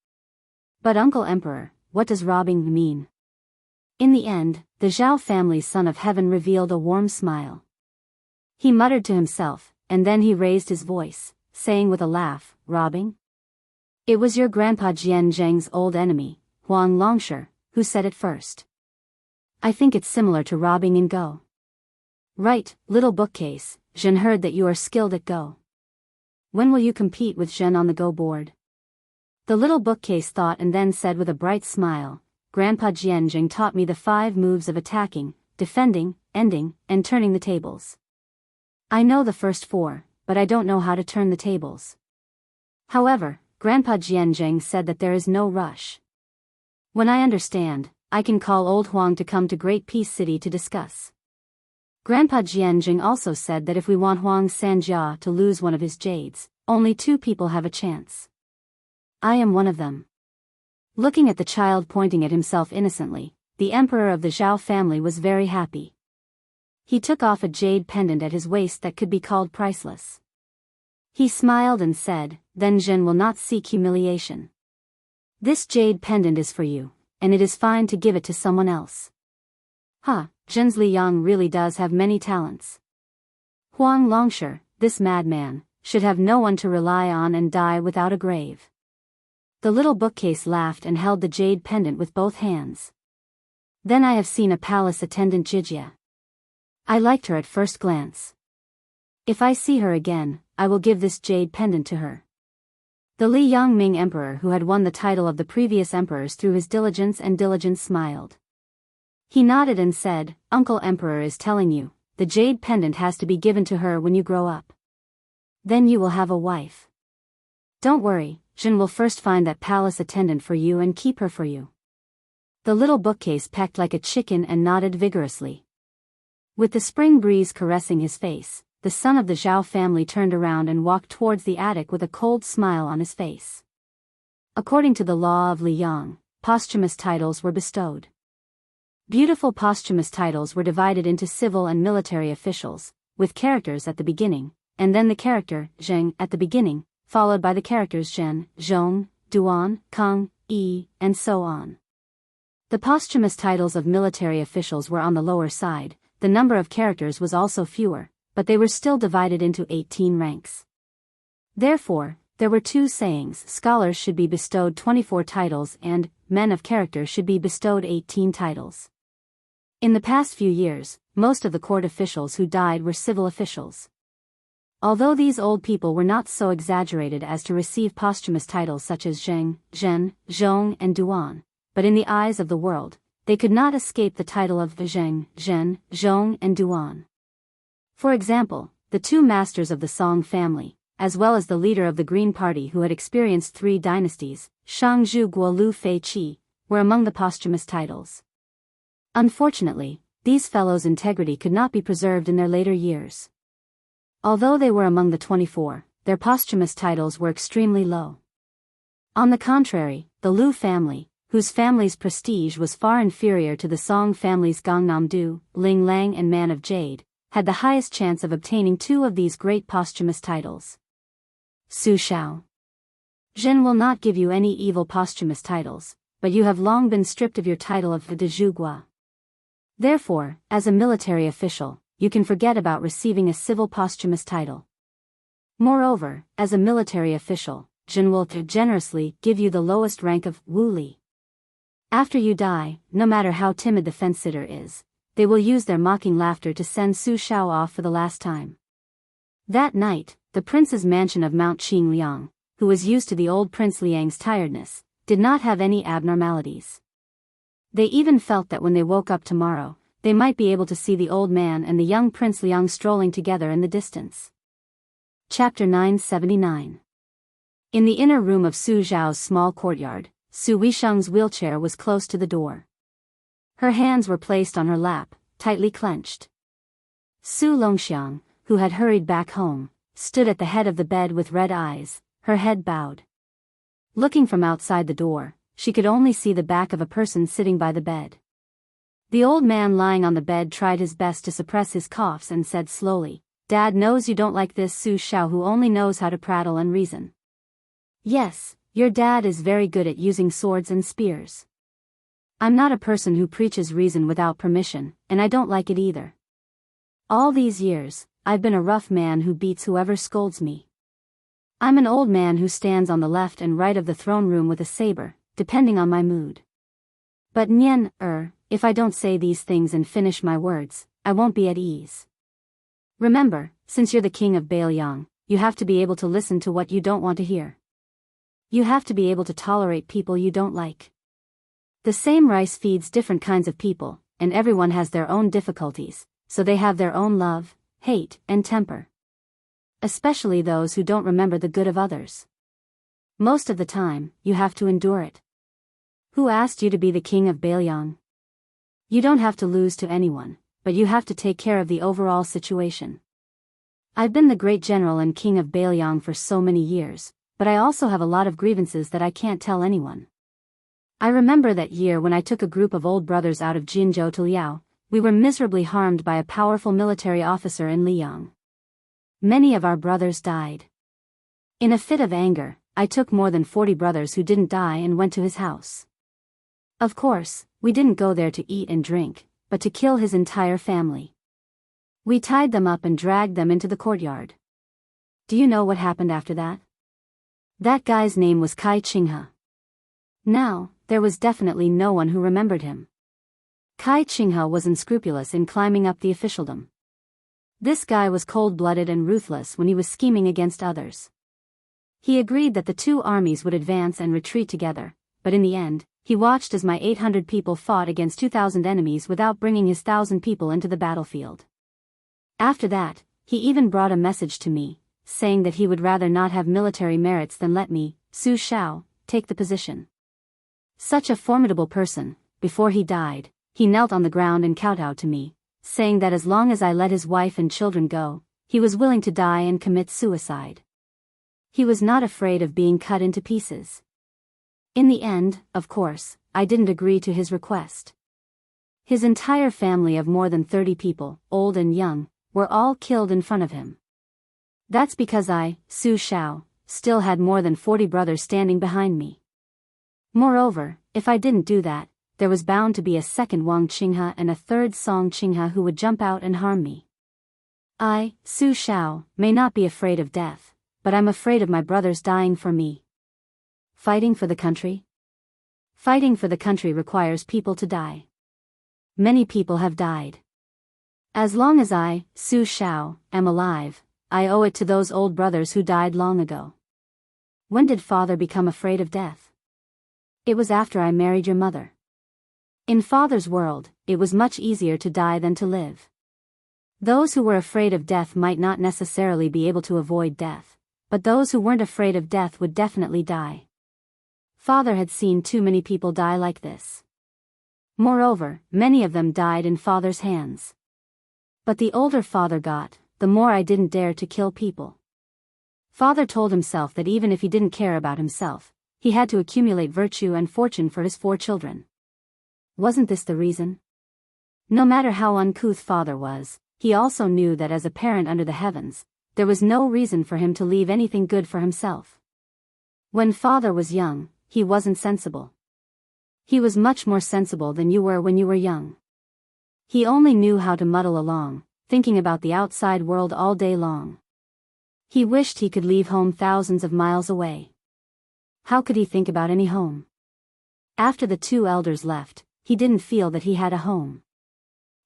But Uncle Emperor, what does robbing mean? In the end, the Zhao family's son of heaven revealed a warm smile. He muttered to himself, and then he raised his voice, saying with a laugh, "Robbing? It was your grandpa Jianzheng's old enemy, Huang Longshi, who said it first. I think it's similar to robbing in Go." "Right, little bookcase, Zhen heard that you are skilled at Go. When will you compete with Zhen on the Go board?" The little bookcase thought and then said with a bright smile, "Grandpa Jianzheng taught me the 5 moves of attacking, defending, ending, and turning the tables. I know the first 4, but I don't know how to turn the tables. However, Grandpa Jianzheng said that there is no rush. When I understand, I can call old Huang to come to Great Peace City to discuss." Grandpa Jianzheng also said that if we want Huang Sanjia to lose one of his jades, only 2 people have a chance. I am one of them. Looking at the child pointing at himself innocently, the emperor of the Zhao family was very happy. He took off a jade pendant at his waist that could be called priceless. He smiled and said, "Then Zhen will not seek humiliation. This jade pendant is for you, and it is fine to give it to someone else." Zhen's Liang really does have many talents. Huang Longshi, this madman, should have no one to rely on and die without a grave. The little bookcase laughed and held the jade pendant with both hands. "Then I have seen a palace attendant Jijia. I liked her at first glance. If I see her again, I will give this jade pendant to her." The Li Yangming emperor who had won the title of the previous emperors through his diligence smiled. He nodded and said, "Uncle Emperor is telling you, the jade pendant has to be given to her when you grow up. Then you will have a wife. Don't worry, Zhen will first find that palace attendant for you and keep her for you." The little bookcase pecked like a chicken and nodded vigorously. With the spring breeze caressing his face, the son of the Zhao family turned around and walked towards the attic with a cold smile on his face. According to the law of Liyang, posthumous titles were bestowed. Beautiful posthumous titles were divided into civil and military officials, with characters at the beginning, and then the character, Zheng, at the beginning, followed by the characters Zhen, Zhong, Duan, Kang, Yi, and so on. The posthumous titles of military officials were on the lower side. The number of characters was also fewer, but they were still divided into 18 ranks. Therefore, there were 2 sayings: scholars should be bestowed 24 titles and men of character should be bestowed 18 titles. In the past few years, most of the court officials who died were civil officials. Although these old people were not so exaggerated as to receive posthumous titles such as Zheng, Zhen, Zhong and Duan, but in the eyes of the world, they could not escape the title of Zheng, Zhen, Zhong and Duan. For example, the 2 masters of the Song family, as well as the leader of the Green Party who had experienced 3 dynasties, Shangzhu Guo Lu Fei Qi, were among the posthumous titles. Unfortunately, these fellows' integrity could not be preserved in their later years. Although they were among the 24, their posthumous titles were extremely low. On the contrary, the Lu family, whose family's prestige was far inferior to the Song family's Gangnam-do, Ling Lang and Man of Jade, had the highest chance of obtaining 2 of these great posthumous titles. Su Shao. Zhen will not give you any evil posthumous titles, but you have long been stripped of your title of de Zhugua. Therefore, as a military official, you can forget about receiving a civil posthumous title. Moreover, as a military official, Zhen will generously give you the lowest rank of Wu Li. After you die, no matter how timid the fence-sitter is, they will use their mocking laughter to send Su Shao off for the last time. That night, the prince's mansion of Mount Qingliang, who was used to the old Prince Liang's tiredness, did not have any abnormalities. They even felt that when they woke up tomorrow, they might be able to see the old man and the young Prince Liang strolling together in the distance. Chapter 979. In the inner room of Su Zhao's small courtyard, Su Weisheng's wheelchair was close to the door. Her hands were placed on her lap, tightly clenched. Su Longxiang, who had hurried back home, stood at the head of the bed with red eyes, her head bowed. Looking from outside the door, she could only see the back of a person sitting by the bed. The old man lying on the bed tried his best to suppress his coughs and said slowly, "Dad knows you don't like this Su Shao who only knows how to prattle and reason. Yes, your dad is very good at using swords and spears. I'm not a person who preaches reason without permission, and I don't like it either. All these years, I've been a rough man who beats whoever scolds me. I'm an old man who stands on the left and right of the throne room with a saber, depending on my mood. But if I don't say these things and finish my words, I won't be at ease. Remember, since you're the king of Biyao, you have to be able to listen to what you don't want to hear. You have to be able to tolerate people you don't like. The same rice feeds different kinds of people, and everyone has their own difficulties, so they have their own love, hate, and temper. Especially those who don't remember the good of others. Most of the time, you have to endure it. Who asked you to be the king of Biyao? You don't have to lose to anyone, but you have to take care of the overall situation. I've been the great general and king of Biyao for so many years, but I also have a lot of grievances that I can't tell anyone. I remember that year when I took a group of old brothers out of Jinzhou to Liao, we were miserably harmed by a powerful military officer in Liang. Many of our brothers died. In a fit of anger, I took more than 40 brothers who didn't die and went to his house. Of course, we didn't go there to eat and drink, but to kill his entire family. We tied them up and dragged them into the courtyard. Do you know what happened after that? That guy's name was Kai Qinghe. Now, there was definitely no one who remembered him. Kai Qinghe was unscrupulous in climbing up the officialdom. This guy was cold-blooded and ruthless when he was scheming against others. He agreed that the two armies would advance and retreat together, but in the end, he watched as my 800 people fought against 2,000 enemies without bringing his 1,000 people into the battlefield. After that, he even brought a message to me, saying that he would rather not have military merits than let me, Su Shao, take the position. Such a formidable person, before he died, he knelt on the ground and kowtowed to me, saying that as long as I let his wife and children go, he was willing to die and commit suicide. He was not afraid of being cut into pieces. In the end, of course, I didn't agree to his request. His entire family of more than 30 people, old and young, were all killed in front of him. That's because I, Su Shao, still had more than 40 brothers standing behind me. Moreover, if I didn't do that, there was bound to be a second Wang Qinghe and a third Song Qinghe who would jump out and harm me. I, Su Shao, may not be afraid of death, but I'm afraid of my brothers dying for me. Fighting for the country? Fighting for the country requires people to die. Many people have died. As long as I, Su Shao, am alive, I owe it to those old brothers who died long ago. When did father become afraid of death? It was after I married your mother. In father's world, it was much easier to die than to live. Those who were afraid of death might not necessarily be able to avoid death, but those who weren't afraid of death would definitely die. Father had seen too many people die like this. Moreover, many of them died in father's hands. But the older father got, the more I didn't dare to kill people. Father told himself that even if he didn't care about himself, he had to accumulate virtue and fortune for his 4 children. Wasn't this the reason? No matter how uncouth father was, he also knew that as a parent under the heavens, there was no reason for him to leave anything good for himself. When father was young, he wasn't sensible. He was much more sensible than you were when you were young. He only knew how to muddle along, thinking about the outside world all day long. He wished he could leave home thousands of miles away. How could he think about any home? After the two elders left, he didn't feel that he had a home.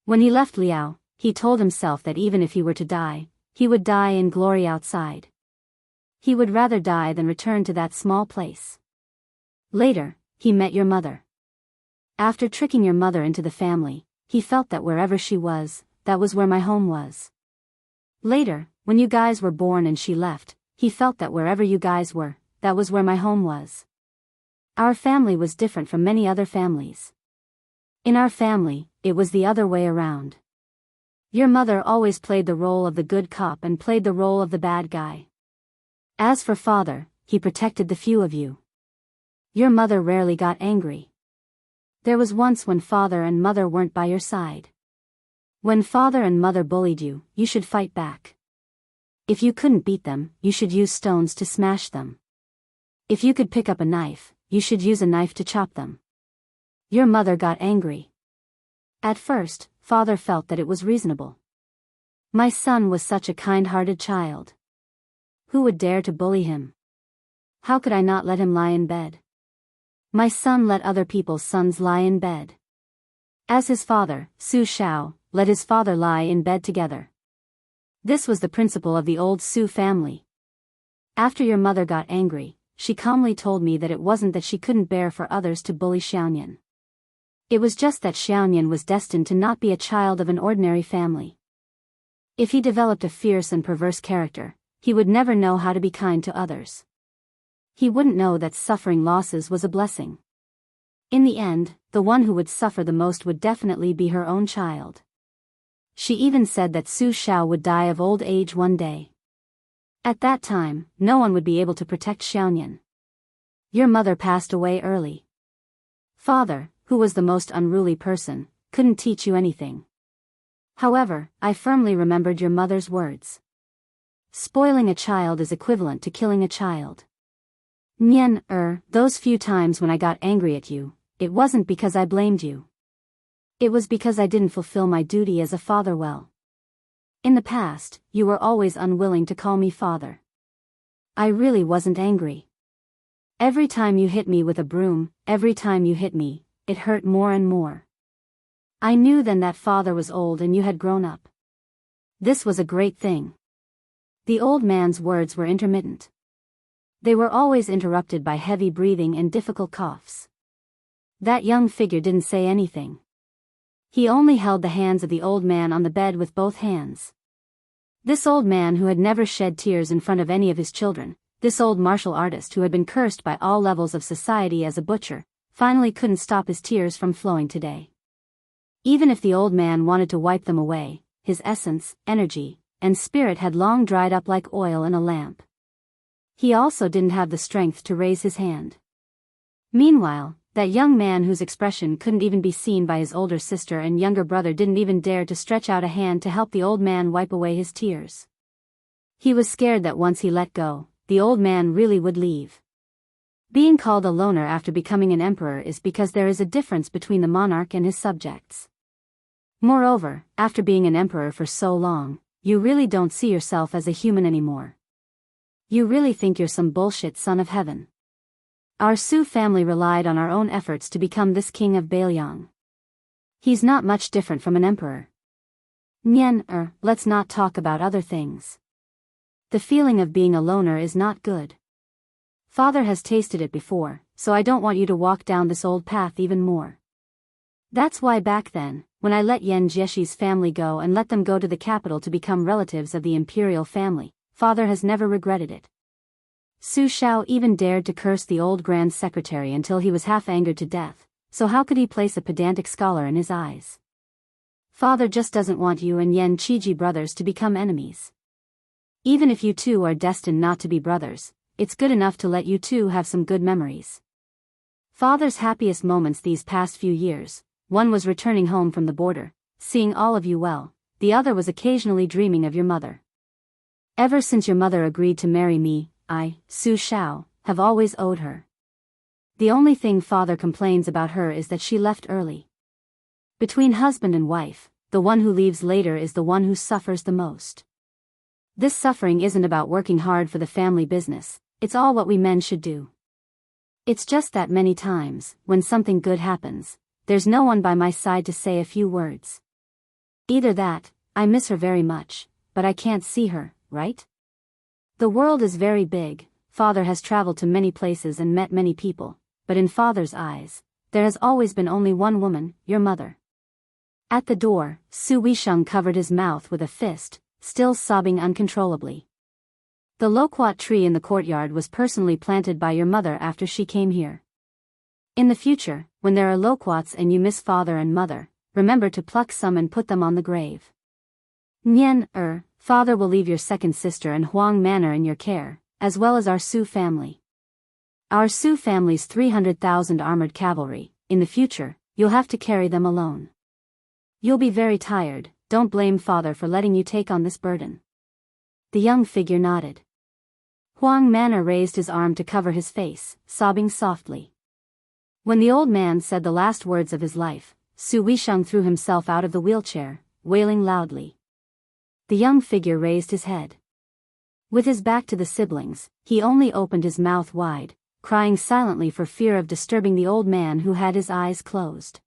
When he left Liao, he told himself that even if he were to die, he would die in glory outside. He would rather die than return to that small place. Later, he met your mother. After tricking your mother into the family, he felt that wherever she was, that was where my home was. Later, when you guys were born and she left, he felt that wherever you guys were, that was where my home was. Our family was different from many other families. In our family, it was the other way around. Your mother always played the role of the good cop and played the role of the bad guy. As for father, he protected the few of you. Your mother rarely got angry. There was once when father and mother weren't by your side. When father and mother bullied you, you should fight back. If you couldn't beat them, you should use stones to smash them. If you could pick up a knife, you should use a knife to chop them. Your mother got angry. At first, father felt that it was reasonable. My son was such a kind-hearted child. Who would dare to bully him? How could I not let him lie in bed? My son let other people's sons lie in bed. As his father, Su Shao, let his father lie in bed together. This was the principle of the old Su family. After your mother got angry, she calmly told me that it wasn't that she couldn't bear for others to bully Xiaoyan. It was just that Xiaoyan was destined to not be a child of an ordinary family. If he developed a fierce and perverse character, he would never know how to be kind to others. He wouldn't know that suffering losses was a blessing. In the end, the one who would suffer the most would definitely be her own child. She even said that Su Shao would die of old age one day. At that time, no one would be able to protect Xiaoyan. Your mother passed away early. Father, who was the most unruly person, couldn't teach you anything. However, I firmly remembered your mother's words. Spoiling a child is equivalent to killing a child. Those few times when I got angry at you, it wasn't because I blamed you. It was because I didn't fulfill my duty as a father well. In the past, you were always unwilling to call me father. I really wasn't angry. Every time you hit me with a broom, every time you hit me, it hurt more and more. I knew then that father was old and you had grown up. This was a great thing. The old man's words were intermittent. They were always interrupted by heavy breathing and difficult coughs. That young figure didn't say anything. He only held the hands of the old man on the bed with both hands. This old man who had never shed tears in front of any of his children, this old martial artist who had been cursed by all levels of society as a butcher, finally couldn't stop his tears from flowing today. Even if the old man wanted to wipe them away, his essence, energy, and spirit had long dried up like oil in a lamp. He also didn't have the strength to raise his hand. Meanwhile, that young man whose expression couldn't even be seen by his older sister and younger brother didn't even dare to stretch out a hand to help the old man wipe away his tears. He was scared that once he let go, the old man really would leave. Being called a loner after becoming an emperor is because there is a difference between the monarch and his subjects. Moreover, after being an emperor for so long, you really don't see yourself as a human anymore. You really think you're some bullshit son of heaven. Our Su family relied on our own efforts to become this king of Biyao. He's not much different from an emperor. Let's not talk about other things. The feeling of being a loner is not good. Father has tasted it before, so I don't want you to walk down this old path even more. That's why back then, when I let Yan Jieshi's family go and let them go to the capital to become relatives of the imperial family, Father has never regretted it. Su Shao even dared to curse the old grand secretary until he was half angered to death, so how could he place a pedantic scholar in his eyes? Father just doesn't want you and Yan Chiji brothers to become enemies. Even if you two are destined not to be brothers, it's good enough to let you two have some good memories. Father's happiest moments these past few years, one was returning home from the border, seeing all of you well, the other was occasionally dreaming of your mother. Ever since your mother agreed to marry me, I, Su Shao, have always owed her. The only thing Father complains about her is that she left early. Between husband and wife, the one who leaves later is the one who suffers the most. This suffering isn't about working hard for the family business, it's all what we men should do. It's just that many times, when something good happens, there's no one by my side to say a few words. Either that, I miss her very much, but I can't see her, right? The world is very big, father has traveled to many places and met many people, but in father's eyes, there has always been only one woman, your mother. At the door, Su Weisheng covered his mouth with a fist, still sobbing uncontrollably. The loquat tree in the courtyard was personally planted by your mother after she came here. In the future, when there are loquats and you miss father and mother, remember to pluck some and put them on the grave. Father will leave your second sister and Huang Manor in your care, as well as our Su family. Our Su family's 300,000 armored cavalry. In the future, you'll have to carry them alone. You'll be very tired, don't blame father for letting you take on this burden. The young figure nodded. Huang Manor raised his arm to cover his face, sobbing softly. When the old man said the last words of his life, Su Weisheng threw himself out of the wheelchair, wailing loudly. The young figure raised his head. With his back to the siblings, he only opened his mouth wide, crying silently for fear of disturbing the old man who had his eyes closed.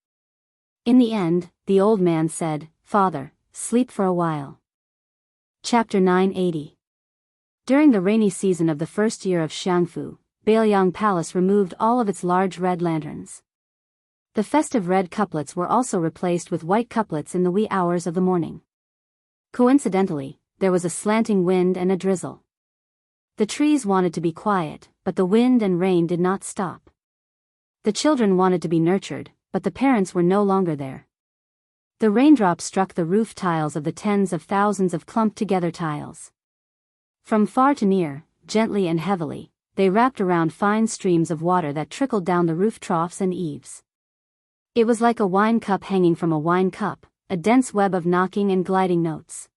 In the end, the old man said, "Father, sleep for a while." Chapter 980. During the rainy season of the first year of Jianghu, Biyao Palace removed all of its large red lanterns. The festive red couplets were also replaced with white couplets in the wee hours of the morning. Coincidentally, there was a slanting wind and a drizzle. The trees wanted to be quiet, but the wind and rain did not stop. The children wanted to be nurtured, but the parents were no longer there. The raindrops struck the roof tiles of the tens of thousands of clumped-together tiles. From far to near, gently and heavily, they wrapped around fine streams of water that trickled down the roof troughs and eaves. It was like a wine cup hanging from a wine cup, a dense web of knocking and gliding notes.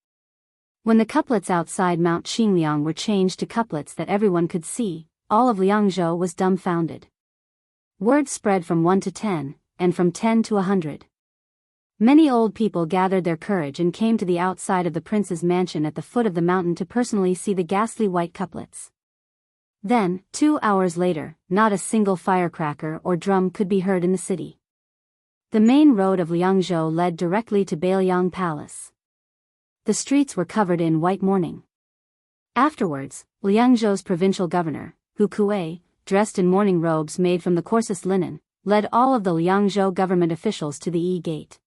When the couplets outside Mount Qingliang were changed to couplets that everyone could see, all of Liangzhou was dumbfounded. Word spread from 1 to 10, and from 10 to 100. Many old people gathered their courage and came to the outside of the prince's mansion at the foot of the mountain to personally see the ghastly white couplets. Then, 2 hours later, not a single firecracker or drum could be heard in the city. The main road of Liangzhou led directly to Biyao Palace. The streets were covered in white mourning. Afterwards, Liangzhou's provincial governor, Hu Kuei, dressed in mourning robes made from the coarsest linen, led all of the Liangzhou government officials to the Yi Gate.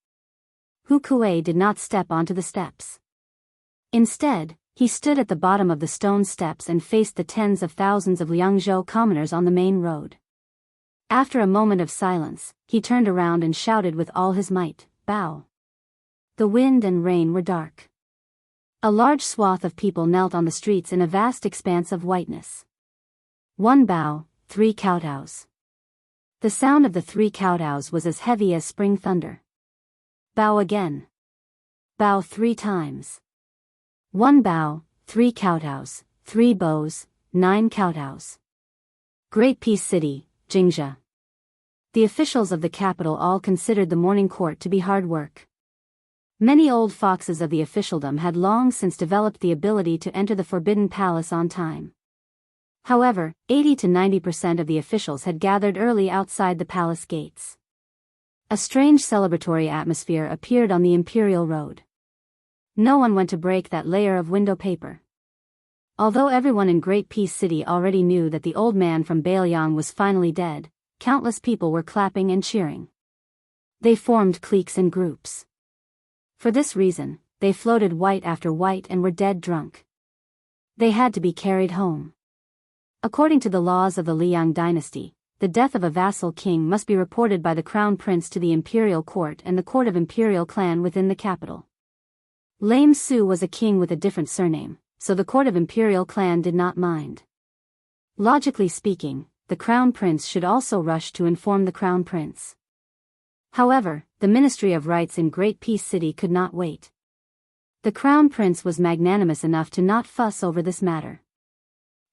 Hu Kuei did not step onto the steps. Instead, he stood at the bottom of the stone steps and faced the tens of thousands of Liangzhou commoners on the main road. After a moment of silence, he turned around and shouted with all his might, "Bow!" The wind and rain were dark. A large swath of people knelt on the streets in a vast expanse of whiteness. 1 bow, 3 kowtows. The sound of the 3 kowtows was as heavy as spring thunder. Bow again. Bow 3 times. 1 bow, 3 kowtows, 3 bows, 9 kowtows. Great Peace City, Jianghu. The officials of the capital all considered the morning court to be hard work. Many old foxes of the officialdom had long since developed the ability to enter the Forbidden Palace on time. However, 80 to 90% of the officials had gathered early outside the palace gates. A strange celebratory atmosphere appeared on the Imperial Road. No one went to break that layer of window paper. Although everyone in Great Peace City already knew that the old man from Biyao was finally dead, countless people were clapping and cheering. They formed cliques and groups. For this reason, they floated white after white and were dead drunk. They had to be carried home. According to the laws of the Liang dynasty, the death of a vassal king must be reported by the crown prince to the imperial court and the court of imperial clan within the capital. Lame Su was a king with a different surname, so the court of imperial clan did not mind. Logically speaking, the crown prince should also rush to inform the crown prince. However, the Ministry of Rights in Great Peace City could not wait. The crown prince was magnanimous enough to not fuss over this matter.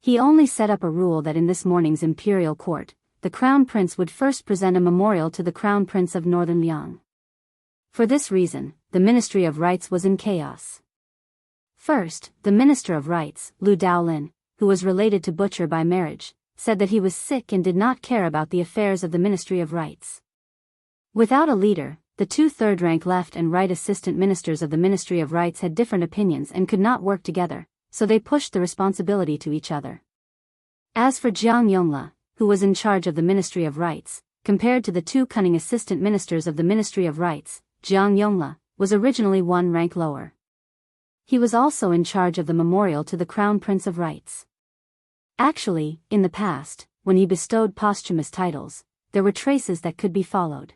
He only set up a rule that in this morning's imperial court, the crown prince would first present a memorial to the crown prince of Northern Liang. For this reason, the Ministry of Rights was in chaos. First, the Minister of Rights, Lu Daolin, who was related to Butcher by marriage, said that he was sick and did not care about the affairs of the Ministry of Rights. Without a leader, the two third-rank left and right assistant ministers of the Ministry of Rights had different opinions and could not work together, so they pushed the responsibility to each other. As for Jiang Yongla, who was in charge of the Ministry of Rights, compared to the two cunning assistant ministers of the Ministry of Rights, Jiang Yongla was originally one rank lower. He was also in charge of the memorial to the Crown Prince of Rights. Actually, in the past, when he bestowed posthumous titles, there were traces that could be followed.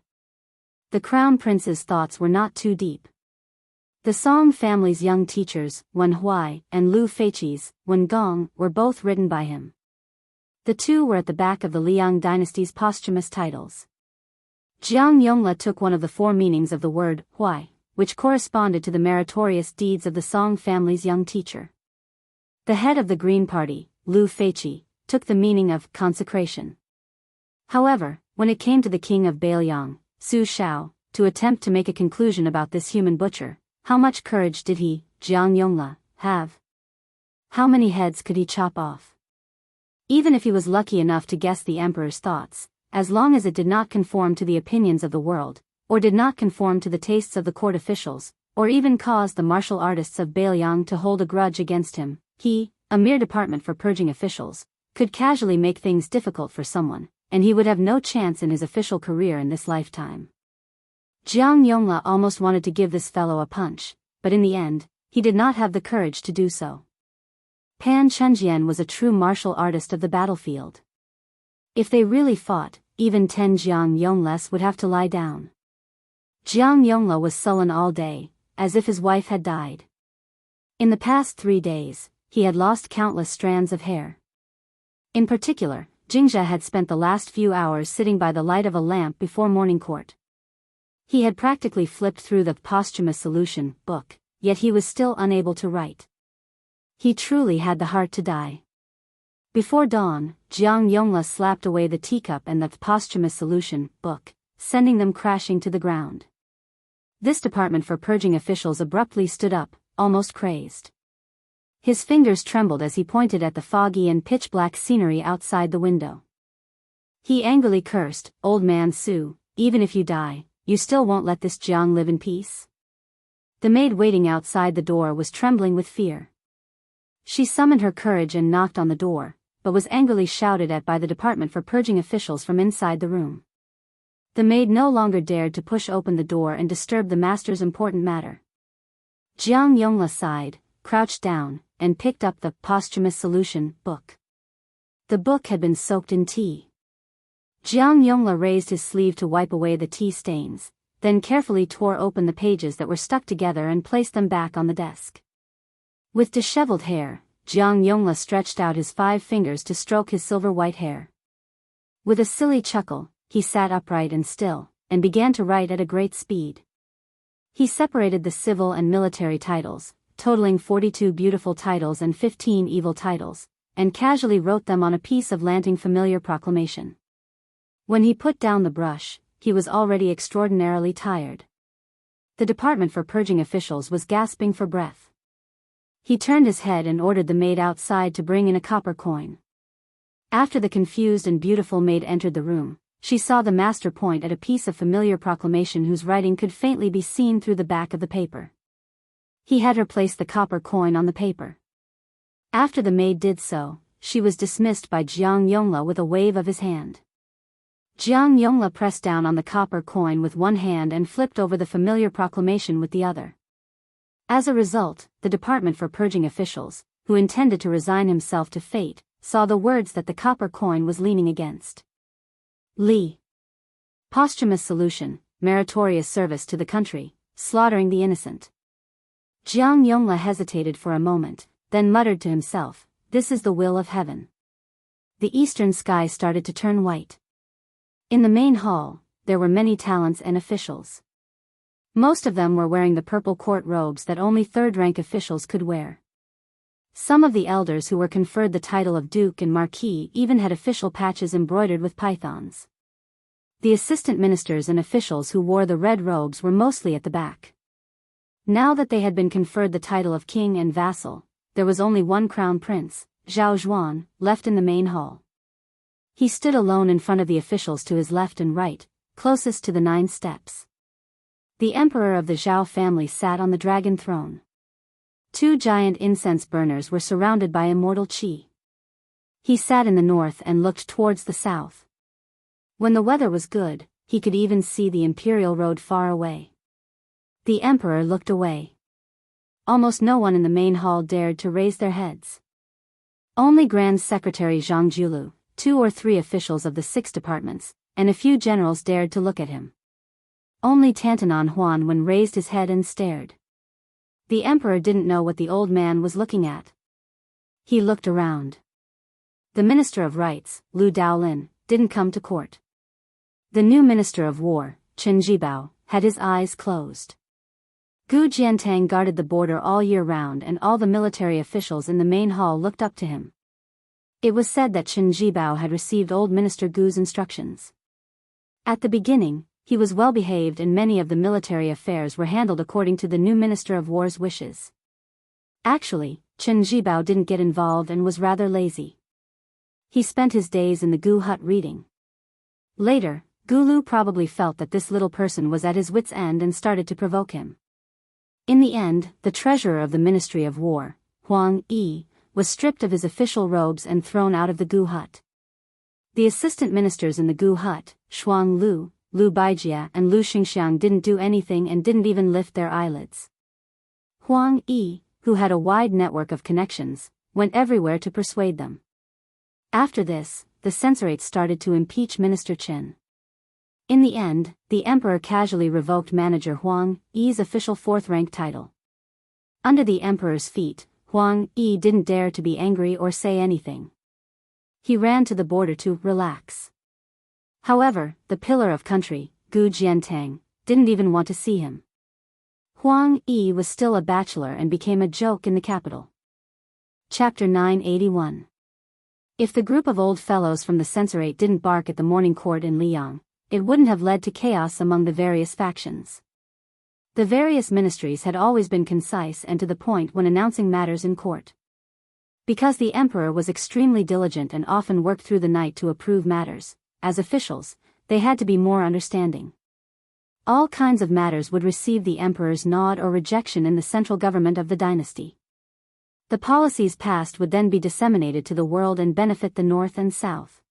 The Crown Prince's thoughts were not too deep. The Song family's young teachers, Wen Huai and Lu Feiqi's Wen Gong, were both written by him. The two were at the back of the Liang dynasty's posthumous titles. Jiang Yongla took one of the four meanings of the word Huai, which corresponded to the meritorious deeds of the Song family's young teacher. The head of the Green Party, Lu Feiqi, took the meaning of consecration. However, when it came to the king of Biyao, Su Shao, to attempt to make a conclusion about this human butcher, how much courage did he, Jiang Yongla, have? How many heads could he chop off? Even if he was lucky enough to guess the emperor's thoughts, as long as it did not conform to the opinions of the world, or did not conform to the tastes of the court officials, or even cause the martial artists of Biyao to hold a grudge against him, he, a mere department for purging officials, could casually make things difficult for someone, and he would have no chance in his official career in this lifetime. Jiang Yongla almost wanted to give this fellow a punch, but in the end, he did not have the courage to do so. Pan Chunjian was a true martial artist of the battlefield. If they really fought, even 10 Jiang Yonglas would have to lie down. Jiang Yongla was sullen all day, as if his wife had died. In the past 3 days, he had lost countless strands of hair. In particular, Jingzhe had spent the last few hours sitting by the light of a lamp before morning court. He had practically flipped through the posthumous solution book, yet he was still unable to write. He truly had the heart to die. Before dawn, Jiang Yongla slapped away the teacup and the posthumous solution book, sending them crashing to the ground. This department for purging officials abruptly stood up, almost crazed. His fingers trembled as he pointed at the foggy and pitch-black scenery outside the window. He angrily cursed, "Old man Su, even if you die, you still won't let this Jiang live in peace?" The maid waiting outside the door was trembling with fear. She summoned her courage and knocked on the door, but was angrily shouted at by the department for purging officials from inside the room. The maid no longer dared to push open the door and disturb the master's important matter. Jiang Yongla sighed, crouched down, and picked up the posthumous solution book. The book had been soaked in tea. Jiang Yongla raised his sleeve to wipe away the tea stains, then carefully tore open the pages that were stuck together and placed them back on the desk. With disheveled hair, Jiang Yongla stretched out his 5 fingers to stroke his silver-white hair. With a silly chuckle, he sat upright and still, and began to write at a great speed. He separated the civil and military titles, totaling 42 beautiful titles and 15 evil titles, and casually wrote them on a piece of lanting familiar proclamation. When he put down the brush, he was already extraordinarily tired. The department for purging officials was gasping for breath. He turned his head and ordered the maid outside to bring in a copper coin. After the confused and beautiful maid entered the room, she saw the master point at a piece of familiar proclamation whose writing could faintly be seen through the back of the paper. He had her place the copper coin on the paper. After the maid did so, she was dismissed by Jiang Yongla with a wave of his hand. Jiang Yongla pressed down on the copper coin with one hand and flipped over the familiar proclamation with the other. As a result, the department for purging officials, who intended to resign himself to fate, saw the words that the copper coin was leaning against. Li. Posthumous solution, meritorious service to the country, slaughtering the innocent. Jiang Yongla hesitated for a moment, then muttered to himself, "This is the will of heaven." The eastern sky started to turn white. In the main hall, there were many talents and officials. Most of them were wearing the purple court robes that only third-rank officials could wear. Some of the elders who were conferred the title of Duke and Marquis even had official patches embroidered with pythons. The assistant ministers and officials who wore the red robes were mostly at the back. Now that they had been conferred the title of king and vassal, there was only one crown prince, Zhao Zhuan, left in the main hall. He stood alone in front of the officials to his left and right, closest to the 9 steps. The emperor of the Zhao family sat on the dragon throne. 2 giant incense burners were surrounded by immortal qi. He sat in the north and looked towards the south. When the weather was good, he could even see the imperial road far away. The emperor looked away. Almost no one in the main hall dared to raise their heads. Only Grand Secretary Zhang Julu, 2 or 3 officials of the 6 departments, and a few generals dared to look at him. Only Tantanan Huan raised his head and stared. The emperor didn't know what the old man was looking at. He looked around. The Minister of Rights, Lu Daolin, didn't come to court. The new Minister of War, Chen Jibao, had his eyes closed. Gu Jiantang guarded the border all year round and all the military officials in the main hall looked up to him. It was said that Chen Jibao had received old Minister Gu's instructions. At the beginning, he was well behaved and many of the military affairs were handled according to the new Minister of War's wishes. Actually, Chen Jibao didn't get involved and was rather lazy. He spent his days in the Gu hut reading. Later, Gu Lu probably felt that this little person was at his wit's end and started to provoke him. In the end, the treasurer of the Ministry of War, Huang Yi, was stripped of his official robes and thrown out of the Gu hut. The assistant ministers in the Gu hut, Shuang Lu, Lu Baijia and Lu Xingxiang didn't do anything and didn't even lift their eyelids. Huang Yi, who had a wide network of connections, went everywhere to persuade them. After this, the censorates started to impeach Minister Chen. In the end, the emperor casually revoked manager Huang Yi's official 4th-rank title. Under the emperor's feet, Huang Yi didn't dare to be angry or say anything. He ran to the border to relax. However, the pillar of country, Gu Jiantang, didn't even want to see him. Huang Yi was still a bachelor and became a joke in the capital. Chapter 981. If the group of old fellows from the censorate didn't bark at the morning court in Liang, it wouldn't have led to chaos among the various factions. The various ministries had always been concise and to the point when announcing matters in court. Because the emperor was extremely diligent and often worked through the night to approve matters, as officials, they had to be more understanding. All kinds of matters would receive the emperor's nod or rejection in the central government of the dynasty. The policies passed would then be disseminated to the world and benefit the north and south.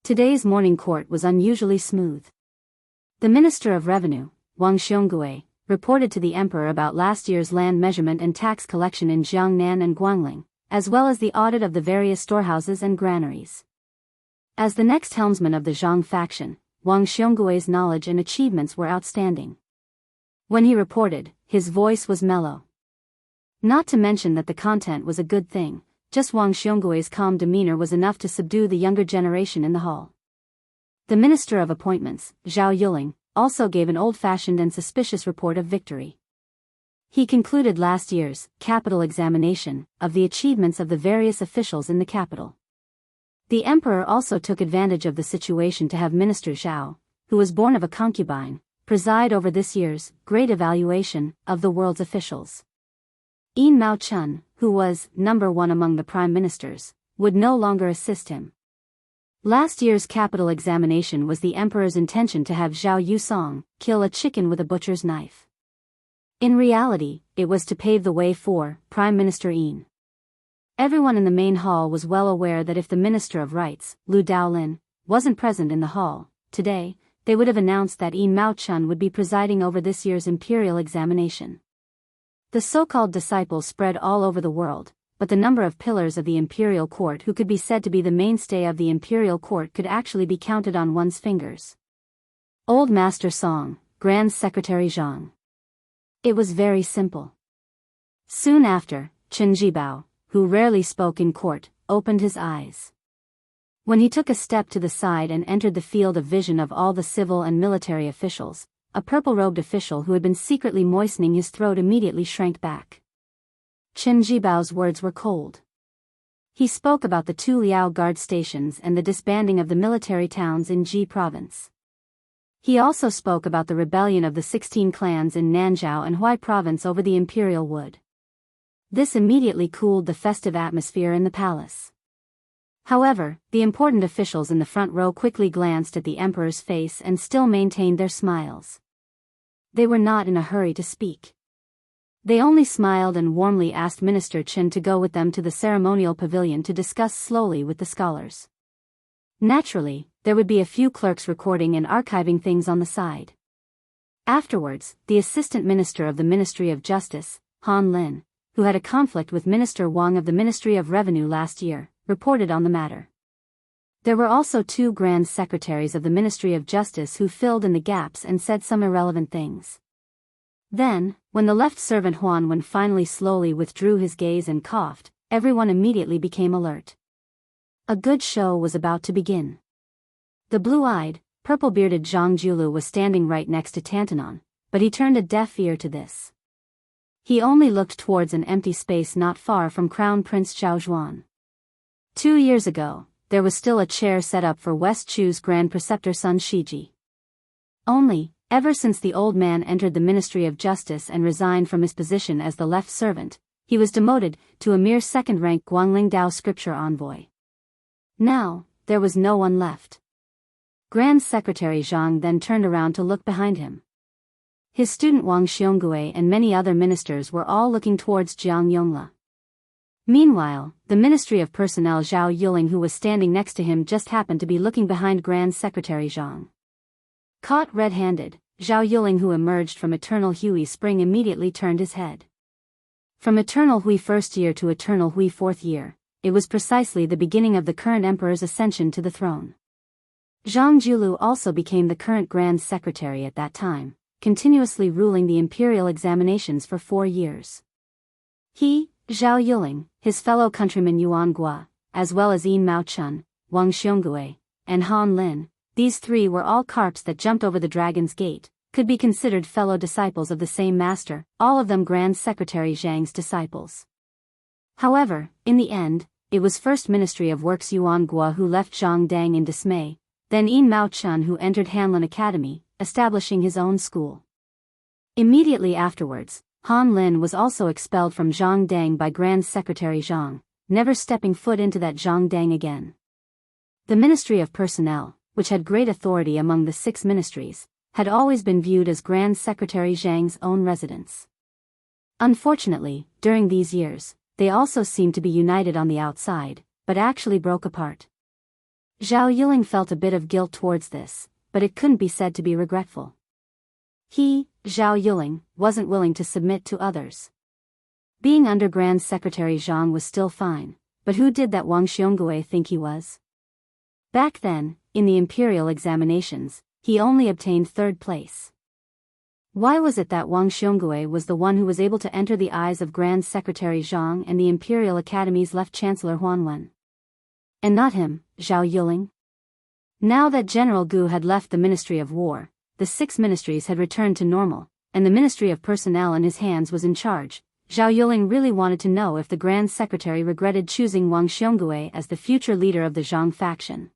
Today's morning court was unusually smooth. The Minister of Revenue, Wang Xiongui, reported to the emperor about last year's land measurement and tax collection in Jiangnan and Guangling, as well as the audit of the various storehouses and granaries. As the next helmsman of the Zhang faction, Wang Xionggui's knowledge and achievements were outstanding. When he reported, his voice was mellow. Not to mention that the content was a good thing, just Wang Xionggui's calm demeanor was enough to subdue the younger generation in the hall. The Minister of Appointments, Zhao Yuling, also gave an old-fashioned and suspicious report of victory. He concluded last year's capital examination of the achievements of the various officials in the capital. The emperor also took advantage of the situation to have Minister Zhao, who was born of a concubine, preside over this year's great evaluation of the world's officials. Yin Mao Chun, who was number 1 among the prime ministers, would no longer assist him. Last year's capital examination was the emperor's intention to have Zhao Yusong kill a chicken with a butcher's knife. In reality, it was to pave the way for Prime Minister Yin. Everyone in the main hall was well aware that if the Minister of Rights, Lu Daolin, wasn't present in the hall today, they would have announced that Yin Mao Chun would be presiding over this year's imperial examination. The so-called disciples spread all over the world, but the number of pillars of the imperial court who could be said to be the mainstay of the imperial court could actually be counted on one's fingers. Old Master Song, Grand Secretary Zhang. It was very simple. Soon after, Chen Jibao, who rarely spoke in court, opened his eyes. When he took a step to the side and entered the field of vision of all the civil and military officials, a purple-robed official who had been secretly moistening his throat immediately shrank back. Chen Jibao's words were cold. He spoke about the 2 Liao guard stations and the disbanding of the military towns in Ji province. He also spoke about the rebellion of the 16 clans in Nanzhao and Huai province over the imperial wood. This immediately cooled the festive atmosphere in the palace. However, the important officials in the front row quickly glanced at the emperor's face and still maintained their smiles. They were not in a hurry to speak. They only smiled and warmly asked Minister Chen to go with them to the ceremonial pavilion to discuss slowly with the scholars. Naturally, there would be a few clerks recording and archiving things on the side. Afterwards, the assistant minister of the Ministry of Justice, Han Lin, who had a conflict with Minister Wang of the Ministry of Revenue last year, reported on the matter. There were also 2 grand secretaries of the Ministry of Justice who filled in the gaps and said some irrelevant things. Then, when the left servant Huan Wen finally slowly withdrew his gaze and coughed, everyone immediately became alert. A good show was about to begin. The blue-eyed, purple-bearded Zhang Julu was standing right next to Tantanon, but he turned a deaf ear to this. He only looked towards an empty space not far from Crown Prince Zhao Zhuan. 2 years ago, there was still a chair set up for West Chu's Grand Preceptor Sun Shiji. Only, ever since the old man entered the Ministry of Justice and resigned from his position as the left servant, he was demoted to a mere second-rank Guangling Dao scripture envoy. Now, there was no one left. Grand Secretary Zhang then turned around to look behind him. His student Wang Xiongui and many other ministers were all looking towards Jiang Yongla. Meanwhile, the Ministry of Personnel Zhao Yuling, who was standing next to him, just happened to be looking behind Grand Secretary Zhang. Caught red-handed, Zhao Yuling, who emerged from Eternal Hui Spring, immediately turned his head. From Eternal Hui First Year to Eternal Hui Fourth Year, it was precisely the beginning of the current emperor's ascension to the throne. Zhang Julu also became the current Grand Secretary at that time, continuously ruling the imperial examinations for 4 years. He, Zhao Yuling, his fellow countryman Yuan Gua, as well as Yin Mao Chun, Wang Xiongui, and Han Lin, these 3 were all carps that jumped over the Dragon's Gate, could be considered fellow disciples of the same master, all of them Grand Secretary Zhang's disciples. However, in the end, it was First Ministry of Works Yuan Gua who left Zhangdang in dismay, then Yin Mao Chun who entered Hanlin Academy, establishing his own school. Immediately afterwards, Han Lin was also expelled from Zhangdang by Grand Secretary Zhang, never stepping foot into that Zhangdang again. The Ministry of Personnel, which had great authority among the 6 ministries, had always been viewed as Grand Secretary Zhang's own residence. Unfortunately, during these years, they also seemed to be united on the outside, but actually broke apart. Zhao Yuling felt a bit of guilt towards this, but it couldn't be said to be regretful. He, Zhao Yuling, wasn't willing to submit to others. Being under Grand Secretary Zhang was still fine, but who did that Wang Xiongui think he was? Back then, in the imperial examinations, he only obtained 3rd place. Why was it that Wang Xiongui was the one who was able to enter the eyes of Grand Secretary Zhang and the Imperial Academy's left Chancellor Huan Wen? And not him, Zhao Yuling? Now that General Gu had left the Ministry of War, the 6 ministries had returned to normal, and the Ministry of Personnel in his hands was in charge. Zhao Yuling really wanted to know if the Grand Secretary regretted choosing Wang Xiongui as the future leader of the Zhang faction.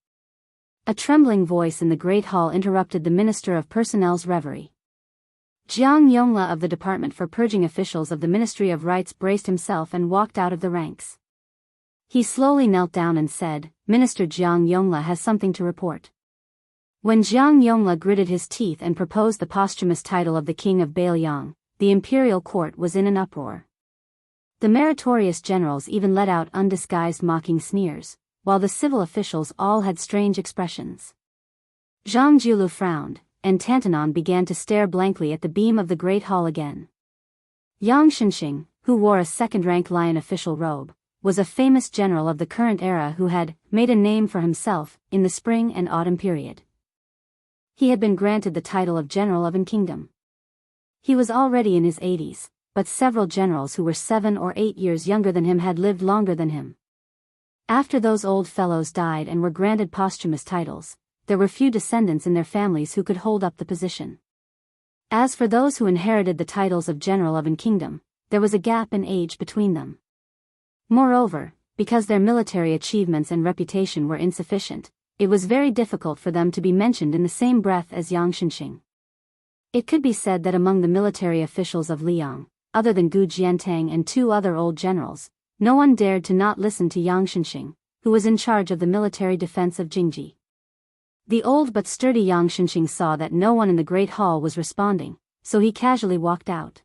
A trembling voice in the Great Hall interrupted the Minister of Personnel's reverie. Jiang Yongla of the Department for Purging Officials of the Ministry of Rights braced himself and walked out of the ranks. He slowly knelt down and said, "Minister Jiang Yongla has something to report." When Jiang Yongla gritted his teeth and proposed the posthumous title of the King of Biyao, the imperial court was in an uproar. The meritorious generals even let out undisguised mocking sneers, while the civil officials all had strange expressions. Zhang Julu frowned, and Tantanon began to stare blankly at the beam of the Great Hall again. Yang Shenxing, who wore a second-rank lion official robe, was a famous general of the current era who had made a name for himself in the spring and autumn period. He had been granted the title of General of an Kingdom. He was already in his 80s, but several generals who were 7 or 8 years younger than him had lived longer than him. After those old fellows died and were granted posthumous titles, there were few descendants in their families who could hold up the position. As for those who inherited the titles of General of an Kingdom, there was a gap in age between them. Moreover, because their military achievements and reputation were insufficient, it was very difficult for them to be mentioned in the same breath as Yang Shenxing. It could be said that among the military officials of Liang, other than Gu Jiantang and 2 other old generals, no one dared to not listen to Yang Shenxing, who was in charge of the military defense of Jingji. The old but sturdy Yang Shenxing saw that no one in the Great Hall was responding, so he casually walked out.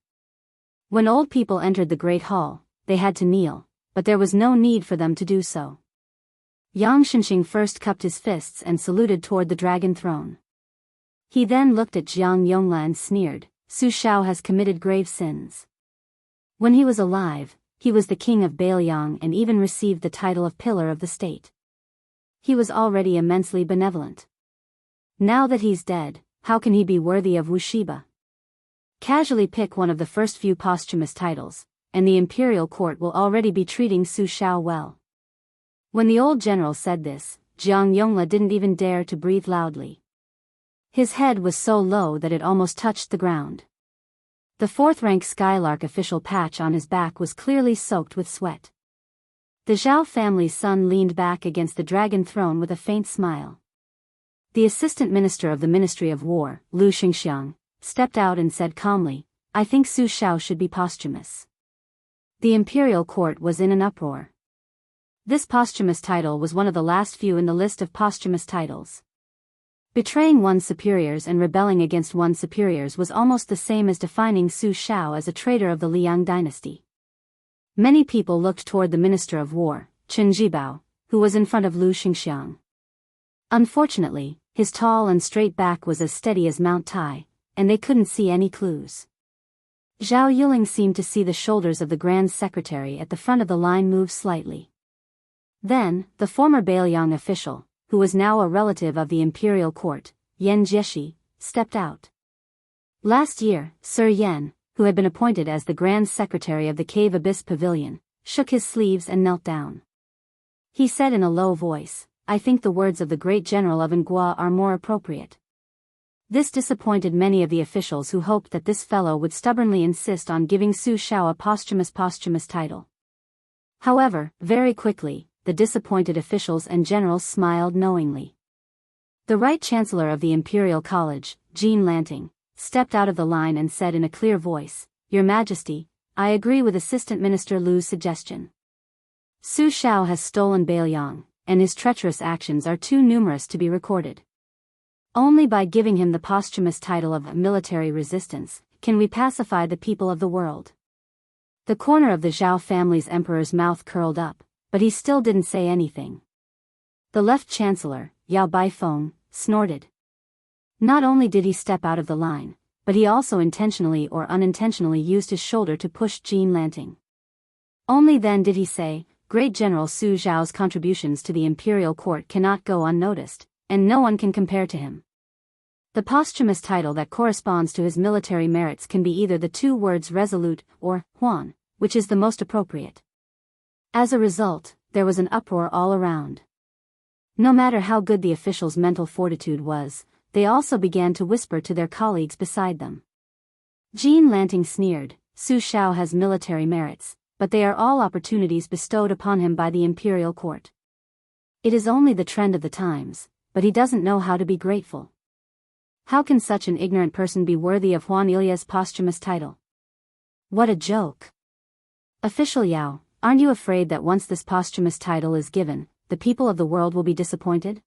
When old people entered the Great Hall, they had to kneel, but there was no need for them to do so. Yang Shenxing first cupped his fists and saluted toward the dragon throne. He then looked at Jiang Yongla and sneered, "Su Shao has committed grave sins. When he was alive, he was the king of Biyao and even received the title of pillar of the state. He was already immensely benevolent. Now that he's dead, how can he be worthy of Wuxiba? Casually pick one of the first few posthumous titles, and the imperial court will already be treating Su Shao well." When the old general said this, Jiang Yongla didn't even dare to breathe loudly. His head was so low that it almost touched the ground. The fourth-rank Skylark official patch on his back was clearly soaked with sweat. The Zhao family's son leaned back against the dragon throne with a faint smile. The assistant minister of the Ministry of War, Lu Xingxiang, stepped out and said calmly, "I think Su Shao should be posthumous." The imperial court was in an uproar. This posthumous title was one of the last few in the list of posthumous titles. Betraying one's superiors and rebelling against one's superiors was almost the same as defining Su Shao as a traitor of the Liang dynasty. Many people looked toward the Minister of War, Chen Zhibao, who was in front of Lu Xingxiang. Unfortunately, his tall and straight back was as steady as Mount Tai, and they couldn't see any clues. Zhao Yuling seemed to see the shoulders of the Grand Secretary at the front of the line move slightly. Then, the former Biyao official, who was now a relative of the imperial court, Yan Jieshi, stepped out. Last year, Sir Yan, who had been appointed as the Grand Secretary of the Cave Abyss Pavilion, shook his sleeves and knelt down. He said in a low voice, "I think the words of the great general of Ngua are more appropriate." This disappointed many of the officials who hoped that this fellow would stubbornly insist on giving Su Shao a posthumous title. However, very quickly, the disappointed officials and generals smiled knowingly. The Right Chancellor of the Imperial College, Jean Lanting, stepped out of the line and said in a clear voice, "Your Majesty, I agree with Assistant Minister Lu's suggestion. Su Shao has stolen Biyao, and his treacherous actions are too numerous to be recorded. Only by giving him the posthumous title of military resistance can we pacify the people of the world." The corner of the Zhao family's emperor's mouth curled up, but he still didn't say anything. The left chancellor, Yao Baifeng, snorted. Not only did he step out of the line, but he also intentionally or unintentionally used his shoulder to push Jean Lanting. Only then did he say, "Great General Su Zhao's contributions to the imperial court cannot go unnoticed, and no one can compare to him. The posthumous title that corresponds to his military merits can be either the two words resolute or Huan, which is the most appropriate." As a result, there was an uproar all around. No matter how good the officials' mental fortitude was, they also began to whisper to their colleagues beside them. Jean Lanting sneered, "Su Shao has military merits, but they are all opportunities bestowed upon him by the imperial court. It is only the trend of the times, but he doesn't know how to be grateful. How can such an ignorant person be worthy of Huan Ilya's posthumous title? What a joke. Official Yao, aren't you afraid that once this posthumous title is given, the people of the world will be disappointed?"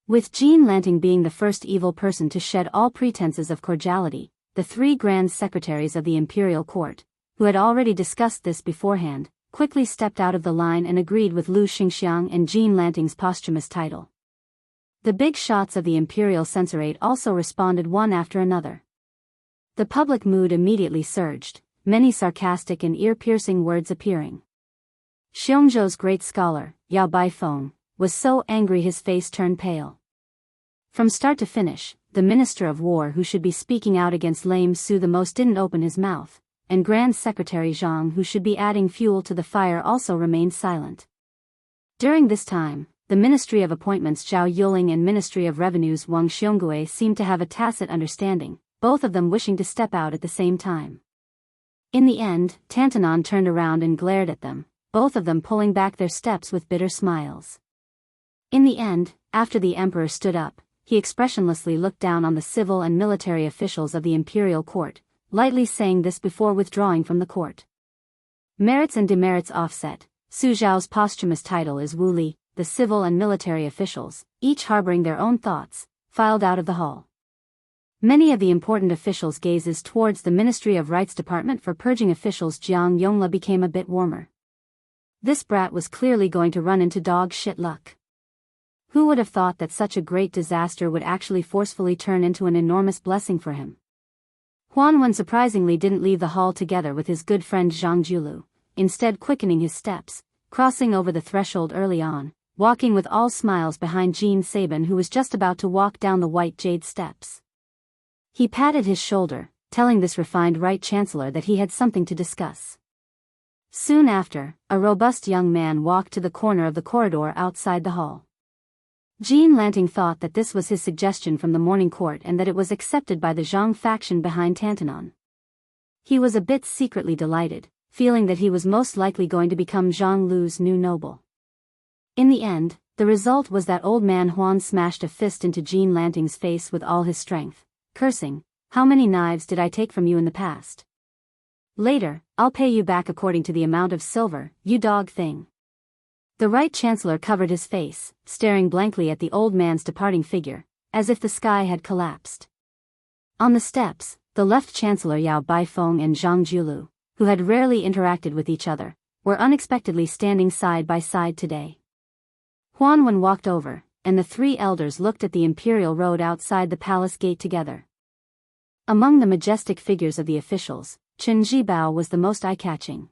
With Jean Lanting being the first evil person to shed all pretenses of cordiality, the three grand secretaries of the imperial court, who had already discussed this beforehand, quickly stepped out of the line and agreed with Lu Xingxiang and Jean Lanting's posthumous title. The big shots of the imperial censorate also responded one after another. The public mood immediately surged, many sarcastic and ear-piercing words appearing. Xiongzhou's great scholar, Yao Baifeng, was so angry his face turned pale. From start to finish, the Minister of War who should be speaking out against lame Su the most didn't open his mouth, and Grand Secretary Zhang who should be adding fuel to the fire also remained silent. During this time, the Ministry of Appointments Zhao Yuling and Ministry of Revenues Wang Xiongui seemed to have a tacit understanding, both of them wishing to step out at the same time. In the end, Tantanon turned around and glared at them, both of them pulling back their steps with bitter smiles. In the end, after the emperor stood up, he expressionlessly looked down on the civil and military officials of the imperial court, lightly saying this before withdrawing from the court. "Merits and demerits offset, Su Zhao's posthumous title is Wu Li. The civil and military officials, each harboring their own thoughts, filed out of the hall. Many of the important officials' gazes towards the Ministry of Rights Department for purging officials Jiang Yongla became a bit warmer. This brat was clearly going to run into dog shit luck. Who would have thought that such a great disaster would actually forcefully turn into an enormous blessing for him? Huan Wen surprisingly didn't leave the hall together with his good friend Zhang Julu, instead quickening his steps, crossing over the threshold early on, walking with all smiles behind Jean Sabin, who was just about to walk down the white jade steps. He patted his shoulder, telling this refined right chancellor that he had something to discuss. Soon after, a robust young man walked to the corner of the corridor outside the hall. Jean Lanting thought that this was his suggestion from the morning court and that it was accepted by the Zhang faction behind Tantanon. He was a bit secretly delighted, feeling that he was most likely going to become Zhang Lu's new noble. In the end, the result was that old man Huan smashed a fist into Jean Lanting's face with all his strength, cursing, "How many knives did I take from you in the past? Later, I'll pay you back according to the amount of silver, you dog thing." The right chancellor covered his face, staring blankly at the old man's departing figure, as if the sky had collapsed. On the steps, the left chancellor Yao Baifeng and Zhang Julu, who had rarely interacted with each other, were unexpectedly standing side by side today. Huan Wen walked over, and the three elders looked at the imperial road outside the palace gate together. Among the majestic figures of the officials, Chen Zhibao was the most eye-catching.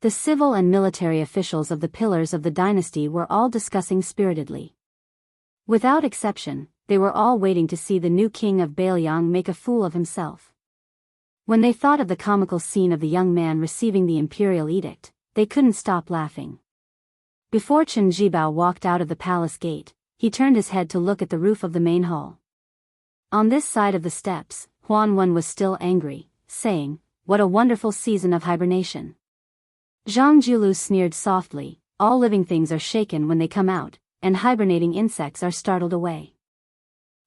The civil and military officials of the pillars of the dynasty were all discussing spiritedly. Without exception, they were all waiting to see the new king of Baliang make a fool of himself. When they thought of the comical scene of the young man receiving the imperial edict, they couldn't stop laughing. Before Chen Zhibao walked out of the palace gate, he turned his head to look at the roof of the main hall. On this side of the steps, Huan Wen was still angry, saying, "What a wonderful season of hibernation." Zhang Julu sneered softly, "All living things are shaken when they come out, and hibernating insects are startled away."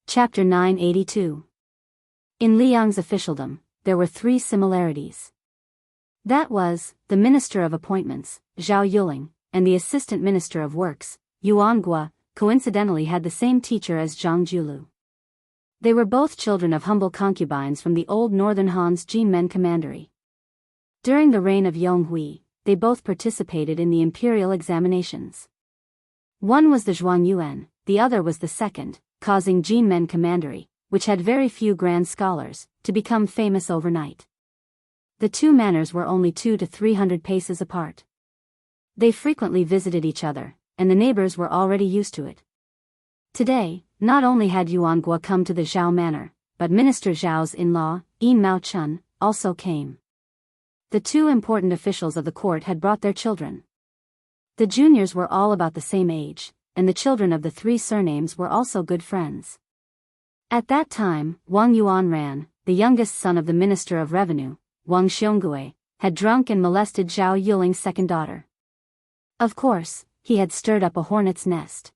Chapter 982. In Liang's officialdom, there were three similarities. That was, the Minister of Appointments, Zhao Yuling, and the Assistant Minister of Works, Yuan Gua, coincidentally had the same teacher as Zhang Julu. They were both children of humble concubines from the old northern Han's Jinmen commandery. During the reign of Yonghui, they both participated in the imperial examinations. One was the Zhuang Yuan, the other was the second, causing Jinmen commandery, which had very few grand scholars, to become famous overnight. The two manors were only 200 to 300 paces apart. They frequently visited each other, and the neighbors were already used to it. Today, not only had Yuan Gua come to the Zhao manor, but Minister Zhao's in-law, Yin Mao Chun, also came. The two important officials of the court had brought their children. The juniors were all about the same age, and the children of the three surnames were also good friends. At that time, Wang Yuanran, the youngest son of the Minister of Revenue, Wang Xiongui, had drunk and molested Zhao Yuling's second daughter. Of course, he had stirred up a hornet's nest.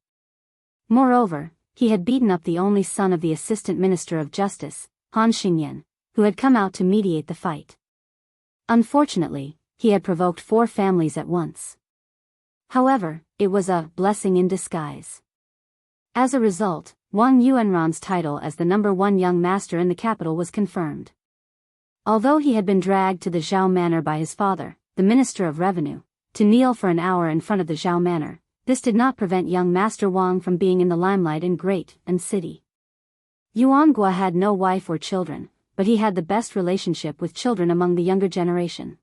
Moreover, he had beaten up the only son of the Assistant Minister of Justice, Han Xingyan, who had come out to mediate the fight. Unfortunately, he had provoked 4 families at once. However, it was a blessing in disguise. As a result, Wang Yuanran's title as the #1 young master in the capital was confirmed. Although he had been dragged to the Zhao manor by his father, the Minister of Revenue, to kneel for an hour in front of the Zhao manor, this did not prevent young Master Wang from being in the limelight in great and city. Yuan Gua had no wife or children, but he had the best relationship with children among the younger generation.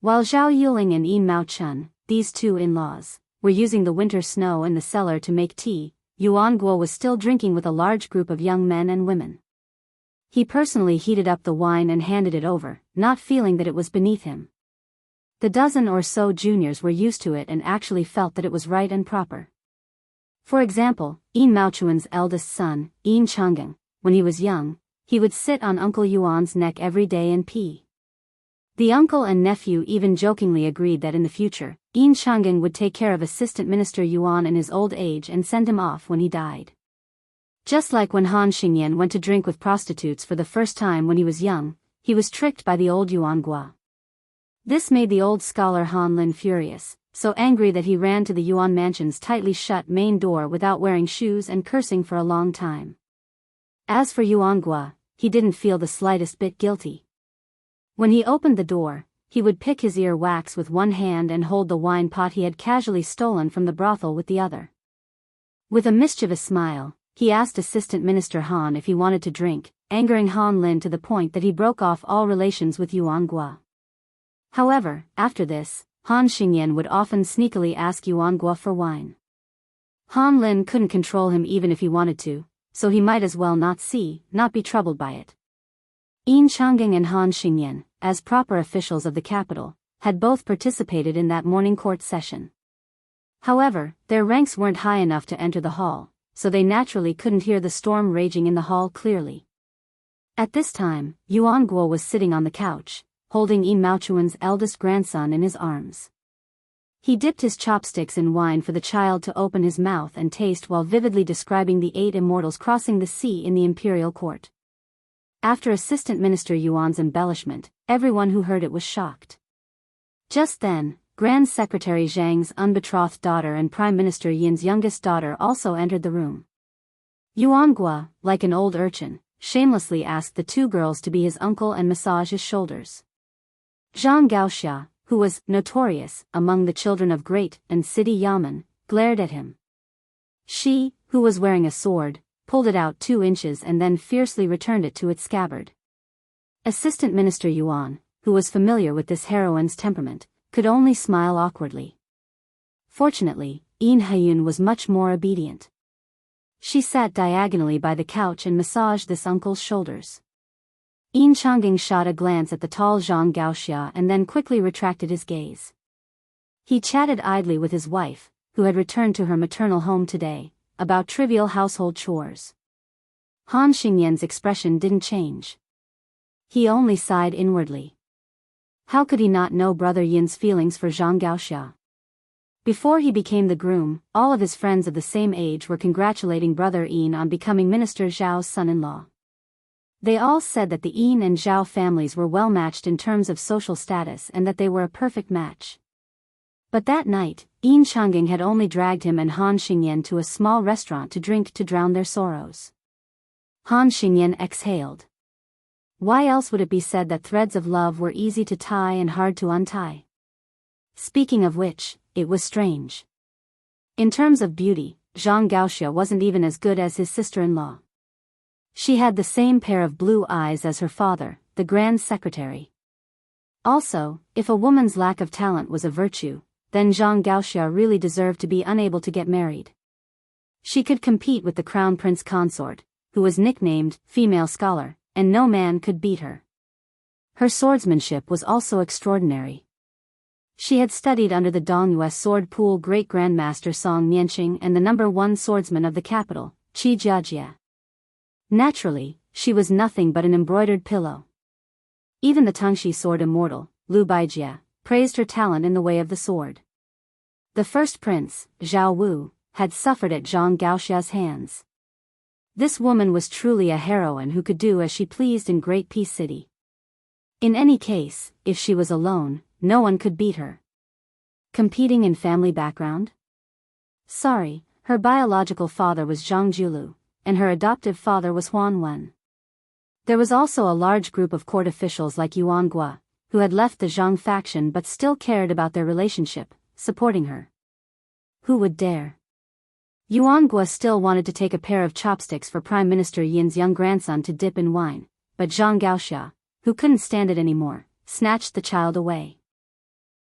While Zhao Yuling and Yin Mao Chun, these two in-laws, were using the winter snow in the cellar to make tea, Yuan Gua was still drinking with a large group of young men and women. He personally heated up the wine and handed it over, not feeling that it was beneath him. The dozen or so juniors were used to it and actually felt that it was right and proper. For example, Yin Maochuan's eldest son, Yin Changgang, when he was young, he would sit on Uncle Yuan's neck every day and pee. The uncle and nephew even jokingly agreed that in the future, Yin Changgang would take care of Assistant Minister Yuan in his old age and send him off when he died. Just like when Han Xingyan went to drink with prostitutes for the first time when he was young, he was tricked by the old Yuan Gua. This made the old scholar Han Lin furious, so angry that he ran to the Yuan mansion's tightly shut main door without wearing shoes and cursing for a long time. As for Yuangua, he didn't feel the slightest bit guilty. When he opened the door, he would pick his ear wax with one hand and hold the wine pot he had casually stolen from the brothel with the other. With a mischievous smile, he asked Assistant Minister Han if he wanted to drink, angering Han Lin to the point that he broke off all relations with Yuangua. However, after this, Han Xingyan would often sneakily ask Yuangua for wine. Han Lin couldn't control him even if he wanted to, so he might as well not be troubled by it. Yin Chang'ing and Han Xingyan, as proper officials of the capital, had both participated in that morning court session. However, their ranks weren't high enough to enter the hall, so they naturally couldn't hear the storm raging in the hall clearly. At this time, Yuan Guo was sitting on the couch, holding Yin Maochuan's eldest grandson in his arms. He dipped his chopsticks in wine for the child to open his mouth and taste while vividly describing the 8 immortals crossing the sea in the imperial court. After Assistant Minister Yuan's embellishment, everyone who heard it was shocked. Just then, Grand Secretary Zhang's unbetrothed daughter and Prime Minister Yin's youngest daughter also entered the room. Yuan Guo, like an old urchin, shamelessly asked the 2 girls to be his uncle and massage his shoulders. Zhang Gaoxia, who was notorious among the children of great and city yamen, glared at him. She, who was wearing a sword, pulled it out 2 inches and then fiercely returned it to its scabbard. Assistant Minister Yuan, who was familiar with this heroine's temperament, could only smile awkwardly. Fortunately, Yin Haiyun was much more obedient. She sat diagonally by the couch and massaged this uncle's shoulders. Yin Chang'ing shot a glance at the tall Zhang Gaoxia and then quickly retracted his gaze. He chatted idly with his wife, who had returned to her maternal home today, about trivial household chores. Han Xingyan's expression didn't change. He only sighed inwardly. How could he not know Brother Yin's feelings for Zhang Gaoxia? Before he became the groom, all of his friends of the same age were congratulating Brother Yin on becoming Minister Zhao's son-in-law. They all said that the Yin and Zhao families were well matched in terms of social status and that they were a perfect match. But that night, Yin Chang'ing had only dragged him and Han Xingyan to a small restaurant to drink to drown their sorrows. Han Xingyan exhaled. Why else would it be said that threads of love were easy to tie and hard to untie? Speaking of which, it was strange. In terms of beauty, Zhang Gaoxia wasn't even as good as his sister-in-law. She had the same pair of blue eyes as her father, the Grand Secretary. Also, if a woman's lack of talent was a virtue, then Zhang Gaoxia really deserved to be unable to get married. She could compete with the Crown Prince consort, who was nicknamed Female Scholar, and no man could beat her. Her swordsmanship was also extraordinary. She had studied under the Dongyue sword pool Great Grandmaster Song Nianqing and the #1 swordsman of the capital, Qi Jiajie. Naturally, she was nothing but an embroidered pillow. Even the Tangxi sword immortal, Lu Baijie, praised her talent in the way of the sword. The first prince, Zhao Wu, had suffered at Zhang Gaoxia's hands. This woman was truly a heroine who could do as she pleased in Great Peace City. In any case, if she was alone, no one could beat her. Competing in family background? Sorry, her biological father was Zhang Julu, and her adoptive father was Huan Wen. There was also a large group of court officials like Yuan Guo, who had left the Zhang faction but still cared about their relationship, supporting her. Who would dare? Yuan Guo still wanted to take a pair of chopsticks for Prime Minister Yin's young grandson to dip in wine, but Zhang Gaoxia, who couldn't stand it anymore, snatched the child away.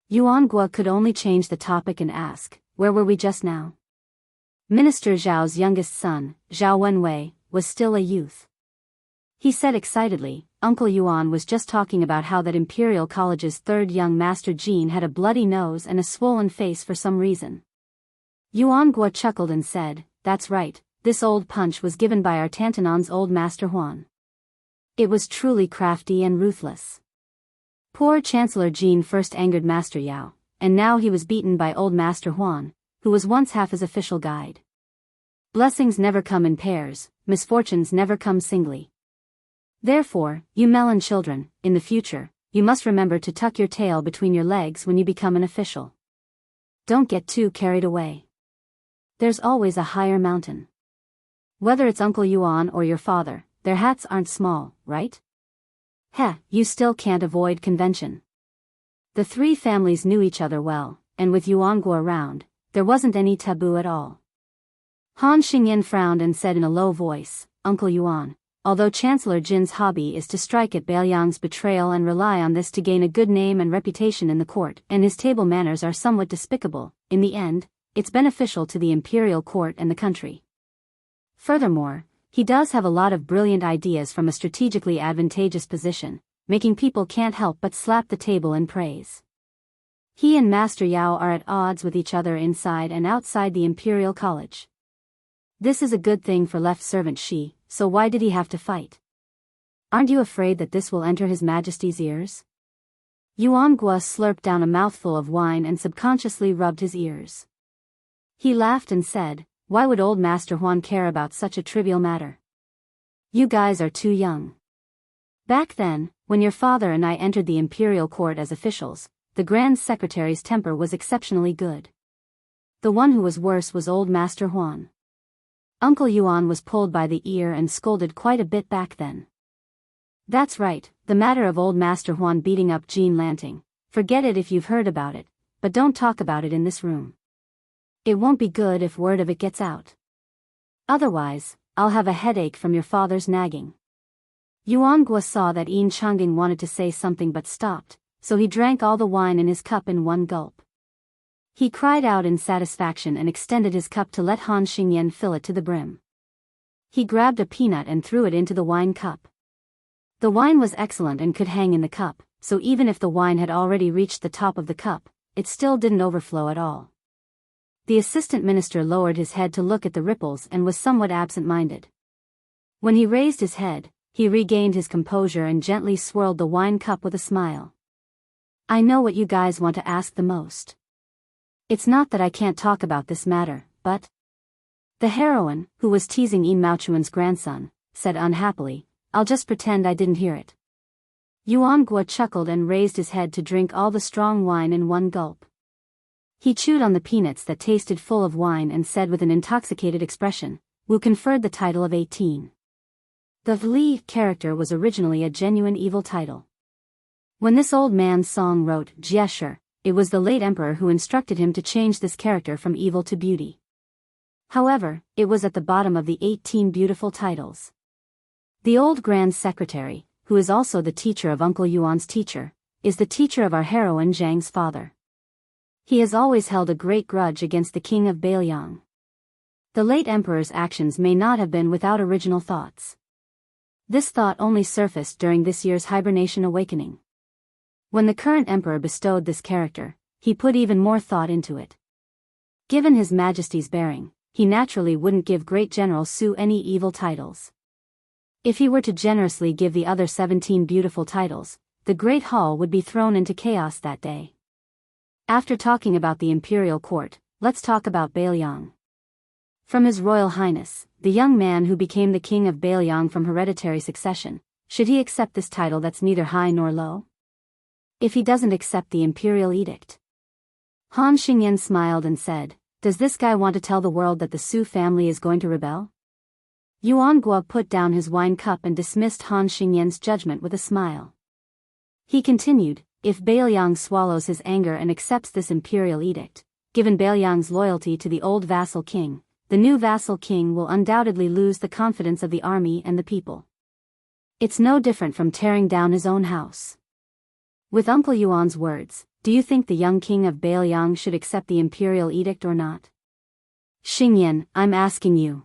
Yuan Guo could only change the topic and ask, where were we just now? Minister Zhao's youngest son, Zhao Wenwei, was still a youth. He said excitedly, Uncle Yuan was just talking about how that Imperial College's 3rd young Master Jean had a bloody nose and a swollen face for some reason. Yuan Guo chuckled and said, that's right, this old punch was given by our Tantanon's old Master Huan. It was truly crafty and ruthless. Poor Chancellor Jean first angered Master Yao, and now he was beaten by old Master Huan, who was once half his official guide. Blessings never come in pairs, misfortunes never come singly. Therefore, you melon children, in the future, you must remember to tuck your tail between your legs when you become an official. Don't get too carried away. There's always a higher mountain. Whether it's Uncle Yuan or your father, their hats aren't small, right? Heh, you still can't avoid convention. The three families knew each other well, and with Yuanguo around, there wasn't any taboo at all. Han Xingyan frowned and said in a low voice, Uncle Yuan, although Chancellor Jin's hobby is to strike at Beiliang's betrayal and rely on this to gain a good name and reputation in the court, and his table manners are somewhat despicable, in the end, it's beneficial to the imperial court and the country. Furthermore, he does have a lot of brilliant ideas from a strategically advantageous position, making people can't help but slap the table in praise. He and Master Yao are at odds with each other inside and outside the Imperial College. This is a good thing for left servant Shi, so why did he have to fight? Aren't you afraid that this will enter His Majesty's ears? Yuan Gua slurped down a mouthful of wine and subconsciously rubbed his ears. He laughed and said, why would old Master Huan care about such a trivial matter? You guys are too young. Back then, when your father and I entered the imperial court as officials, the Grand Secretary's temper was exceptionally good. The one who was worse was old Master Huan. Uncle Yuan was pulled by the ear and scolded quite a bit back then. That's right, the matter of old Master Huan beating up Jean Lanting. Forget it if you've heard about it, but don't talk about it in this room. It won't be good if word of it gets out. Otherwise, I'll have a headache from your father's nagging. Yuan Gua saw that Yin Changing wanted to say something but stopped, so he drank all the wine in his cup in one gulp. He cried out in satisfaction and extended his cup to let Han Xingyan fill it to the brim. He grabbed a peanut and threw it into the wine cup. The wine was excellent and could hang in the cup, so even if the wine had already reached the top of the cup, it still didn't overflow at all. The assistant minister lowered his head to look at the ripples and was somewhat absent-minded. When he raised his head, he regained his composure and gently swirled the wine cup with a smile. I know what you guys want to ask the most. It's not that I can't talk about this matter, but... The heroine, who was teasing Yin Maochuan's grandson, said unhappily, I'll just pretend I didn't hear it. Yuan Gua chuckled and raised his head to drink all the strong wine in one gulp. He chewed on the peanuts that tasted full of wine and said with an intoxicated expression, Wu conferred the title of 18. The Li character was originally a genuine evil title. When this old man's song wrote Jiesher, it was the late emperor who instructed him to change this character from evil to beauty. However, it was at the bottom of the 18 beautiful titles. The old Grand Secretary, who is also the teacher of Uncle Yuan's teacher, is the teacher of our heroine Zhang's father. He has always held a great grudge against the king of Beiliang. The late emperor's actions may not have been without original thoughts. This thought only surfaced during this year's hibernation awakening. When the current emperor bestowed this character, he put even more thought into it. Given His Majesty's bearing, he naturally wouldn't give Great General Su any evil titles. If he were to generously give the other 17 beautiful titles, the Great Hall would be thrown into chaos that day. After talking about the imperial court, let's talk about Beiliang. From His Royal Highness, the young man who became the king of Beiliang from hereditary succession, should he accept this title that's neither high nor low? If he doesn't accept the imperial edict. Han Xingyan smiled and said, does this guy want to tell the world that the Su family is going to rebel? Yuan Gua put down his wine cup and dismissed Han Xingyan's judgment with a smile. He continued, if Beiliang swallows his anger and accepts this imperial edict, given Beiliang's loyalty to the old vassal king, the new vassal king will undoubtedly lose the confidence of the army and the people. It's no different from tearing down his own house. With Uncle Yuan's words, do you think the young king of Beiliang should accept the imperial edict or not? Xingyan, I'm asking you.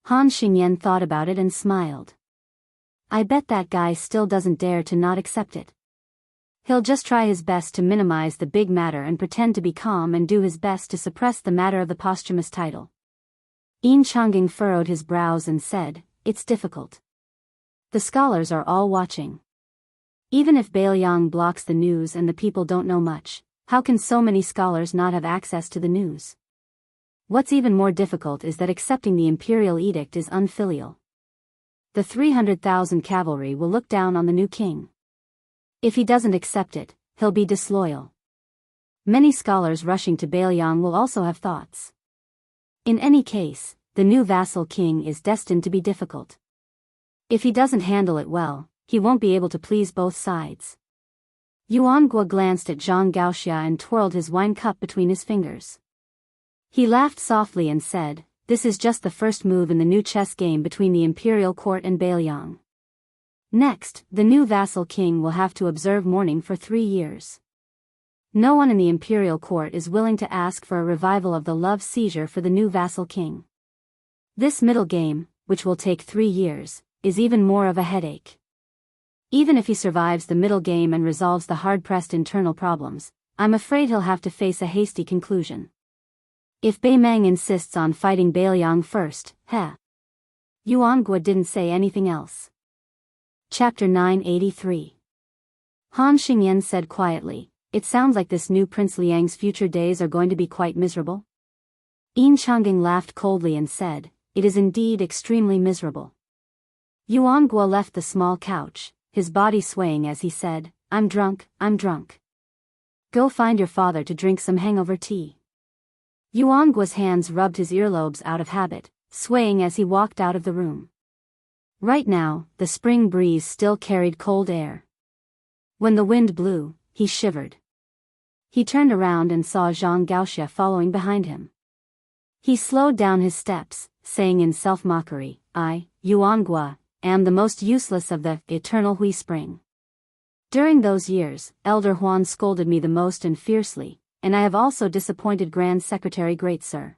Han Xingyan thought about it and smiled. I bet that guy still doesn't dare to not accept it. He'll just try his best to minimize the big matter and pretend to be calm and do his best to suppress the matter of the posthumous title. Yin Changing furrowed his brows and said, it's difficult. The scholars are all watching. Even if Beiliang blocks the news and the people don't know much, how can so many scholars not have access to the news? What's even more difficult is that accepting the imperial edict is unfilial. The 300,000 cavalry will look down on the new king. If he doesn't accept it, he'll be disloyal. Many scholars rushing to Biyao will also have thoughts. In any case, the new vassal king is destined to be difficult. If he doesn't handle it well, he won't be able to please both sides. Yuan Guo glanced at Zhang Gaoxia and twirled his wine cup between his fingers. He laughed softly and said, "This is just the first move in the new chess game between the imperial court and Biyao. Next, the new vassal king will have to observe mourning for 3 years. No one in the imperial court is willing to ask for a revival of the love seizure for the new vassal king. This middle game, which will take 3 years, is even more of a headache. Even if he survives the middle game and resolves the hard-pressed internal problems, I'm afraid he'll have to face a hasty conclusion. If Bei Meng insists on fighting Biyao first, Yuan Guo didn't say anything else. Chapter 983. Han Xingyan said quietly, "It sounds like this new Prince Liang's future days are going to be quite miserable." Yin Changing laughed coldly and said, "It is indeed extremely miserable." Yuan Guo left the small couch, his body swaying as he said, I'm drunk. Go find your father to drink some hangover tea." Yuan Guo's hands rubbed his earlobes out of habit, swaying as he walked out of the room. Right now, the spring breeze still carried cold air. When the wind blew, he shivered. He turned around and saw Zhang Gaoxia following behind him. He slowed down his steps, saying in self-mockery, "I, Yuan Guo, am the most useless of the eternal Hui Spring. During those years, Elder Huan scolded me the most and fiercely, and I have also disappointed Grand Secretary Great Sir."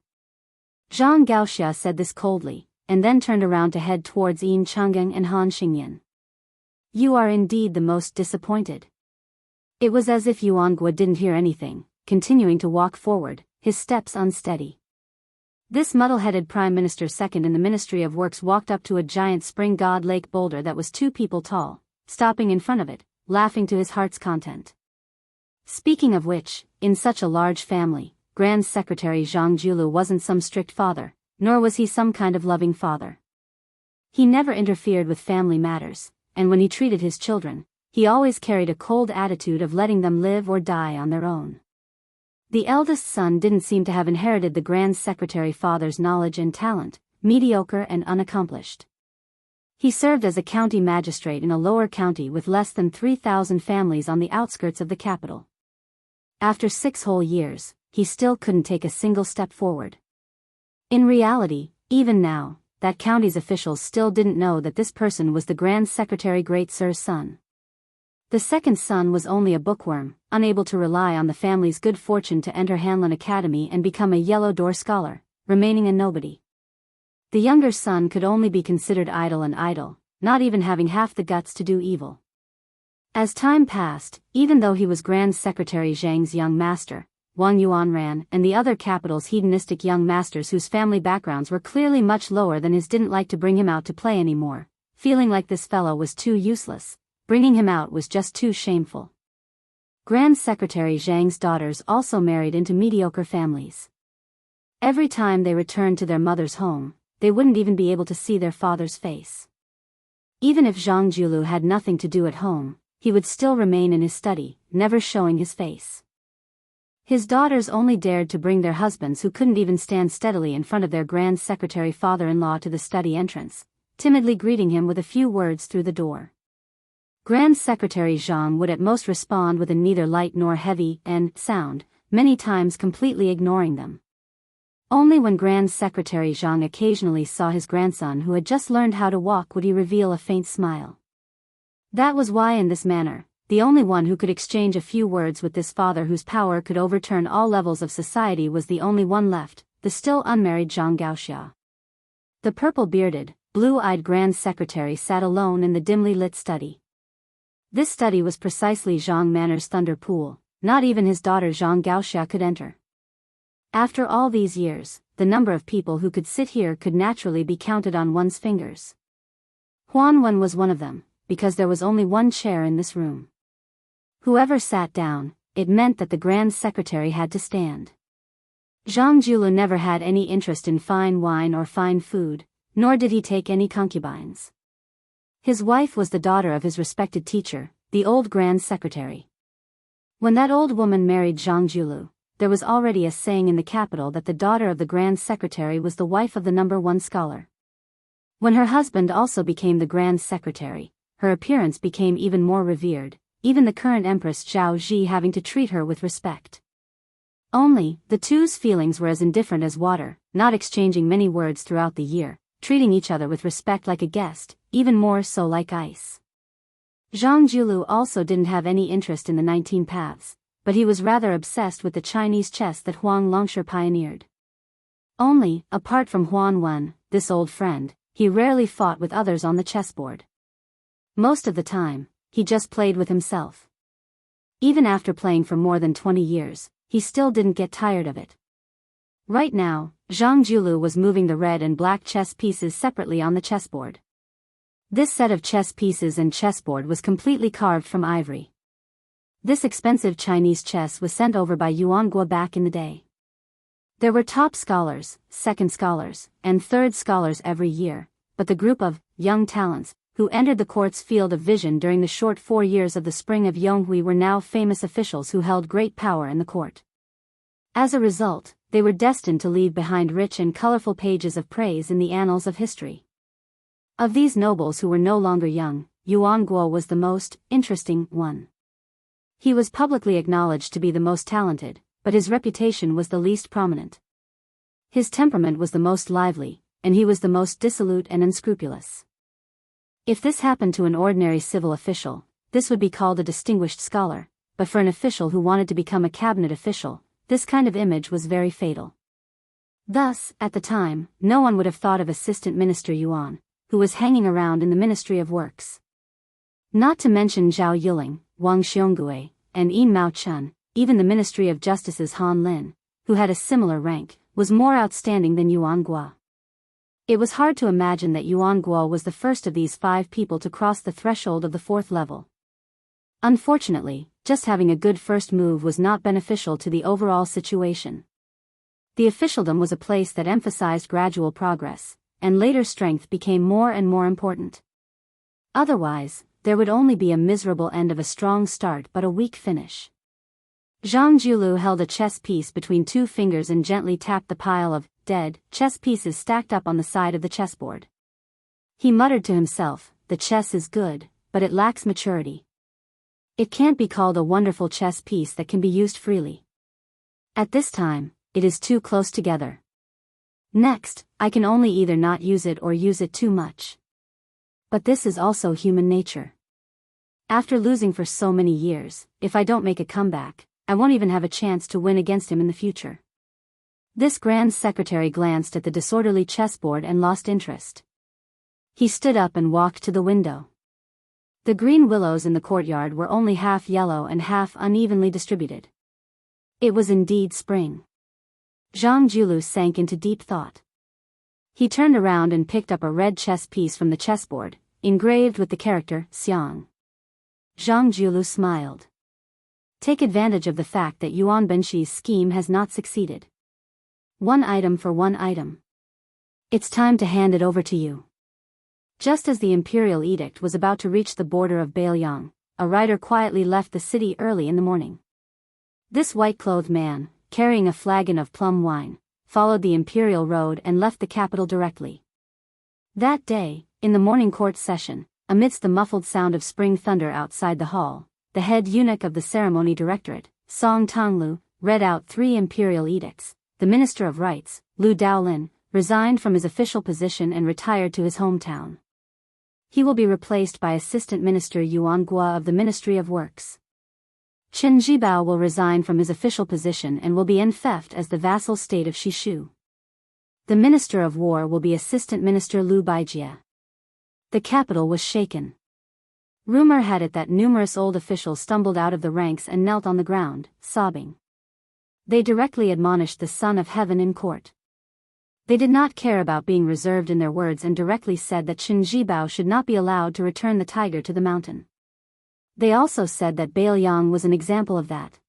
Zhang Gaoxia said this coldly, and then turned around to head towards Yin Chang'an and Han Xingyan. "You are indeed the most disappointed." It was as if Yuan Guo didn't hear anything, continuing to walk forward, his steps unsteady. This muddle-headed Prime Minister second in the Ministry of Works walked up to a giant spring god lake boulder that was 2 people tall, stopping in front of it, laughing to his heart's content. Speaking of which, in such a large family, Grand Secretary Zhang Julu wasn't some strict father, nor was he some kind of loving father. He never interfered with family matters, and when he treated his children, he always carried a cold attitude of letting them live or die on their own. The eldest son didn't seem to have inherited the Grand Secretary father's knowledge and talent, mediocre and unaccomplished. He served as a county magistrate in a lower county with less than 3,000 families on the outskirts of the capital. After 6 whole years, he still couldn't take a single step forward. In reality, even now, that county's officials still didn't know that this person was the Grand Secretary Great Sir's son. The second son was only a bookworm, unable to rely on the family's good fortune to enter Hanlin Academy and become a Yellow Door scholar, remaining a nobody. The younger son could only be considered idle, not even having half the guts to do evil. As time passed, even though he was Grand Secretary Zhang's young master, Wang Yuanran and the other capital's hedonistic young masters whose family backgrounds were clearly much lower than his didn't like to bring him out to play anymore, feeling like this fellow was too useless, bringing him out was just too shameful. Grand Secretary Zhang's daughters also married into mediocre families. Every time they returned to their mother's home, they wouldn't even be able to see their father's face. Even if Zhang Julu had nothing to do at home, he would still remain in his study, never showing his face. His daughters only dared to bring their husbands who couldn't even stand steadily in front of their Grand Secretary father-in-law to the study entrance, timidly greeting him with a few words through the door. Grand Secretary Zhang would at most respond with a neither light nor heavy sound, many times completely ignoring them. Only when Grand Secretary Zhang occasionally saw his grandson who had just learned how to walk would he reveal a faint smile. That was why in this manner, the only one who could exchange a few words with this father whose power could overturn all levels of society was the only one left, the still unmarried Zhang Gaoxia. The purple-bearded, blue-eyed Grand Secretary sat alone in the dimly lit study. This study was precisely Zhang Manor's thunder pool, not even his daughter Zhang Gaoxia could enter. After all these years, the number of people who could sit here could naturally be counted on one's fingers. Huan Wen was one of them, because there was only one chair in this room. Whoever sat down, it meant that the Grand Secretary had to stand. Zhang Julu never had any interest in fine wine or fine food, nor did he take any concubines. His wife was the daughter of his respected teacher, the old Grand Secretary. When that old woman married Jianghu, there was already a saying in the capital that the daughter of the Grand Secretary was the wife of the #1 scholar. When her husband also became the Grand Secretary, her appearance became even more revered, even the current Empress Zhao Ji having to treat her with respect. Only, the two's feelings were as indifferent as water, not exchanging many words throughout the year, treating each other with respect like a guest, even more so like ice. Zhang Julu also didn't have any interest in the 19 paths, but he was rather obsessed with the Chinese chess that Huang Longshi pioneered. Only, apart from Huan Wen, this old friend, he rarely fought with others on the chessboard. Most of the time, he just played with himself. Even after playing for more than 20 years, he still didn't get tired of it. Right now, Zhang Julu was moving the red and black chess pieces separately on the chessboard. This set of chess pieces and chessboard was completely carved from ivory. This expensive Chinese chess was sent over by Yuan Guo back in the day. There were top scholars, second scholars, and third scholars every year, but the group of young talents who entered the court's field of vision during the short 4 years of the spring of Jianghu were now famous officials who held great power in the court. As a result, they were destined to leave behind rich and colorful pages of praise in the annals of history. Of these nobles who were no longer young, Yuan Guo was the most interesting one. He was publicly acknowledged to be the most talented, but his reputation was the least prominent. His temperament was the most lively, and he was the most dissolute and unscrupulous. If this happened to an ordinary civil official, this would be called a distinguished scholar, but for an official who wanted to become a cabinet official, this kind of image was very fatal. Thus, at the time, no one would have thought of Assistant Minister Yuan, who was hanging around in the Ministry of Works. Not to mention Zhao Yuling, Wang Xiongui, and Yin Mao Chun, even the Ministry of Justice's Han Lin, who had a similar rank, was more outstanding than Yuan Guo. It was hard to imagine that Yuan Guo was the first of these 5 people to cross the threshold of the 4th level. Unfortunately, just having a good first move was not beneficial to the overall situation. The officialdom was a place that emphasized gradual progress, and later strength became more and more important. Otherwise, there would only be a miserable end of a strong start but a weak finish. Zhang Julu held a chess piece between 2 fingers and gently tapped the pile of dead chess pieces stacked up on the side of the chessboard. He muttered to himself, "The chess is good, but it lacks maturity. It can't be called a wonderful chess piece that can be used freely. At this time, it is too close together. Next, I can only either not use it or use it too much. But this is also human nature. After losing for so many years, if I don't make a comeback, I won't even have a chance to win against him in the future." This Grand Secretary glanced at the disorderly chessboard and lost interest. He stood up and walked to the window. The green willows in the courtyard were only half yellow and half unevenly distributed. It was indeed spring. Zhang Julu sank into deep thought. He turned around and picked up a red chess piece from the chessboard, engraved with the character Xiang. Zhang Julu smiled. Take advantage of the fact that Yuan Benshi's scheme has not succeeded. 1 item for 1 item. It's time to hand it over to you. Just as the imperial edict was about to reach the border of Biyao, a rider quietly left the city early in the morning. This white-clothed man, carrying a flagon of plum wine, followed the imperial road and left the capital directly. That day, in the morning court session, amidst the muffled sound of spring thunder outside the hall, the head eunuch of the ceremony directorate, Song Tonglu, read out 3 imperial edicts. The Minister of Rights, Lu Daolin, resigned from his official position and retired to his hometown. He will be replaced by Assistant Minister Yuan Guo of the Ministry of Works. Chen Zhibao will resign from his official position and will be enfeoffed as the vassal state of Shishu. The Minister of War will be Assistant Minister Lu Baijie. The capital was shaken. Rumor had it that numerous old officials stumbled out of the ranks and knelt on the ground, sobbing. They directly admonished the Son of Heaven in court. They did not care about being reserved in their words and directly said that Qin Zhibao should not be allowed to return the tiger to the mountain. They also said that Biyao was an example of that.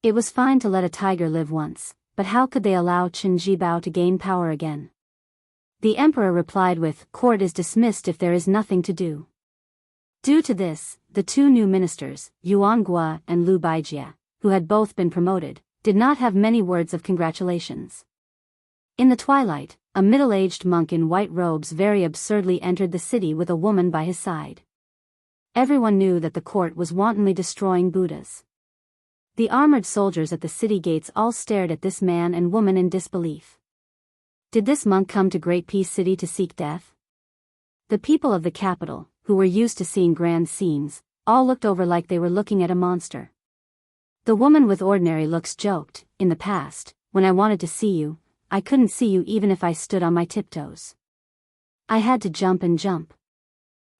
It was fine to let a tiger live once, but how could they allow Qin Zhibao to gain power again? The emperor replied with, "Court is dismissed if there is nothing to do." Due to this, the two new ministers, Yuan Gua and Lu Baijia, who had both been promoted, did not have many words of congratulations. In the twilight, a middle-aged monk in white robes very absurdly entered the city with a woman by his side. Everyone knew that the court was wantonly destroying Buddhas. The armored soldiers at the city gates all stared at this man and woman in disbelief. Did this monk come to Great Peace City to seek death? The people of the capital, who were used to seeing grand scenes, all looked over like they were looking at a monster. The woman with ordinary looks joked, "In the past, when I wanted to see you, I couldn't see you even if I stood on my tiptoes. I had to jump and jump."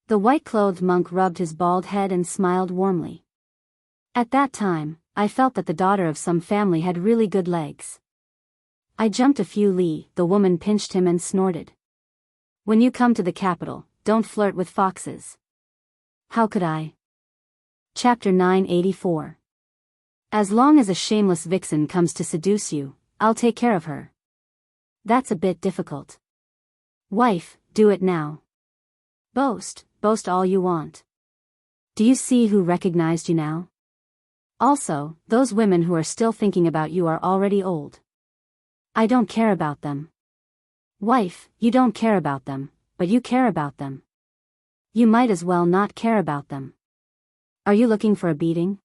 The white-clothed monk rubbed his bald head and smiled warmly. "At that time, I felt that the daughter of some family had really good legs. I jumped a few li." The woman pinched him and snorted. "When you come to the capital, don't flirt with foxes." "How could I?" Chapter 984. As long as a shameless vixen comes to seduce you, I'll take care of her. That's a bit difficult. Wife, do it now. Boast all you want. Do you see who recognized you now? Also, those women who are still thinking about you are already old. I don't care about them. Wife, you don't care about them, but you care about them. You might as well not care about them. Are you looking for a beating?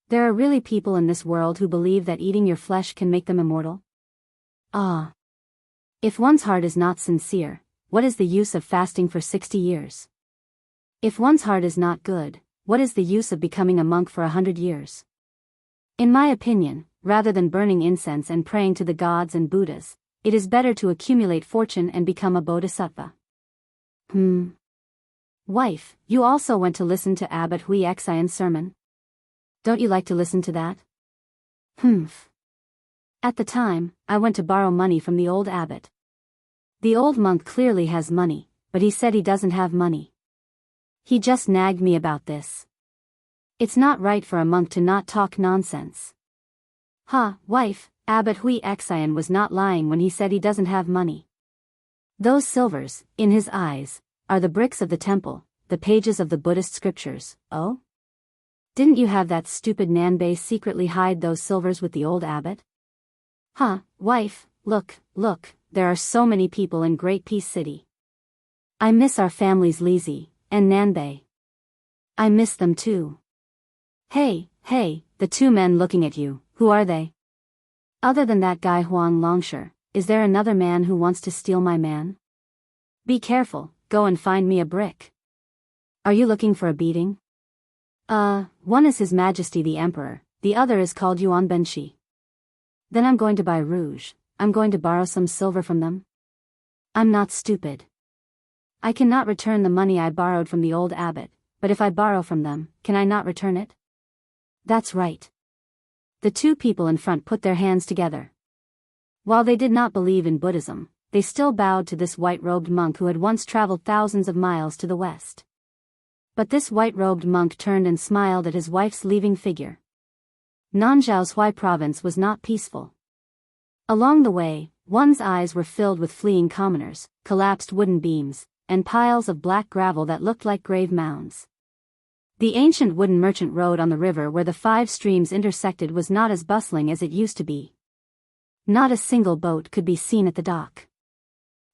There are really people in this world who believe that eating your flesh can make them immortal? Ah. If one's heart is not sincere, what is the use of fasting for 60 years? If one's heart is not good, what is the use of becoming a monk for 100 years? In my opinion, rather than burning incense and praying to the gods and Buddhas, it is better to accumulate fortune and become a bodhisattva. Wife, you also went to listen to Abbot Huixian's sermon? Don't you like to listen to that? At the time, I went to borrow money from the old abbot. The old monk clearly has money, but he said he doesn't have money. He just nagged me about this. It's not right for a monk to not talk nonsense. Wife, Abbot Huixian was not lying when he said he doesn't have money. Those silvers, in his eyes, are the bricks of the temple, the pages of the Buddhist scriptures. Oh? Didn't you have that stupid Nanbei secretly hide those silvers with the old abbot? Wife, look, there are so many people in Great Peace City. I miss our families Lizi and Nanbei. I miss them too. Hey, the two men looking at you, who are they? Other than that guy Huang Longsher, is there another man who wants to steal my man? Be careful, go and find me a brick. Are you looking for a beating? One is His Majesty the Emperor, the other is called Yuan Benshi. Then I'm going to buy rouge, I'm going to borrow some silver from them. I'm not stupid. I cannot return the money I borrowed from the old abbot, but if I borrow from them, can I not return it? That's right. The two people in front put their hands together. While they did not believe in Buddhism, they still bowed to this white-robed monk who had once traveled thousands of miles to the west. But this white-robed monk turned and smiled at his wife's leaving figure. Nanzhao's Huai province was not peaceful. Along the way, one's eyes were filled with fleeing commoners, collapsed wooden beams, and piles of black gravel that looked like grave mounds. The ancient wooden merchant road on the river where the 5 streams intersected was not as bustling as it used to be. Not a single boat could be seen at the dock.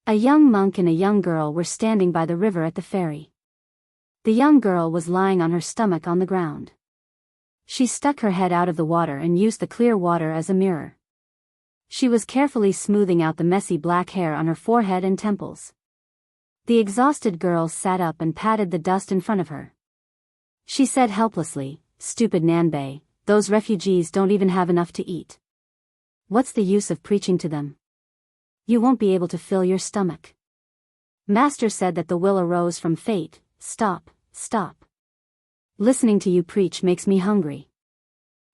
A young monk and a young girl were standing by the river at the ferry. The young girl was lying on her stomach on the ground. She stuck her head out of the water and used the clear water as a mirror. She was carefully smoothing out the messy black hair on her forehead and temples. The exhausted girl sat up and patted the dust in front of her. She said helplessly, "Stupid Nanbei, those refugees don't even have enough to eat. What's the use of preaching to them? You won't be able to fill your stomach." Master said that the will arose from fate. Stop. Listening to you preach makes me hungry.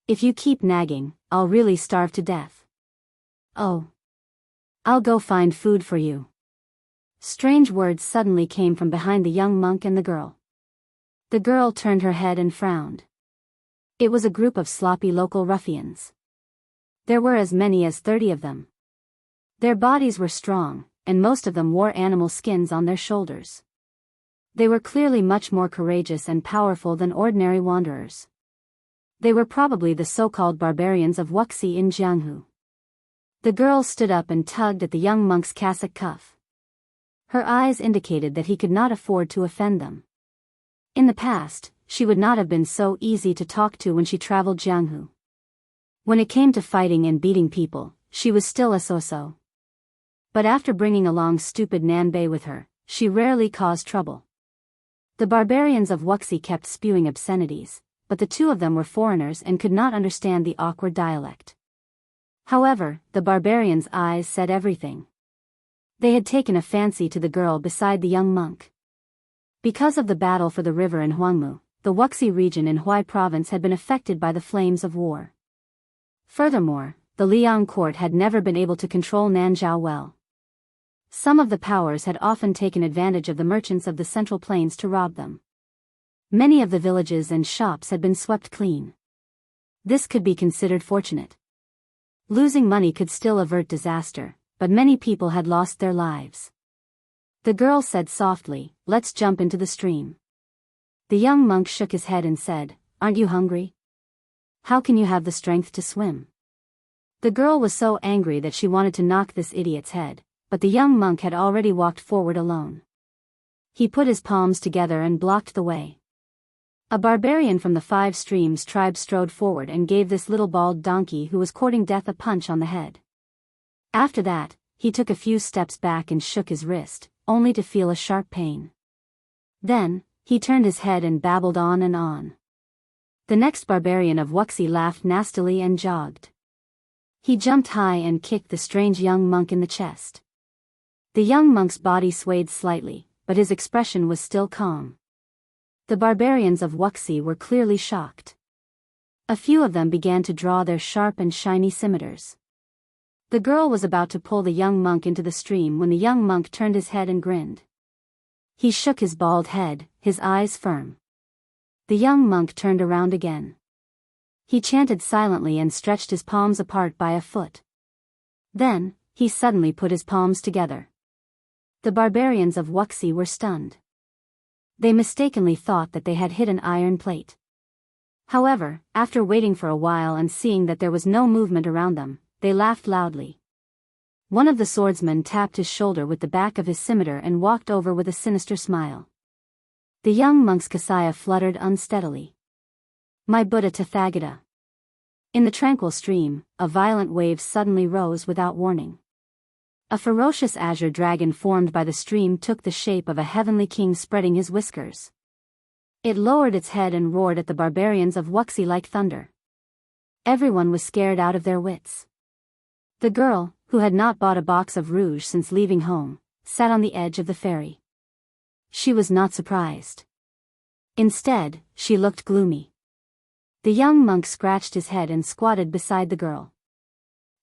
If you keep nagging, I'll really starve to death. Oh. I'll go find food for you. Strange words suddenly came from behind the young monk and the girl. The girl turned her head and frowned. It was a group of sloppy local ruffians. There were as many as 30 of them. Their bodies were strong, and most of them wore animal skins on their shoulders. They were clearly much more courageous and powerful than ordinary wanderers. They were probably the so-called barbarians of Wuxia in Jianghu. The girl stood up and tugged at the young monk's cassock cuff. Her eyes indicated that he could not afford to offend them. In the past, she would not have been so easy to talk to when she traveled Jianghu. When it came to fighting and beating people, she was still a so-so. But after bringing along stupid Nanbei with her, she rarely caused trouble. The barbarians of Wuxia kept spewing obscenities, but the two of them were foreigners and could not understand the awkward dialect. However, the barbarians' eyes said everything. They had taken a fancy to the girl beside the young monk. Because of the battle for the river in Huangmu, the Wuxia region in Huai province had been affected by the flames of war. Furthermore, the Liang court had never been able to control Nanzhao well. Some of the powers had often taken advantage of the merchants of the Central Plains to rob them. Many of the villages and shops had been swept clean. This could be considered fortunate. Losing money could still avert disaster, but many people had lost their lives. The girl said softly, "Let's jump into the stream." The young monk shook his head and said, "Aren't you hungry? How can you have the strength to swim?" The girl was so angry that she wanted to knock this idiot's head, but the young monk had already walked forward alone. He put his palms together and blocked the way. A barbarian from the Five Streams tribe strode forward and gave this little bald donkey who was courting death a punch on the head. After that, he took a few steps back and shook his wrist, only to feel a sharp pain. Then, he turned his head and babbled on and on. The next barbarian of Wuxia laughed nastily and jogged. He jumped high and kicked the strange young monk in the chest. The young monk's body swayed slightly, but his expression was still calm. The barbarians of Wuxia were clearly shocked. A few of them began to draw their sharp and shiny scimitars. The girl was about to pull the young monk into the stream when the young monk turned his head and grinned. He shook his bald head, his eyes firm. The young monk turned around again. He chanted silently and stretched his palms apart by a foot. Then, he suddenly put his palms together. The barbarians of Wuxia were stunned. They mistakenly thought that they had hit an iron plate. However, after waiting for a while and seeing that there was no movement around them, they laughed loudly. One of the swordsmen tapped his shoulder with the back of his scimitar and walked over with a sinister smile. The young monk's kasaya fluttered unsteadily. My Buddha Tathagata. In the tranquil stream, a violent wave suddenly rose without warning. A ferocious azure dragon formed by the stream took the shape of a heavenly king spreading his whiskers. It lowered its head and roared at the barbarians of Wuxia like thunder. Everyone was scared out of their wits. The girl, who had not bought a box of rouge since leaving home, sat on the edge of the ferry. She was not surprised. Instead, she looked gloomy. The young monk scratched his head and squatted beside the girl.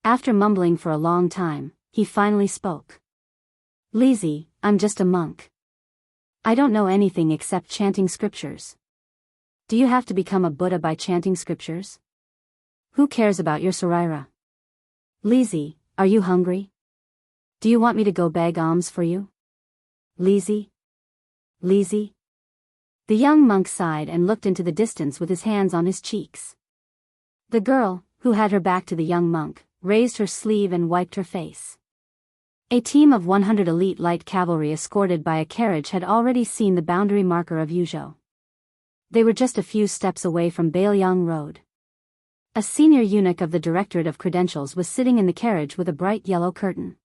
After mumbling for a long time, he finally spoke. Lizzie, I'm just a monk. I don't know anything except chanting scriptures. Do you have to become a Buddha by chanting scriptures? Who cares about your sarira? Lizzie, are you hungry? Do you want me to go beg alms for you? Lizzie? Lizzie? The young monk sighed and looked into the distance with his hands on his cheeks. The girl, who had her back to the young monk, raised her sleeve and wiped her face. A team of 100 elite light cavalry escorted by a carriage had already seen the boundary marker of Yuzhou. They were just a few steps away from Biyao Road. A senior eunuch of the Directorate of Credentials was sitting in the carriage with a bright yellow curtain.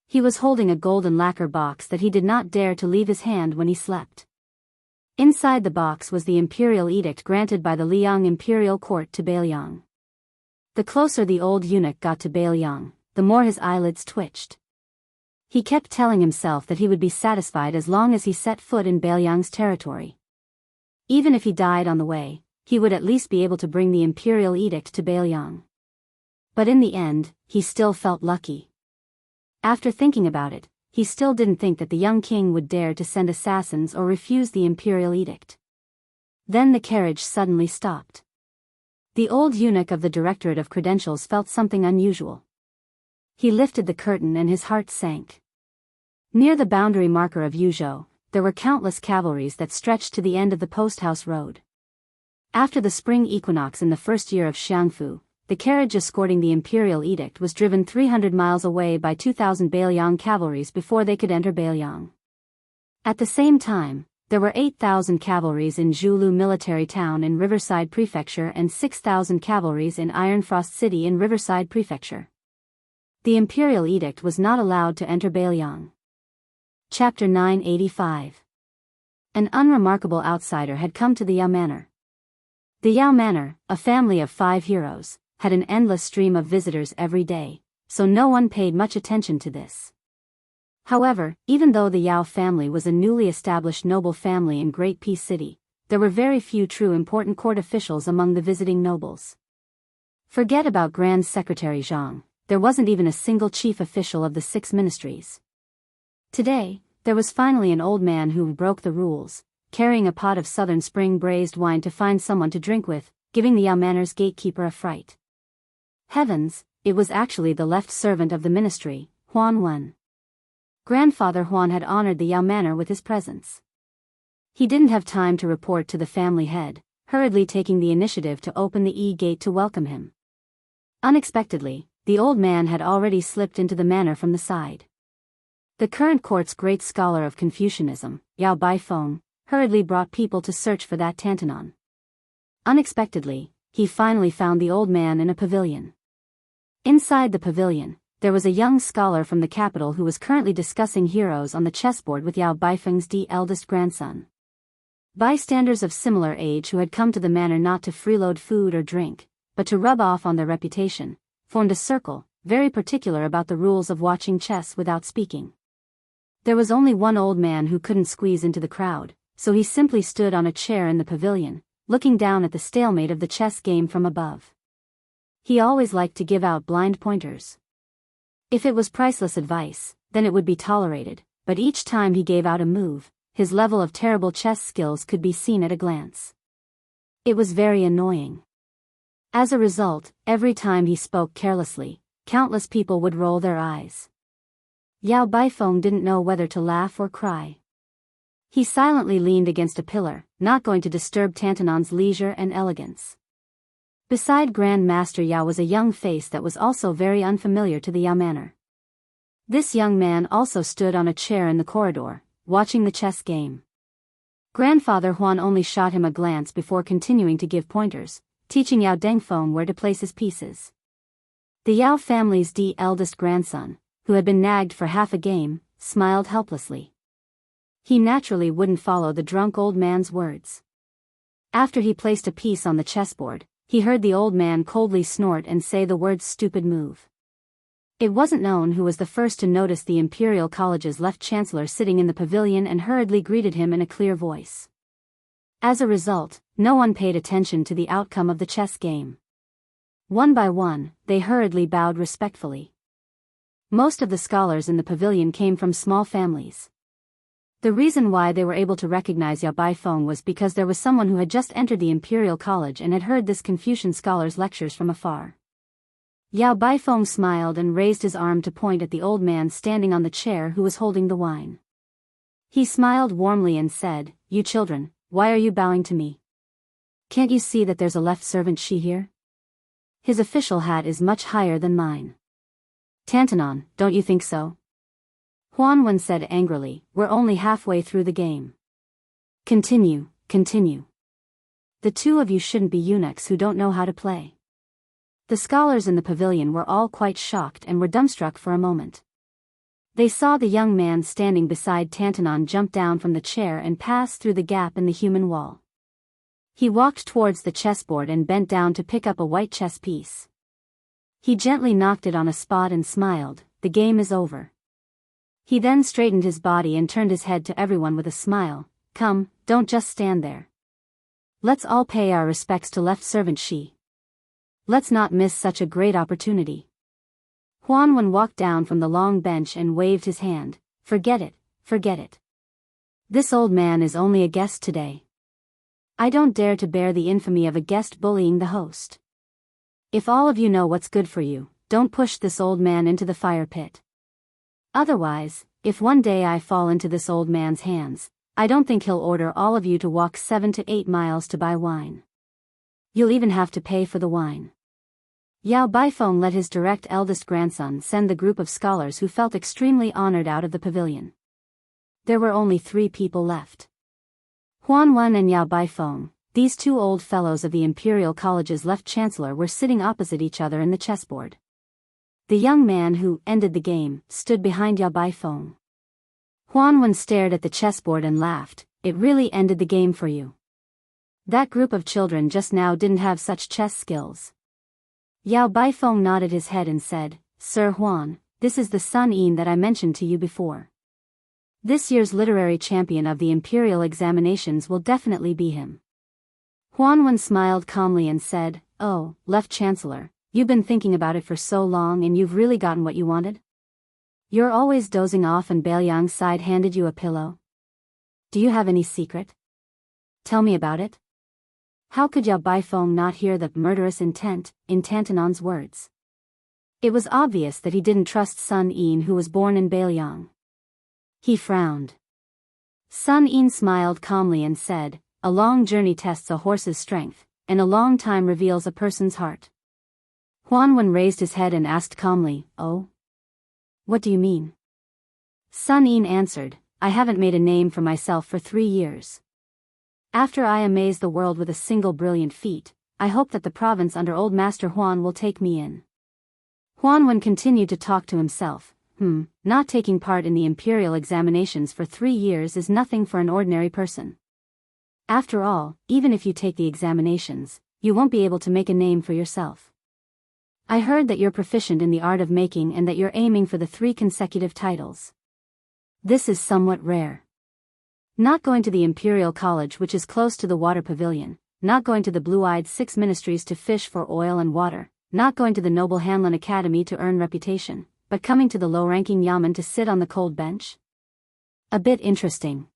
He was holding a golden lacquer box that he did not dare to leave his hand when he slept. Inside the box was the imperial edict granted by the Liang imperial court to Biyao. The closer the old eunuch got to Biyao, the more his eyelids twitched. He kept telling himself that he would be satisfied as long as he set foot in Biyao's territory. Even if he died on the way, he would at least be able to bring the imperial edict to Biyao. But in the end, he still felt lucky. After thinking about it, he still didn't think that the young king would dare to send assassins or refuse the imperial edict. Then the carriage suddenly stopped. The old eunuch of the Directorate of Credentials felt something unusual. He lifted the curtain and his heart sank. Near the boundary marker of Yuzhou, there were countless cavalries that stretched to the end of the post-house road. After the spring equinox in the first year of Jianghu, the carriage escorting the imperial edict was driven 300 miles away by 2,000 Bailiang cavalries before they could enter Bailiang. At the same time, there were 8,000 cavalries in Zhulu military town in Riverside Prefecture and 6,000 cavalries in Ironfrost City in Riverside Prefecture. The imperial edict was not allowed to enter Bailiang. Chapter 985. An unremarkable outsider had come to the Yao Manor. The Yao Manor, a family of 5 heroes, had an endless stream of visitors every day, so no one paid much attention to this. However, even though the Yao family was a newly established noble family in Great Peace City, there were very few true important court officials among the visiting nobles. Forget about Grand Secretary Zhang, there wasn't even a single chief official of the 6 ministries. Today, there was finally an old man who broke the rules, carrying a pot of southern spring braised wine to find someone to drink with, giving the Yao Manor's gatekeeper a fright. Heavens, it was actually the left servant of the ministry, Huan Wen. Grandfather Huan had honored the Yao Manor with his presence. He didn't have time to report to the family head, hurriedly taking the initiative to open the gate to welcome him. Unexpectedly, the old man had already slipped into the manor from the side. The current court's great scholar of Confucianism, Yao Baifeng, hurriedly brought people to search for that Tantanon. Unexpectedly, he finally found the old man in a pavilion. Inside the pavilion, there was a young scholar from the capital who was currently discussing heroes on the chessboard with Yao Baifeng's eldest grandson. Bystanders of similar age who had come to the manor not to freeload food or drink, but to rub off on their reputation, formed a circle, very particular about the rules of watching chess without speaking. There was only one old man who couldn't squeeze into the crowd, so he simply stood on a chair in the pavilion, looking down at the stalemate of the chess game from above. He always liked to give out blind pointers. If it was priceless advice, then it would be tolerated, but each time he gave out a move, his level of terrible chess skills could be seen at a glance. It was very annoying. As a result, every time he spoke carelessly, countless people would roll their eyes. Yao Baifeng didn't know whether to laugh or cry. He silently leaned against a pillar, not going to disturb Tantanon's leisure and elegance. Beside Grand Master Yao was a young face that was also very unfamiliar to the Yao Manor. This young man also stood on a chair in the corridor, watching the chess game. Grandfather Huan only shot him a glance before continuing to give pointers, teaching Yao Dengfeng where to place his pieces. The Yao family's eldest grandson, who had been nagged for half a game, smiled helplessly. He naturally wouldn't follow the drunk old man's words. After he placed a piece on the chessboard, he heard the old man coldly snort and say the words "stupid move." It wasn't known who was the first to notice the Imperial College's left chancellor sitting in the pavilion and hurriedly greeted him in a clear voice. As a result, no one paid attention to the outcome of the chess game. One by one, they hurriedly bowed respectfully. Most of the scholars in the pavilion came from small families. The reason why they were able to recognize Yao Baifeng was because there was someone who had just entered the Imperial College and had heard this Confucian scholar's lectures from afar. Yao Baifeng smiled and raised his arm to point at the old man standing on the chair who was holding the wine. He smiled warmly and said, "You children, why are you bowing to me? Can't you see that there's a left servant Shi here? His official hat is much higher than mine. Tantanon, don't you think so?" Huan Wen said angrily, "We're only halfway through the game. Continue. The two of you shouldn't be eunuchs who don't know how to play." The scholars in the pavilion were all quite shocked and were dumbstruck for a moment. They saw the young man standing beside Tantanon jump down from the chair and pass through the gap in the human wall. He walked towards the chessboard and bent down to pick up a white chess piece. He gently knocked it on a spot and smiled, "The game is over." He then straightened his body and turned his head to everyone with a smile, "Come, don't just stand there. Let's all pay our respects to left servant Shi. Let's not miss such a great opportunity." Huan Wen walked down from the long bench and waved his hand, Forget it. This old man is only a guest today. I don't dare to bear the infamy of a guest bullying the host. If all of you know what's good for you, don't push this old man into the fire pit. Otherwise, if one day I fall into this old man's hands, I don't think he'll order all of you to walk 7 to 8 miles to buy wine. You'll even have to pay for the wine. Yao Baifeng let his direct eldest grandson send the group of scholars who felt extremely honored out of the pavilion. There were only 3 people left. Huan Wen and Yao Baifeng, these 2 old fellows of the Imperial College's left chancellor, were sitting opposite each other in the chessboard. The young man who ended the game stood behind Yao Baifeng. Huan Wen stared at the chessboard and laughed. It really ended the game for you. That group of children just now didn't have such chess skills. Yao Baifeng nodded his head and said, Sir Huan, this is the Sun Yin that I mentioned to you before. This year's literary champion of the imperial examinations will definitely be him. Huan Wen smiled calmly and said, Oh, Left Chancellor, you've been thinking about it for so long and you've really gotten what you wanted? You're always dozing off and Biyao side handed you a pillow. Do you have any secret? Tell me about it. How could Yao Baifeng not hear the murderous intent in Tantanon's words? It was obvious that he didn't trust Sun Yin, who was born in Biyao. He frowned. Sun Yin smiled calmly and said, A long journey tests a horse's strength, and a long time reveals a person's heart. Huan Wen raised his head and asked calmly, Oh? What do you mean? Sun Yin answered, I haven't made a name for myself for 3 years. After I amaze the world with a single brilliant feat, I hope that the province under Old Master Huan will take me in. Huan Wen continued to talk to himself. Not taking part in the imperial examinations for 3 years is nothing for an ordinary person. After all, even if you take the examinations, you won't be able to make a name for yourself. I heard that you're proficient in the art of making and that you're aiming for the 3 consecutive titles. This is somewhat rare. Not going to the Imperial College, which is close to the water pavilion, not going to the blue-eyed 6 ministries to fish for oil and water, not going to the noble Hanlin Academy to earn reputation, but coming to the low-ranking yamen to sit on the cold bench? A bit interesting.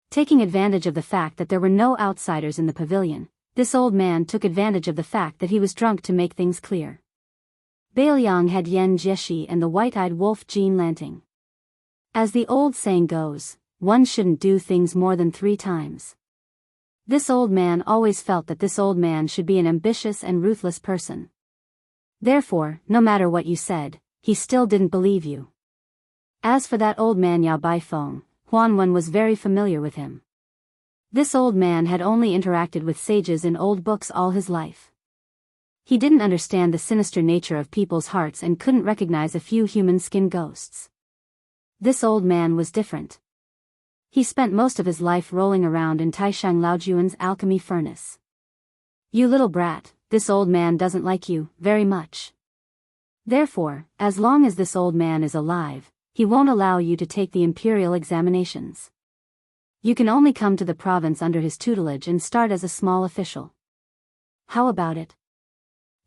Taking advantage of the fact that there were no outsiders in the pavilion, this old man took advantage of the fact that he was drunk to make things clear. Biyao had Yan Jieshi and the white-eyed wolf Jean Lanting. As the old saying goes, one shouldn't do things more than 3 times. This old man always felt that this old man should be an ambitious and ruthless person. Therefore, no matter what you said, he still didn't believe you. As for that old man Yao Baifeng, Huan Wen was very familiar with him. This old man had only interacted with sages in old books all his life. He didn't understand the sinister nature of people's hearts and couldn't recognize a few human skin ghosts. This old man was different. He spent most of his life rolling around in Taishang Laojuan's alchemy furnace. You little brat, this old man doesn't like you very much. Therefore, as long as this old man is alive, he won't allow you to take the imperial examinations. You can only come to the province under his tutelage and start as a small official. How about it?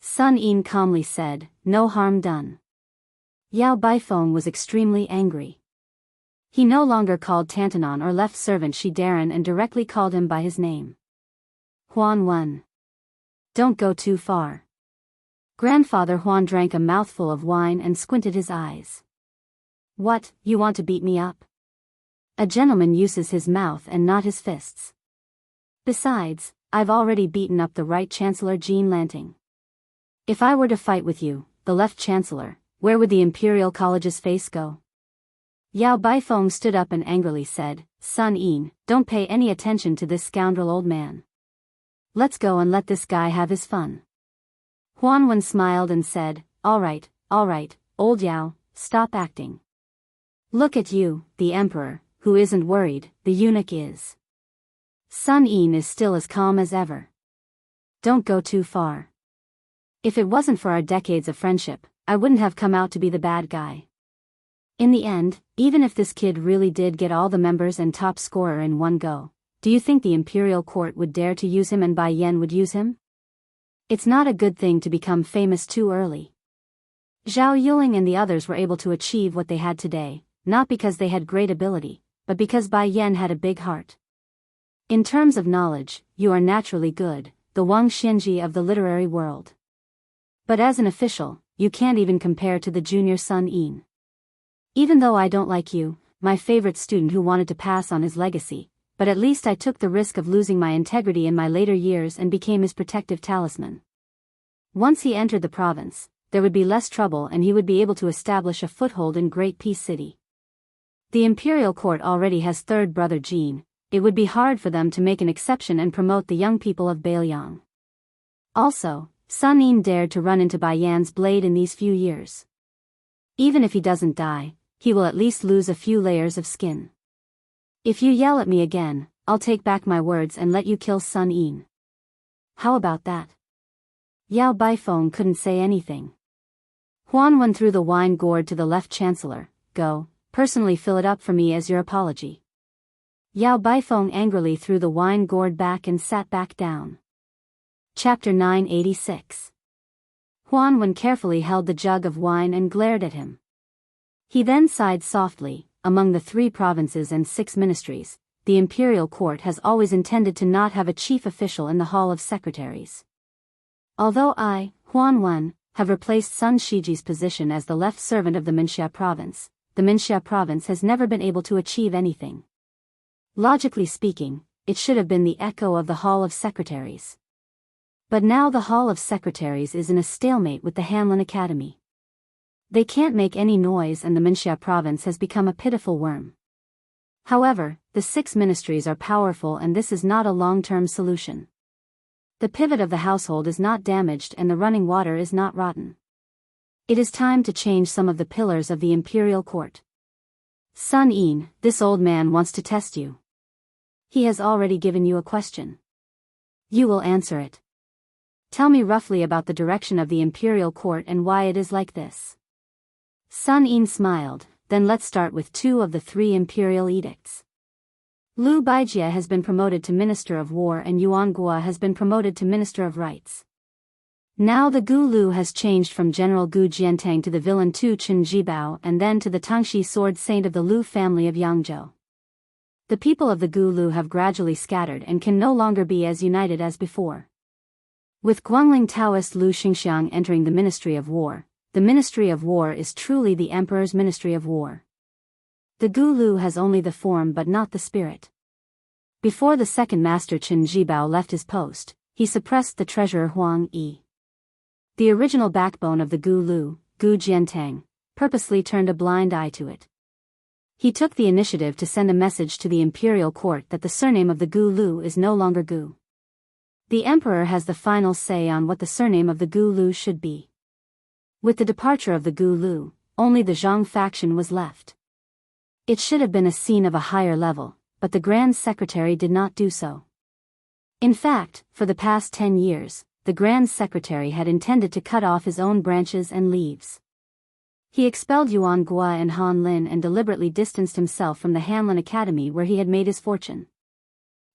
Sun Yin calmly said, No harm done. Yao Baifeng was extremely angry. He no longer called Tantanon or left servant Shi Daran and directly called him by his name. Huan Wen. Don't go too far. Grandfather Huan drank a mouthful of wine and squinted his eyes. What, you want to beat me up? A gentleman uses his mouth and not his fists. Besides, I've already beaten up the right Chancellor Jean Lanting. If I were to fight with you, the left Chancellor, where would the Imperial College's face go? Yao Baifeng stood up and angrily said, Sun Yin, don't pay any attention to this scoundrel old man. Let's go and let this guy have his fun. Huan Wen smiled and said, all right, old Yao, stop acting. Look at you, the emperor, who isn't worried, the eunuch is. Sun Yin is still as calm as ever. Don't go too far. If it wasn't for our decades of friendship, I wouldn't have come out to be the bad guy. In the end, even if this kid really did get all the members and top scorer in one go, do you think the imperial court would dare to use him and Bai Yan would use him? It's not a good thing to become famous too early. Zhao Yuling and the others were able to achieve what they had today, not because they had great ability, but because Bai Yan had a big heart. In terms of knowledge, you are naturally good, the Wang Xianji of the literary world. But as an official, you can't even compare to the junior Sun Yin. Even though I don't like you, my favorite student who wanted to pass on his legacy, but at least I took the risk of losing my integrity in my later years and became his protective talisman. Once he entered the province, there would be less trouble and he would be able to establish a foothold in Great Peace City. The imperial court already has third brother Jean. It would be hard for them to make an exception and promote the young people of Biyao. Also, Sun Yin dared to run into Bai Yan's blade in these few years. Even if he doesn't die, he will at least lose a few layers of skin. If you yell at me again, I'll take back my words and let you kill Sun Yin. How about that? Yao Baifeng couldn't say anything. Huan Wen threw the wine gourd to the left chancellor. Go, personally fill it up for me as your apology. Yao Baifeng angrily threw the wine gourd back and sat back down. Chapter 986. Huan Wen carefully held the jug of wine and glared at him. He then sighed softly. Among the 3 provinces and 6 ministries, the imperial court has always intended to not have a chief official in the Hall of Secretaries. Although I, Huan Wen, have replaced Sun Shiji's position as the left servant of the Minxia province, the Minxia province has never been able to achieve anything. Logically speaking, it should have been the echo of the Hall of Secretaries. But now the Hall of Secretaries is in a stalemate with the Hanlin Academy. They can't make any noise and the Minxia province has become a pitiful worm. However, the 6 ministries are powerful and this is not a long-term solution. The pivot of the household is not damaged and the running water is not rotten. It is time to change some of the pillars of the imperial court. Sun Yin, this old man wants to test you. He has already given you a question. You will answer it. Tell me roughly about the direction of the imperial court and why it is like this. Sun Yin smiled. Then let's start with 2 of the 3 imperial edicts. Liu Baijie has been promoted to Minister of War and Yuan Gua has been promoted to Minister of Rights. Now the Gu Lu has changed from General Gu Jiantang to the villain Tu Chen Jibao and then to the Tangxi sword saint of the Lu family of Yangzhou. The people of the Gu Lu have gradually scattered and can no longer be as united as before. With Guangling Taoist Lu Xingxiang entering the Ministry of War, the Ministry of War is truly the Emperor's Ministry of War. The Gu Lu has only the form but not the spirit. Before the second master Chen Jibao left his post, he suppressed the treasurer Huang Yi. The original backbone of the Gu Lu, Gu Jiantang, purposely turned a blind eye to it. He took the initiative to send a message to the imperial court that the surname of the Gu Lu is no longer Gu. The emperor has the final say on what the surname of the Gu Lu should be. With the departure of the Gu Lu, only the Zhang faction was left. It should have been a scene of a higher level, but the Grand Secretary did not do so. In fact, for the past 10 years, the Grand Secretary had intended to cut off his own branches and leaves. He expelled Yuan Gua and Han Lin and deliberately distanced himself from the Hanlin Academy where he had made his fortune.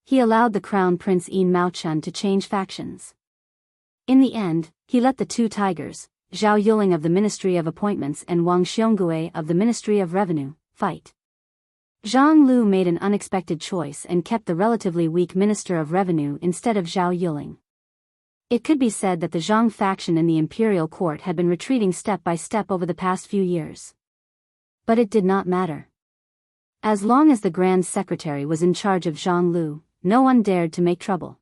He allowed the Crown Prince Yin Maochun to change factions. In the end, he let the 2 tigers, Zhao Yuling of the Ministry of Appointments and Wang Xiongui of the Ministry of Revenue, fight. Zhang Lu made an unexpected choice and kept the relatively weak Minister of Revenue instead of Zhao Yuling. It could be said that the Zhang faction in the imperial court had been retreating step by step over the past few years. But it did not matter. As long as the Grand Secretary was in charge of Zhang Lu, no one dared to make trouble.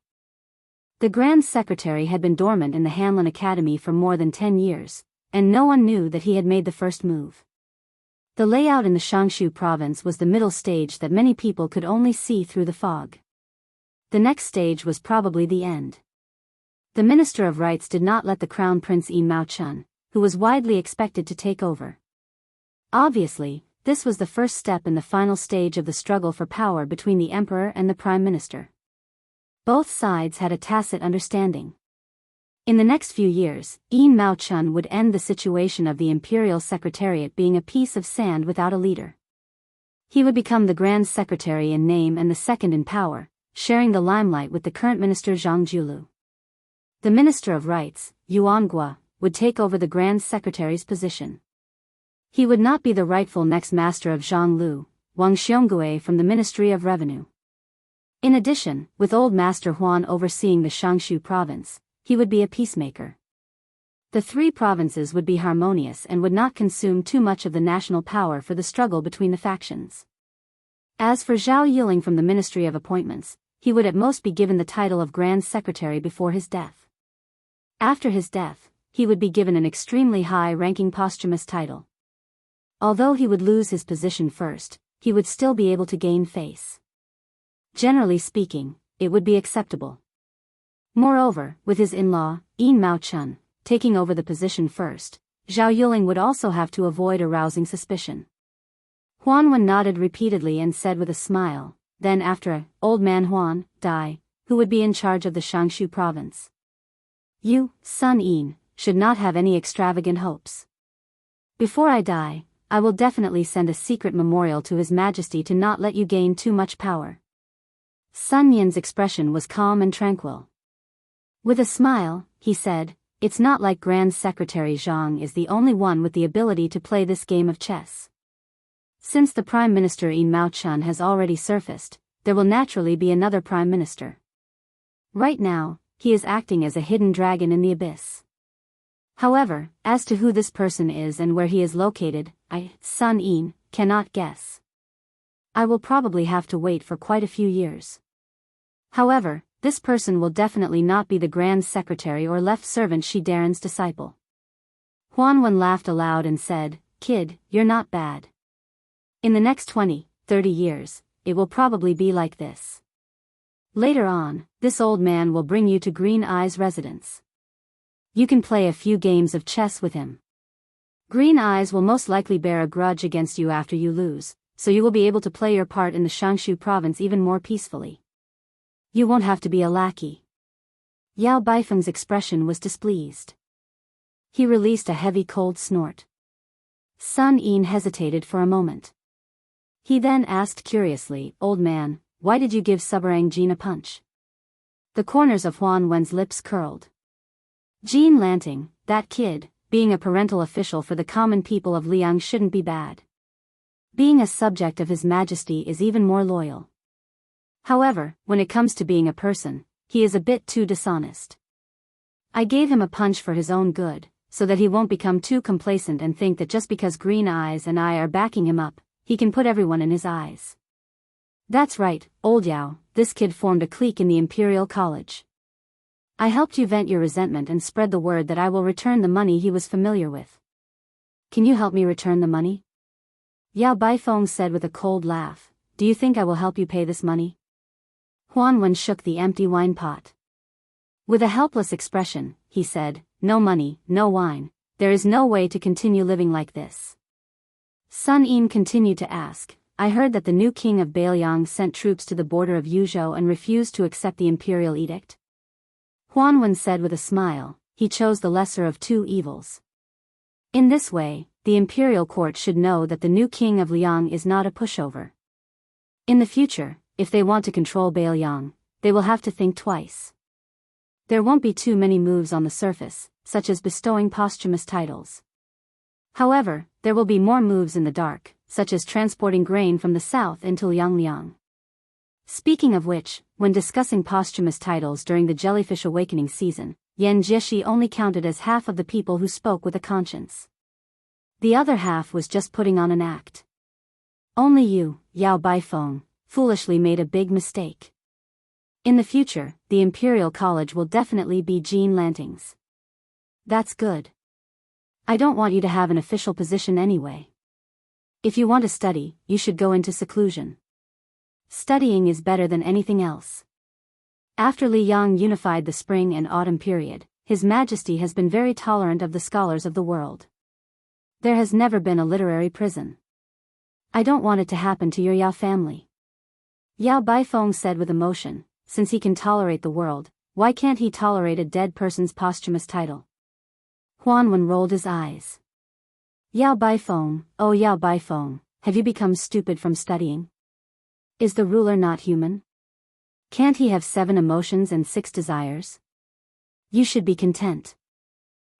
The Grand Secretary had been dormant in the Hanlin Academy for more than 10 years, and no one knew that he had made the first move. The layout in the Shangshu province was the middle stage that many people could only see through the fog. The next stage was probably the end. The Minister of Rights did not let the Crown Prince Yin Maochun, who was widely expected to take over. Obviously, this was the first step in the final stage of the struggle for power between the Emperor and the Prime Minister. Both sides had a tacit understanding. In the next few years, Yin Maochun would end the situation of the Imperial Secretariat being a piece of sand without a leader. He would become the Grand Secretary in name and the second in power, sharing the limelight with the current minister Zhang Julu. The Minister of Rights, Yuan Gua, would take over the Grand Secretary's position. He would not be the rightful next master of Zhang Lu, Wang Xiongui from the Ministry of Revenue. In addition, with old Master Huan overseeing the Shangshu province, he would be a peacemaker. The 3 provinces would be harmonious and would not consume too much of the national power for the struggle between the factions. As for Zhao Yiling from the Ministry of Appointments, he would at most be given the title of Grand Secretary before his death. After his death, he would be given an extremely high-ranking posthumous title. Although he would lose his position first, he would still be able to gain face. Generally speaking, it would be acceptable. Moreover, with his in-law, Yin Mao-chun, taking over the position first, Zhao Yiling would also have to avoid arousing suspicion. Huan Wen nodded repeatedly and said with a smile, then after old man Huan die, who would be in charge of the Shangshu province? You, son Yin, should not have any extravagant hopes. Before I die, I will definitely send a secret memorial to His Majesty to not let you gain too much power. Sun Yin's expression was calm and tranquil. With a smile, he said, it's not like Grand Secretary Zhang is the only one with the ability to play this game of chess. Since the Prime Minister Yin Mao-chun has already surfaced, there will naturally be another Prime Minister. Right now, he is acting as a hidden dragon in the abyss. However, as to who this person is and where he is located, I, Sun Yin, cannot guess. I will probably have to wait for quite a few years. However, this person will definitely not be the Grand Secretary or left servant Shi Daren's disciple. Huan Wen laughed aloud and said, Kid, you're not bad. In the next 20, 30 years, it will probably be like this. Later on, this old man will bring you to Green Eye's residence. You can play a few games of chess with him. Green Eyes will most likely bear a grudge against you after you lose, so you will be able to play your part in the Shangshu province even more peacefully. You won't have to be a lackey. Yao Baifeng's expression was displeased. He released a heavy cold snort. Sun Yin hesitated for a moment. He then asked curiously, Old man, why did you give Subarang Jean a punch? The corners of Huan Wen's lips curled. Jean Lanting, that kid, being a parental official for the common people of Liang shouldn't be bad. Being a subject of His Majesty is even more loyal. However, when it comes to being a person, he is a bit too dishonest. I gave him a punch for his own good, so that he won't become too complacent and think that just because Green Eyes and I are backing him up, he can put everyone in his eyes. That's right, old Yao, this kid formed a clique in the Imperial College. I helped you vent your resentment and spread the word that I will return the money he was familiar with. Can you help me return the money? Yao Baifeng said with a cold laugh, Do you think I will help you pay this money? Huan Wen shook the empty wine pot. With a helpless expression, he said, No money, no wine, there is no way to continue living like this. Sun Yin continued to ask, I heard that the new king of Biyao sent troops to the border of Yuzhou and refused to accept the imperial edict. Huan Wen said with a smile, he chose the lesser of two evils. In this way, the imperial court should know that the new king of Liang is not a pushover. In the future, if they want to control Biyao, they will have to think twice. There won't be too many moves on the surface, such as bestowing posthumous titles. However, there will be more moves in the dark, such as transporting grain from the south into Liang. Speaking of which, when discussing posthumous titles during the Jellyfish Awakening season, Yan Jieshi only counted as half of the people who spoke with a conscience. The other half was just putting on an act. Only you, Yao Baifeng, foolishly made a big mistake. In the future, the Imperial College will definitely be Jean Lanting's. That's good. I don't want you to have an official position anyway. If you want to study, you should go into seclusion. Studying is better than anything else. After Liang unified the spring and autumn period, His Majesty has been very tolerant of the scholars of the world. There has never been a literary prison. I don't want it to happen to your Yao family. Yao Baifeng said with emotion, since he can tolerate the world, why can't he tolerate a dead person's posthumous title? Huan Wen rolled his eyes. Yao Baifeng, oh Yao Baifeng, have you become stupid from studying? Is the ruler not human? Can't he have 7 emotions and 6 desires? You should be content.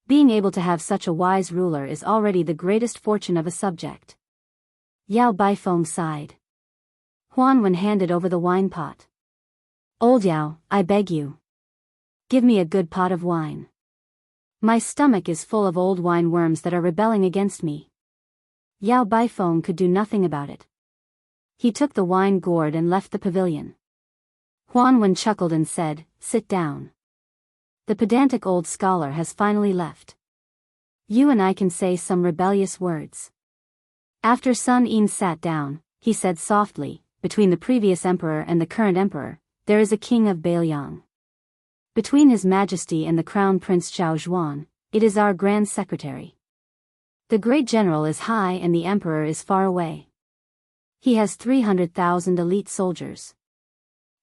Being able to have such a wise ruler is already the greatest fortune of a subject. Yao Baifeng sighed. Huan Wen handed over the wine pot. Old Yao, I beg you. Give me a good pot of wine. My stomach is full of old wine worms that are rebelling against me. Yao Baifeng could do nothing about it. He took the wine gourd and left the pavilion. Huan Wen chuckled and said, "Sit down. The pedantic old scholar has finally left. You and I can say some rebellious words." After Sun Yin sat down, he said softly, "Between the previous emperor and the current emperor, there is a king of Biyao. Between His Majesty and the Crown Prince Zhao Zhuan, it is our Grand Secretary. The great general is high and the emperor is far away. He has 300,000 elite soldiers.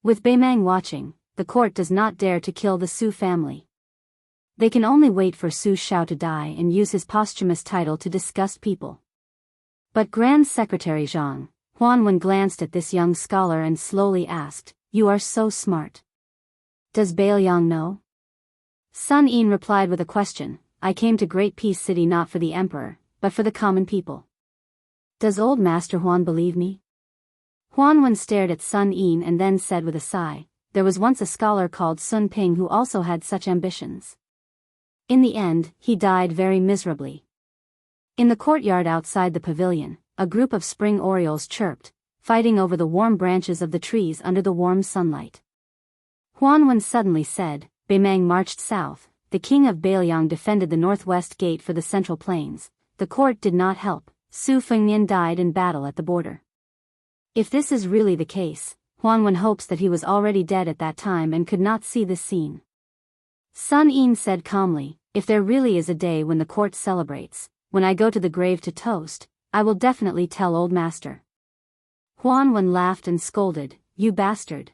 With Beimang watching, the court does not dare to kill the Su family. They can only wait for Su Shao to die and use his posthumous title to disgust people." But Grand Secretary Zhang, Huan Wen glanced at this young scholar and slowly asked, "You are so smart. Does Biyao know?" Sun Yin replied with a question, "I came to Great Peace City not for the emperor, but for the common people. Does old Master Huan believe me?" Huan Wen stared at Sun Yin and then said with a sigh, "There was once a scholar called Sun Ping who also had such ambitions. In the end, he died very miserably." In the courtyard outside the pavilion, a group of spring orioles chirped, fighting over the warm branches of the trees under the warm sunlight. Huan Wen suddenly said, "Beimang marched south, the king of Biyao defended the northwest gate for the central plains, the court did not help, Su Fengnian died in battle at the border. If this is really the case, Huan Wen hopes that he was already dead at that time and could not see this scene." Sun Yin said calmly, "If there really is a day when the court celebrates, when I go to the grave to toast, I will definitely tell old master." Huan Wen laughed and scolded, "You bastard."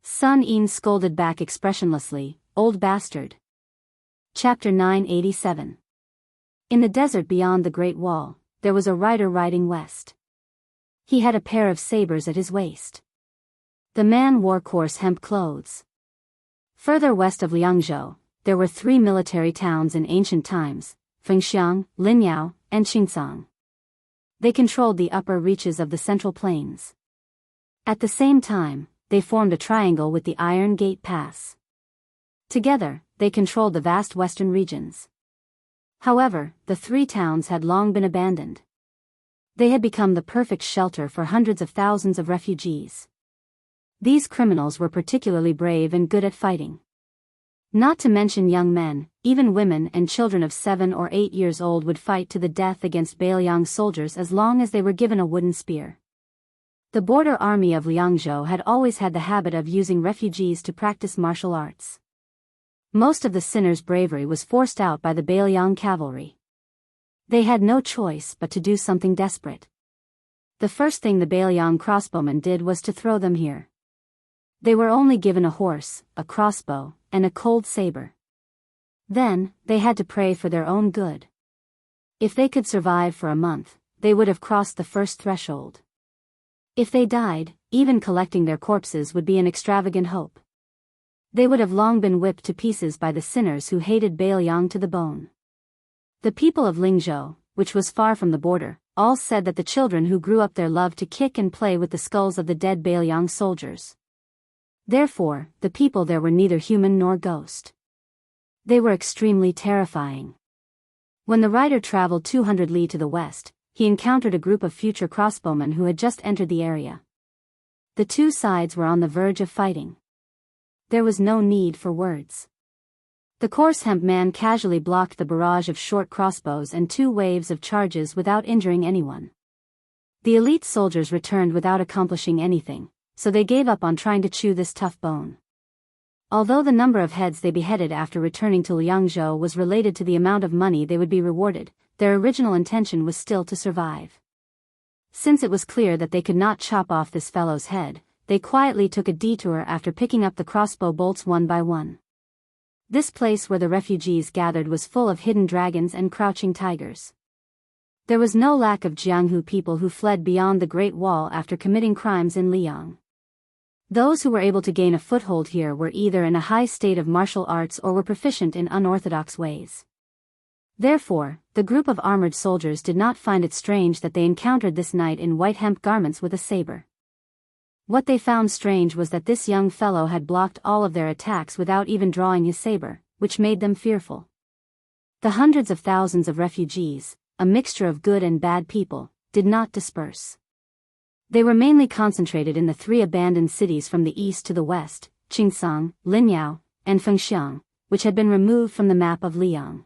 Sun Yin scolded back expressionlessly, "Old bastard." Chapter 987. In the desert beyond the Great Wall, there was a rider riding west. He had a pair of sabers at his waist. The man wore coarse hemp clothes. Further west of Liangzhou, there were 3 military towns in ancient times, Fengxiang, Linyao, and Qingsang. They controlled the upper reaches of the Central Plains. At the same time, they formed a triangle with the Iron Gate Pass. Together, they controlled the vast western regions. However, the 3 towns had long been abandoned. They had become the perfect shelter for hundreds of thousands of refugees. These criminals were particularly brave and good at fighting. Not to mention young men, even women and children of 7 or 8 years old would fight to the death against Biyao soldiers as long as they were given a wooden spear. The border army of Liangzhou had always had the habit of using refugees to practice martial arts. Most of the sinners' bravery was forced out by the Biyao cavalry. They had no choice but to do something desperate. The first thing the Biyao crossbowmen did was to throw them here. They were only given a horse, a crossbow, and a cold saber. Then, they had to pray for their own good. If they could survive for a month, they would have crossed the first threshold. If they died, even collecting their corpses would be an extravagant hope. They would have long been whipped to pieces by the sinners who hated Biyao to the bone. The people of Lingzhou, which was far from the border, all said that the children who grew up there loved to kick and play with the skulls of the dead Biyao soldiers. Therefore, the people there were neither human nor ghost. They were extremely terrifying. When the rider traveled 200 li to the west, he encountered a group of future crossbowmen who had just entered the area. The 2 sides were on the verge of fighting. There was no need for words. The coarse hemp man casually blocked the barrage of short crossbows and 2 waves of charges without injuring anyone. The elite soldiers returned without accomplishing anything, so they gave up on trying to chew this tough bone. Although the number of heads they beheaded after returning to Liangzhou was related to the amount of money they would be rewarded, their original intention was still to survive. Since it was clear that they could not chop off this fellow's head, they quietly took a detour after picking up the crossbow bolts one by one. This place where the refugees gathered was full of hidden dragons and crouching tigers. There was no lack of Jianghu people who fled beyond the Great Wall after committing crimes in Liang. Those who were able to gain a foothold here were either in a high state of martial arts or were proficient in unorthodox ways. Therefore, the group of armored soldiers did not find it strange that they encountered this knight in white hemp garments with a saber. What they found strange was that this young fellow had blocked all of their attacks without even drawing his saber, which made them fearful. The hundreds of thousands of refugees, a mixture of good and bad people, did not disperse. They were mainly concentrated in the three abandoned cities from the east to the west, Qingsang, Linyao, and Fengxiang, which had been removed from the map of Liang.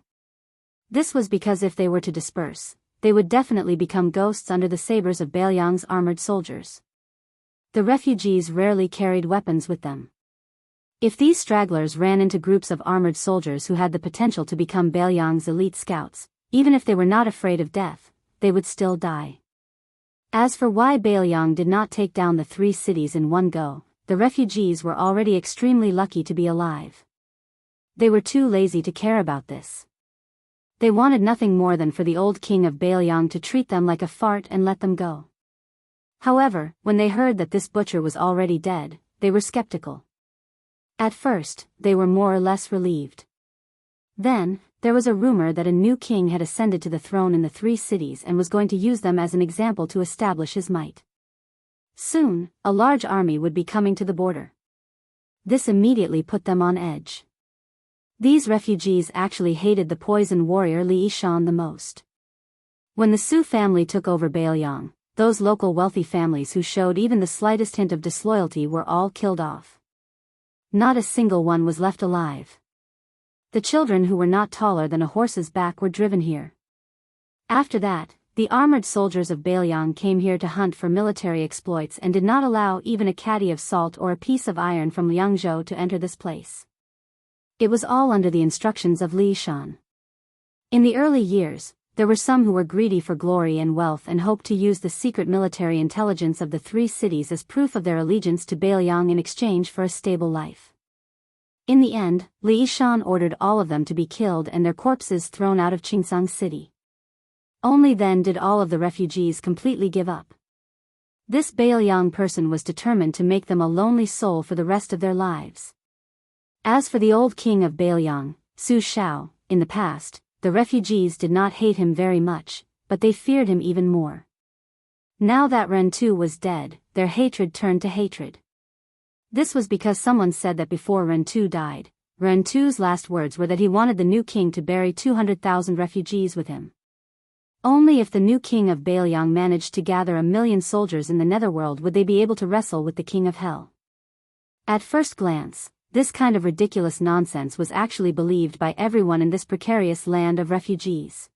This was because if they were to disperse, they would definitely become ghosts under the sabers of Bailiang's armored soldiers. The refugees rarely carried weapons with them. If these stragglers ran into groups of armored soldiers who had the potential to become Bailiang's elite scouts, even if they were not afraid of death, they would still die. As for why Bailiang did not take down the three cities in one go, the refugees were already extremely lucky to be alive. They were too lazy to care about this. They wanted nothing more than for the old king of Bailiang to treat them like a fart and let them go. However, when they heard that this butcher was already dead, they were skeptical. At first, they were more or less relieved. Then, there was a rumor that a new king had ascended to the throne in the three cities and was going to use them as an example to establish his might. Soon, a large army would be coming to the border. This immediately put them on edge. These refugees actually hated the poison warrior Li Yishan the most. When the Su family took over Bailiang, those local wealthy families who showed even the slightest hint of disloyalty were all killed off. Not a single one was left alive. The children who were not taller than a horse's back were driven here. After that, the armored soldiers of Bailiang came here to hunt for military exploits and did not allow even a caddy of salt or a piece of iron from Liangzhou to enter this place. It was all under the instructions of Li Shan. In the early years, there were some who were greedy for glory and wealth and hoped to use the secret military intelligence of the three cities as proof of their allegiance to Bailiang in exchange for a stable life. In the end, Li Yishan ordered all of them to be killed and their corpses thrown out of Qingsang city. Only then did all of the refugees completely give up. This Bailiang person was determined to make them a lonely soul for the rest of their lives. As for the old king of Bailiang, Su Shao, in the past, the refugees did not hate him very much, but they feared him even more. Now that Ren Tu was dead, their hatred turned to hatred. This was because someone said that before Ren Tu died, Ren Tu's last words were that he wanted the new king to bury 200,000 refugees with him. Only if the new king of Bailiang managed to gather 1,000,000 soldiers in the netherworld would they be able to wrestle with the king of hell. At first glance, this kind of ridiculous nonsense was actually believed by everyone in this precarious land of refugees.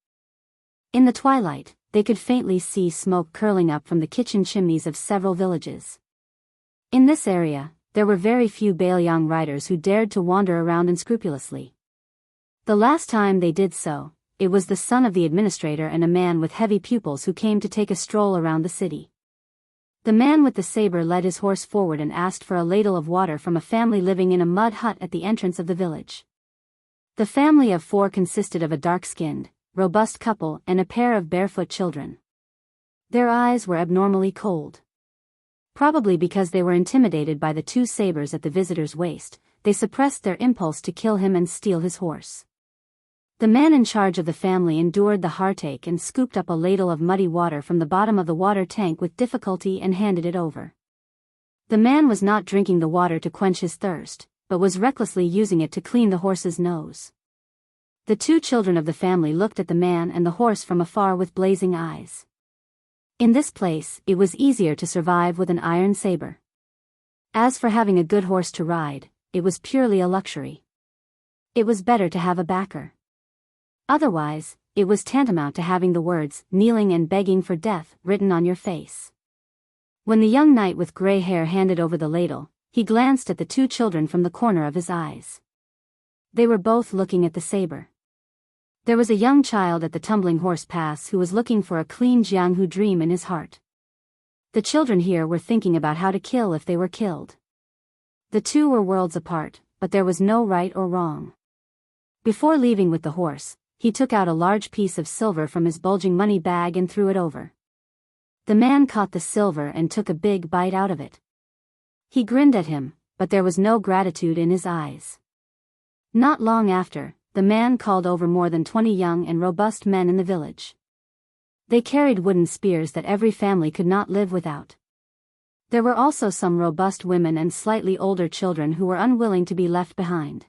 In the twilight, they could faintly see smoke curling up from the kitchen chimneys of several villages. In this area, there were very few Bailiang riders who dared to wander around unscrupulously. The last time they did so, it was the son of the administrator and a man with heavy pupils who came to take a stroll around the city. The man with the saber led his horse forward and asked for a ladle of water from a family living in a mud hut at the entrance of the village. The family of 4 consisted of a dark-skinned, robust couple and a pair of barefoot children. Their eyes were abnormally cold. Probably because they were intimidated by the 2 sabers at the visitor's waist, they suppressed their impulse to kill him and steal his horse. The man in charge of the family endured the heartache and scooped up a ladle of muddy water from the bottom of the water tank with difficulty and handed it over. The man was not drinking the water to quench his thirst, but was recklessly using it to clean the horse's nose. The 2 children of the family looked at the man and the horse from afar with blazing eyes. In this place, it was easier to survive with an iron saber. As for having a good horse to ride, it was purely a luxury. It was better to have a backer. Otherwise, it was tantamount to having the words, kneeling and begging for death, written on your face. When the young knight with gray hair handed over the ladle, he glanced at the 2 children from the corner of his eyes. They were both looking at the saber. There was a young child at the tumbling horse pass who was looking for a clean Jianghu dream in his heart. The children here were thinking about how to kill if they were killed. The 2 were worlds apart, but there was no right or wrong. Before leaving with the horse, he took out a large piece of silver from his bulging money bag and threw it over. The man caught the silver and took a big bite out of it. He grinned at him, but there was no gratitude in his eyes. Not long after, the man called over more than 20 young and robust men in the village. They carried wooden spears that every family could not live without. There were also some robust women and slightly older children who were unwilling to be left behind.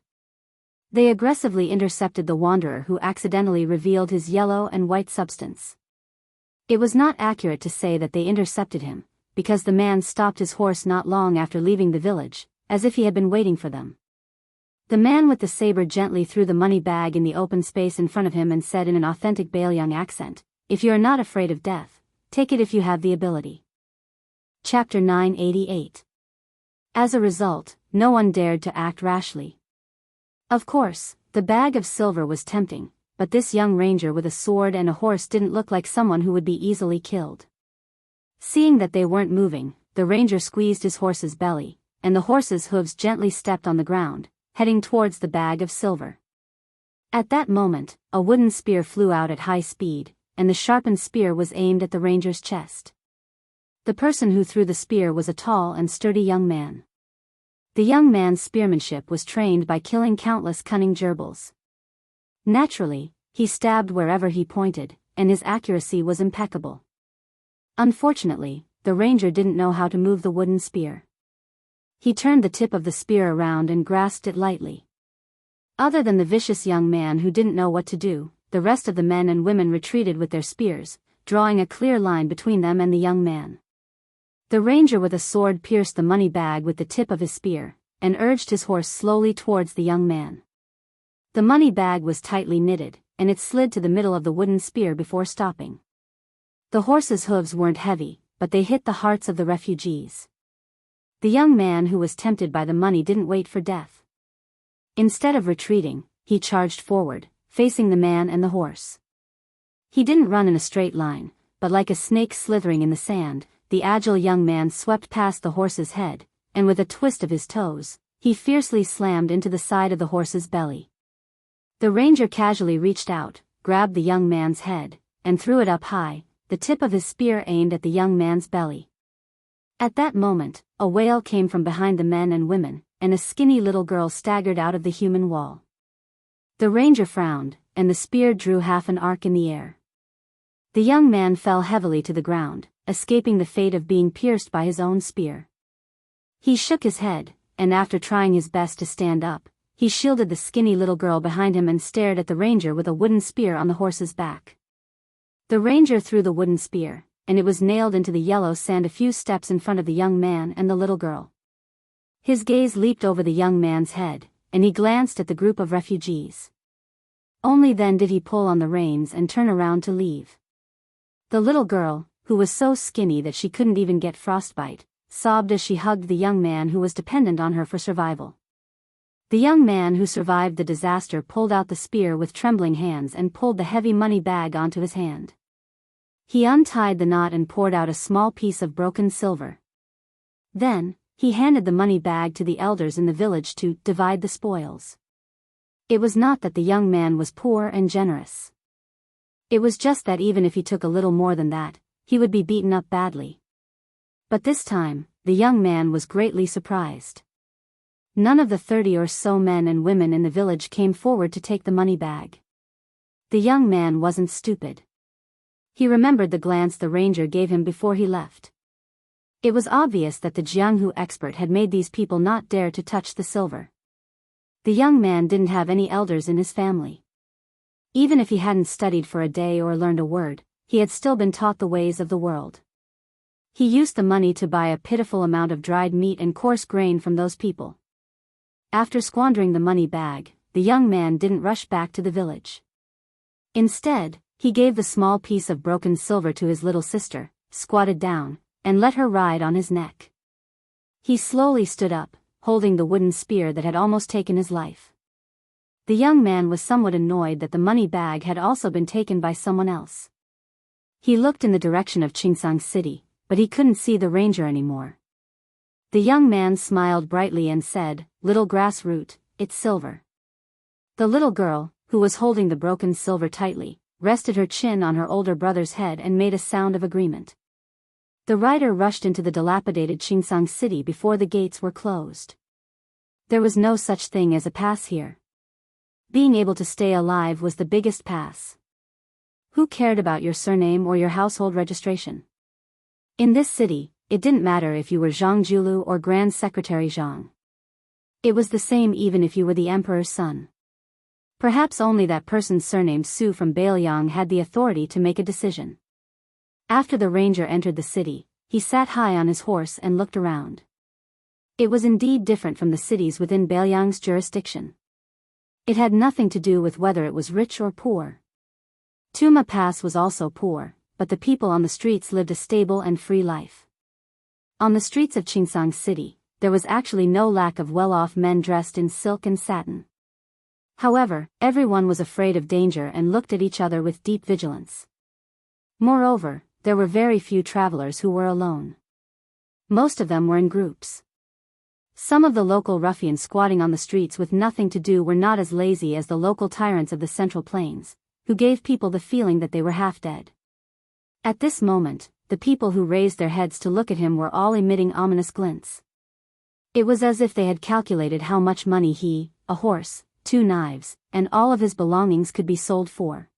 They aggressively intercepted the wanderer who accidentally revealed his yellow and white substance. It was not accurate to say that they intercepted him, because the man stopped his horse not long after leaving the village, as if he had been waiting for them. The man with the saber gently threw the money bag in the open space in front of him and said in an authentic Biyao accent, "If you are not afraid of death, take it if you have the ability." Chapter 988. As a result, no one dared to act rashly. Of course, the bag of silver was tempting, but this young ranger with a sword and a horse didn't look like someone who would be easily killed. Seeing that they weren't moving, the ranger squeezed his horse's belly, and the horse's hooves gently stepped on the ground, heading towards the bag of silver. At that moment, a wooden spear flew out at high speed, and the sharpened spear was aimed at the ranger's chest. The person who threw the spear was a tall and sturdy young man. The young man's spearmanship was trained by killing countless cunning gerbils. Naturally, he stabbed wherever he pointed, and his accuracy was impeccable. Unfortunately, the ranger didn't know how to move the wooden spear. He turned the tip of the spear around and grasped it lightly. Other than the vicious young man who didn't know what to do, the rest of the men and women retreated with their spears, drawing a clear line between them and the young man. The ranger with a sword pierced the money bag with the tip of his spear, and urged his horse slowly towards the young man. The money bag was tightly knitted, and it slid to the middle of the wooden spear before stopping. The horse's hooves weren't heavy, but they hit the hearts of the refugees. The young man who was tempted by the money didn't wait for death. Instead of retreating, he charged forward, facing the man and the horse. He didn't run in a straight line, but like a snake slithering in the sand, the agile young man swept past the horse's head, and with a twist of his toes, he fiercely slammed into the side of the horse's belly. The ranger casually reached out, grabbed the young man's head, and threw it up high, the tip of his spear aimed at the young man's belly. At that moment, a wail came from behind the men and women, and a skinny little girl staggered out of the human wall. The ranger frowned, and the spear drew half an arc in the air. The young man fell heavily to the ground, escaping the fate of being pierced by his own spear. He shook his head, and after trying his best to stand up, he shielded the skinny little girl behind him and stared at the ranger with a wooden spear on the horse's back. The ranger threw the wooden spear, and it was nailed into the yellow sand a few steps in front of the young man and the little girl. His gaze leaped over the young man's head, and he glanced at the group of refugees. Only then did he pull on the reins and turn around to leave. The little girl, who was so skinny that she couldn't even get frostbite, sobbed as she hugged the young man who was dependent on her for survival. The young man who survived the disaster pulled out the spear with trembling hands and pulled the heavy money bag onto his hand. He untied the knot and poured out a small piece of broken silver. Then, he handed the money bag to the elders in the village to divide the spoils. It was not that the young man was poor and generous. It was just that even if he took a little more than that, he would be beaten up badly. But this time, the young man was greatly surprised. None of the 30 or so men and women in the village came forward to take the money bag. The young man wasn't stupid. He remembered the glance the ranger gave him before he left. It was obvious that the Jianghu expert had made these people not dare to touch the silver. The young man didn't have any elders in his family. Even if he hadn't studied for a day or learned a word, he had still been taught the ways of the world. He used the money to buy a pitiful amount of dried meat and coarse grain from those people. After squandering the money bag, the young man didn't rush back to the village. Instead, he gave the small piece of broken silver to his little sister, squatted down, and let her ride on his neck. He slowly stood up, holding the wooden spear that had almost taken his life. The young man was somewhat annoyed that the money bag had also been taken by someone else. He looked in the direction of Jianghu city, but he couldn't see the ranger anymore. The young man smiled brightly and said, "Little grass root, it's silver." The little girl, who was holding the broken silver tightly, rested her chin on her older brother's head and made a sound of agreement. The rider rushed into the dilapidated Jianghu city before the gates were closed. There was no such thing as a pass here. Being able to stay alive was the biggest pass. Who cared about your surname or your household registration? In this city, it didn't matter if you were Zhang Julu or Grand Secretary Zhang. It was the same even if you were the emperor's son. Perhaps only that person's surname Su from Biyao had the authority to make a decision. After the ranger entered the city, he sat high on his horse and looked around. It was indeed different from the cities within Biyang's jurisdiction. It had nothing to do with whether it was rich or poor. Tuma Pass was also poor, but the people on the streets lived a stable and free life. On the streets of Qingsang City, there was actually no lack of well-off men dressed in silk and satin. However, everyone was afraid of danger and looked at each other with deep vigilance. Moreover, there were very few travelers who were alone. Most of them were in groups. Some of the local ruffians squatting on the streets with nothing to do were not as lazy as the local tyrants of the Central Plains, who gave people the feeling that they were half dead. At this moment, the people who raised their heads to look at him were all emitting ominous glints. It was as if they had calculated how much money he, a horse, 2 knives, and all of his belongings could be sold for.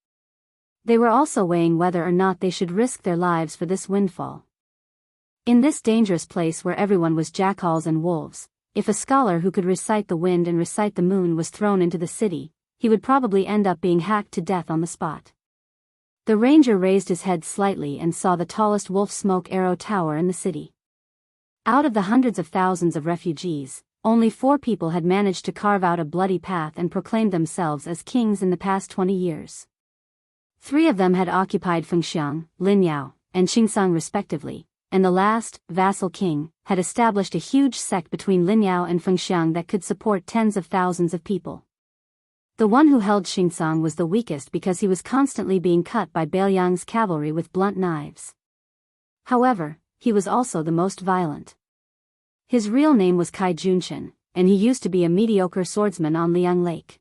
They were also weighing whether or not they should risk their lives for this windfall. In this dangerous place where everyone was jackals and wolves, if a scholar who could recite the wind and recite the moon was thrown into the city, he would probably end up being hacked to death on the spot. The ranger raised his head slightly and saw the tallest wolf smoke arrow tower in the city. Out of the hundreds of thousands of refugees, only 4 people had managed to carve out a bloody path and proclaimed themselves as kings in the past 20 years. 3 of them had occupied Fengxiang, Linyao, and Qingsang respectively, and the last, vassal king, had established a huge sect between Linyao and Fengxiang that could support tens of thousands of people. The one who held Qingsang was the weakest because he was constantly being cut by Biyang's cavalry with blunt knives. However, he was also the most violent. His real name was Kai Junshin, and he used to be a mediocre swordsman on Liang Lake.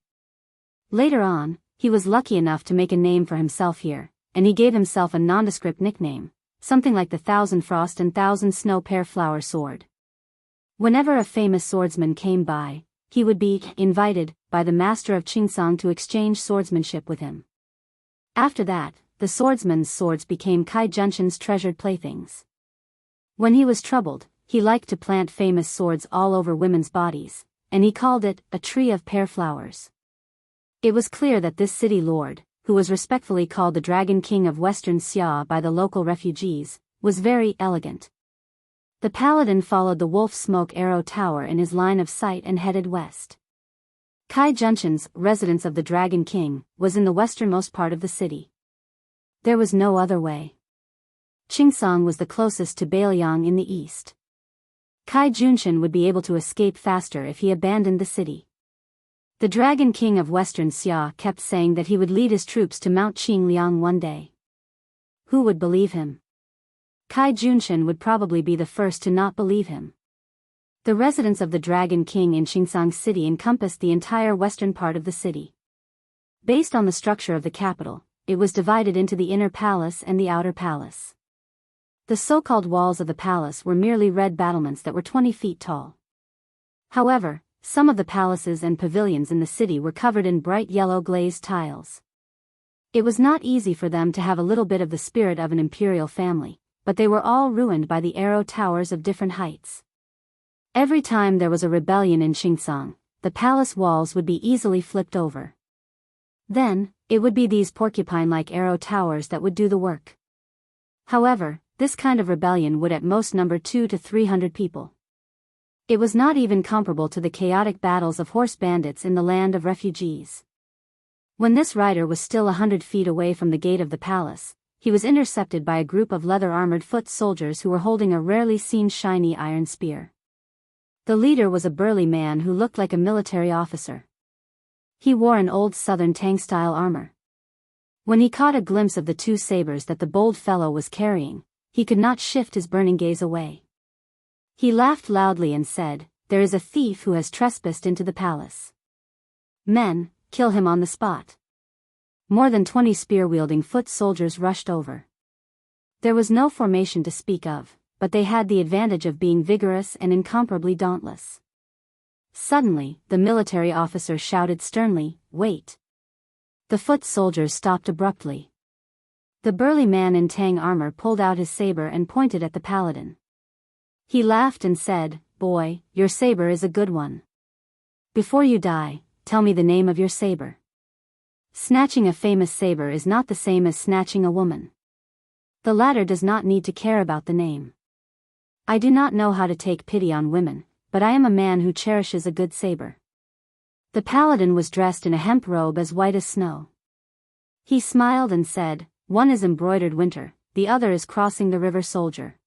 Later on, he was lucky enough to make a name for himself here, and he gave himself a nondescript nickname, something like the 1,000 Frost and 1,000 Snow Pear Flower Sword. Whenever a famous swordsman came by, he would be invited by the master of Qingsang to exchange swordsmanship with him. After that, the swordsman's swords became Kai Junshin's treasured playthings. When he was troubled, he liked to plant famous swords all over women's bodies, and he called it a tree of pear flowers. It was clear that this city lord, who was respectfully called the Dragon King of Western Xia by the local refugees, was very elegant. The paladin followed the wolf smoke arrow tower in his line of sight and headed west. Kai Junshin's residence of the Dragon King was in the westernmost part of the city. There was no other way. Qingsang was the closest to Biyao in the east. Kai Junshin would be able to escape faster if he abandoned the city. The Dragon King of Western Xia kept saying that he would lead his troops to Mount Qingliang one day. Who would believe him? Kai Junshin would probably be the first to not believe him. The residence of the Dragon King in Qingsang City encompassed the entire western part of the city. Based on the structure of the capital, it was divided into the inner palace and the outer palace. The so-called walls of the palace were merely red battlements that were 20 feet tall. However, some of the palaces and pavilions in the city were covered in bright yellow glazed tiles. It was not easy for them to have a little bit of the spirit of an imperial family, but they were all ruined by the arrow towers of different heights. Every time there was a rebellion in Qingsang, the palace walls would be easily flipped over. Then, it would be these porcupine-like arrow towers that would do the work. However, this kind of rebellion would at most number 200 to 300 people. It was not even comparable to the chaotic battles of horse bandits in the land of refugees. When this rider was still 100 feet away from the gate of the palace, he was intercepted by a group of leather-armored foot soldiers who were holding a rarely seen shiny iron spear. The leader was a burly man who looked like a military officer. He wore an old southern Tang-style armor. When he caught a glimpse of the 2 sabers that the bold fellow was carrying, he could not shift his burning gaze away. He laughed loudly and said, "There is a thief who has trespassed into the palace. Men, kill him on the spot." More than 20 spear-wielding foot soldiers rushed over. There was no formation to speak of, but they had the advantage of being vigorous and incomparably dauntless. Suddenly, the military officer shouted sternly, "Wait!" The foot soldiers stopped abruptly. The burly man in Tang armor pulled out his saber and pointed at the paladin. He laughed and said, "Boy, your saber is a good one. Before you die, tell me the name of your saber." Snatching a famous saber is not the same as snatching a woman. The latter does not need to care about the name. I do not know how to take pity on women, but I am a man who cherishes a good saber. The paladin was dressed in a hemp robe as white as snow. He smiled and said, "One is embroidered winter, the other is crossing the river soldier."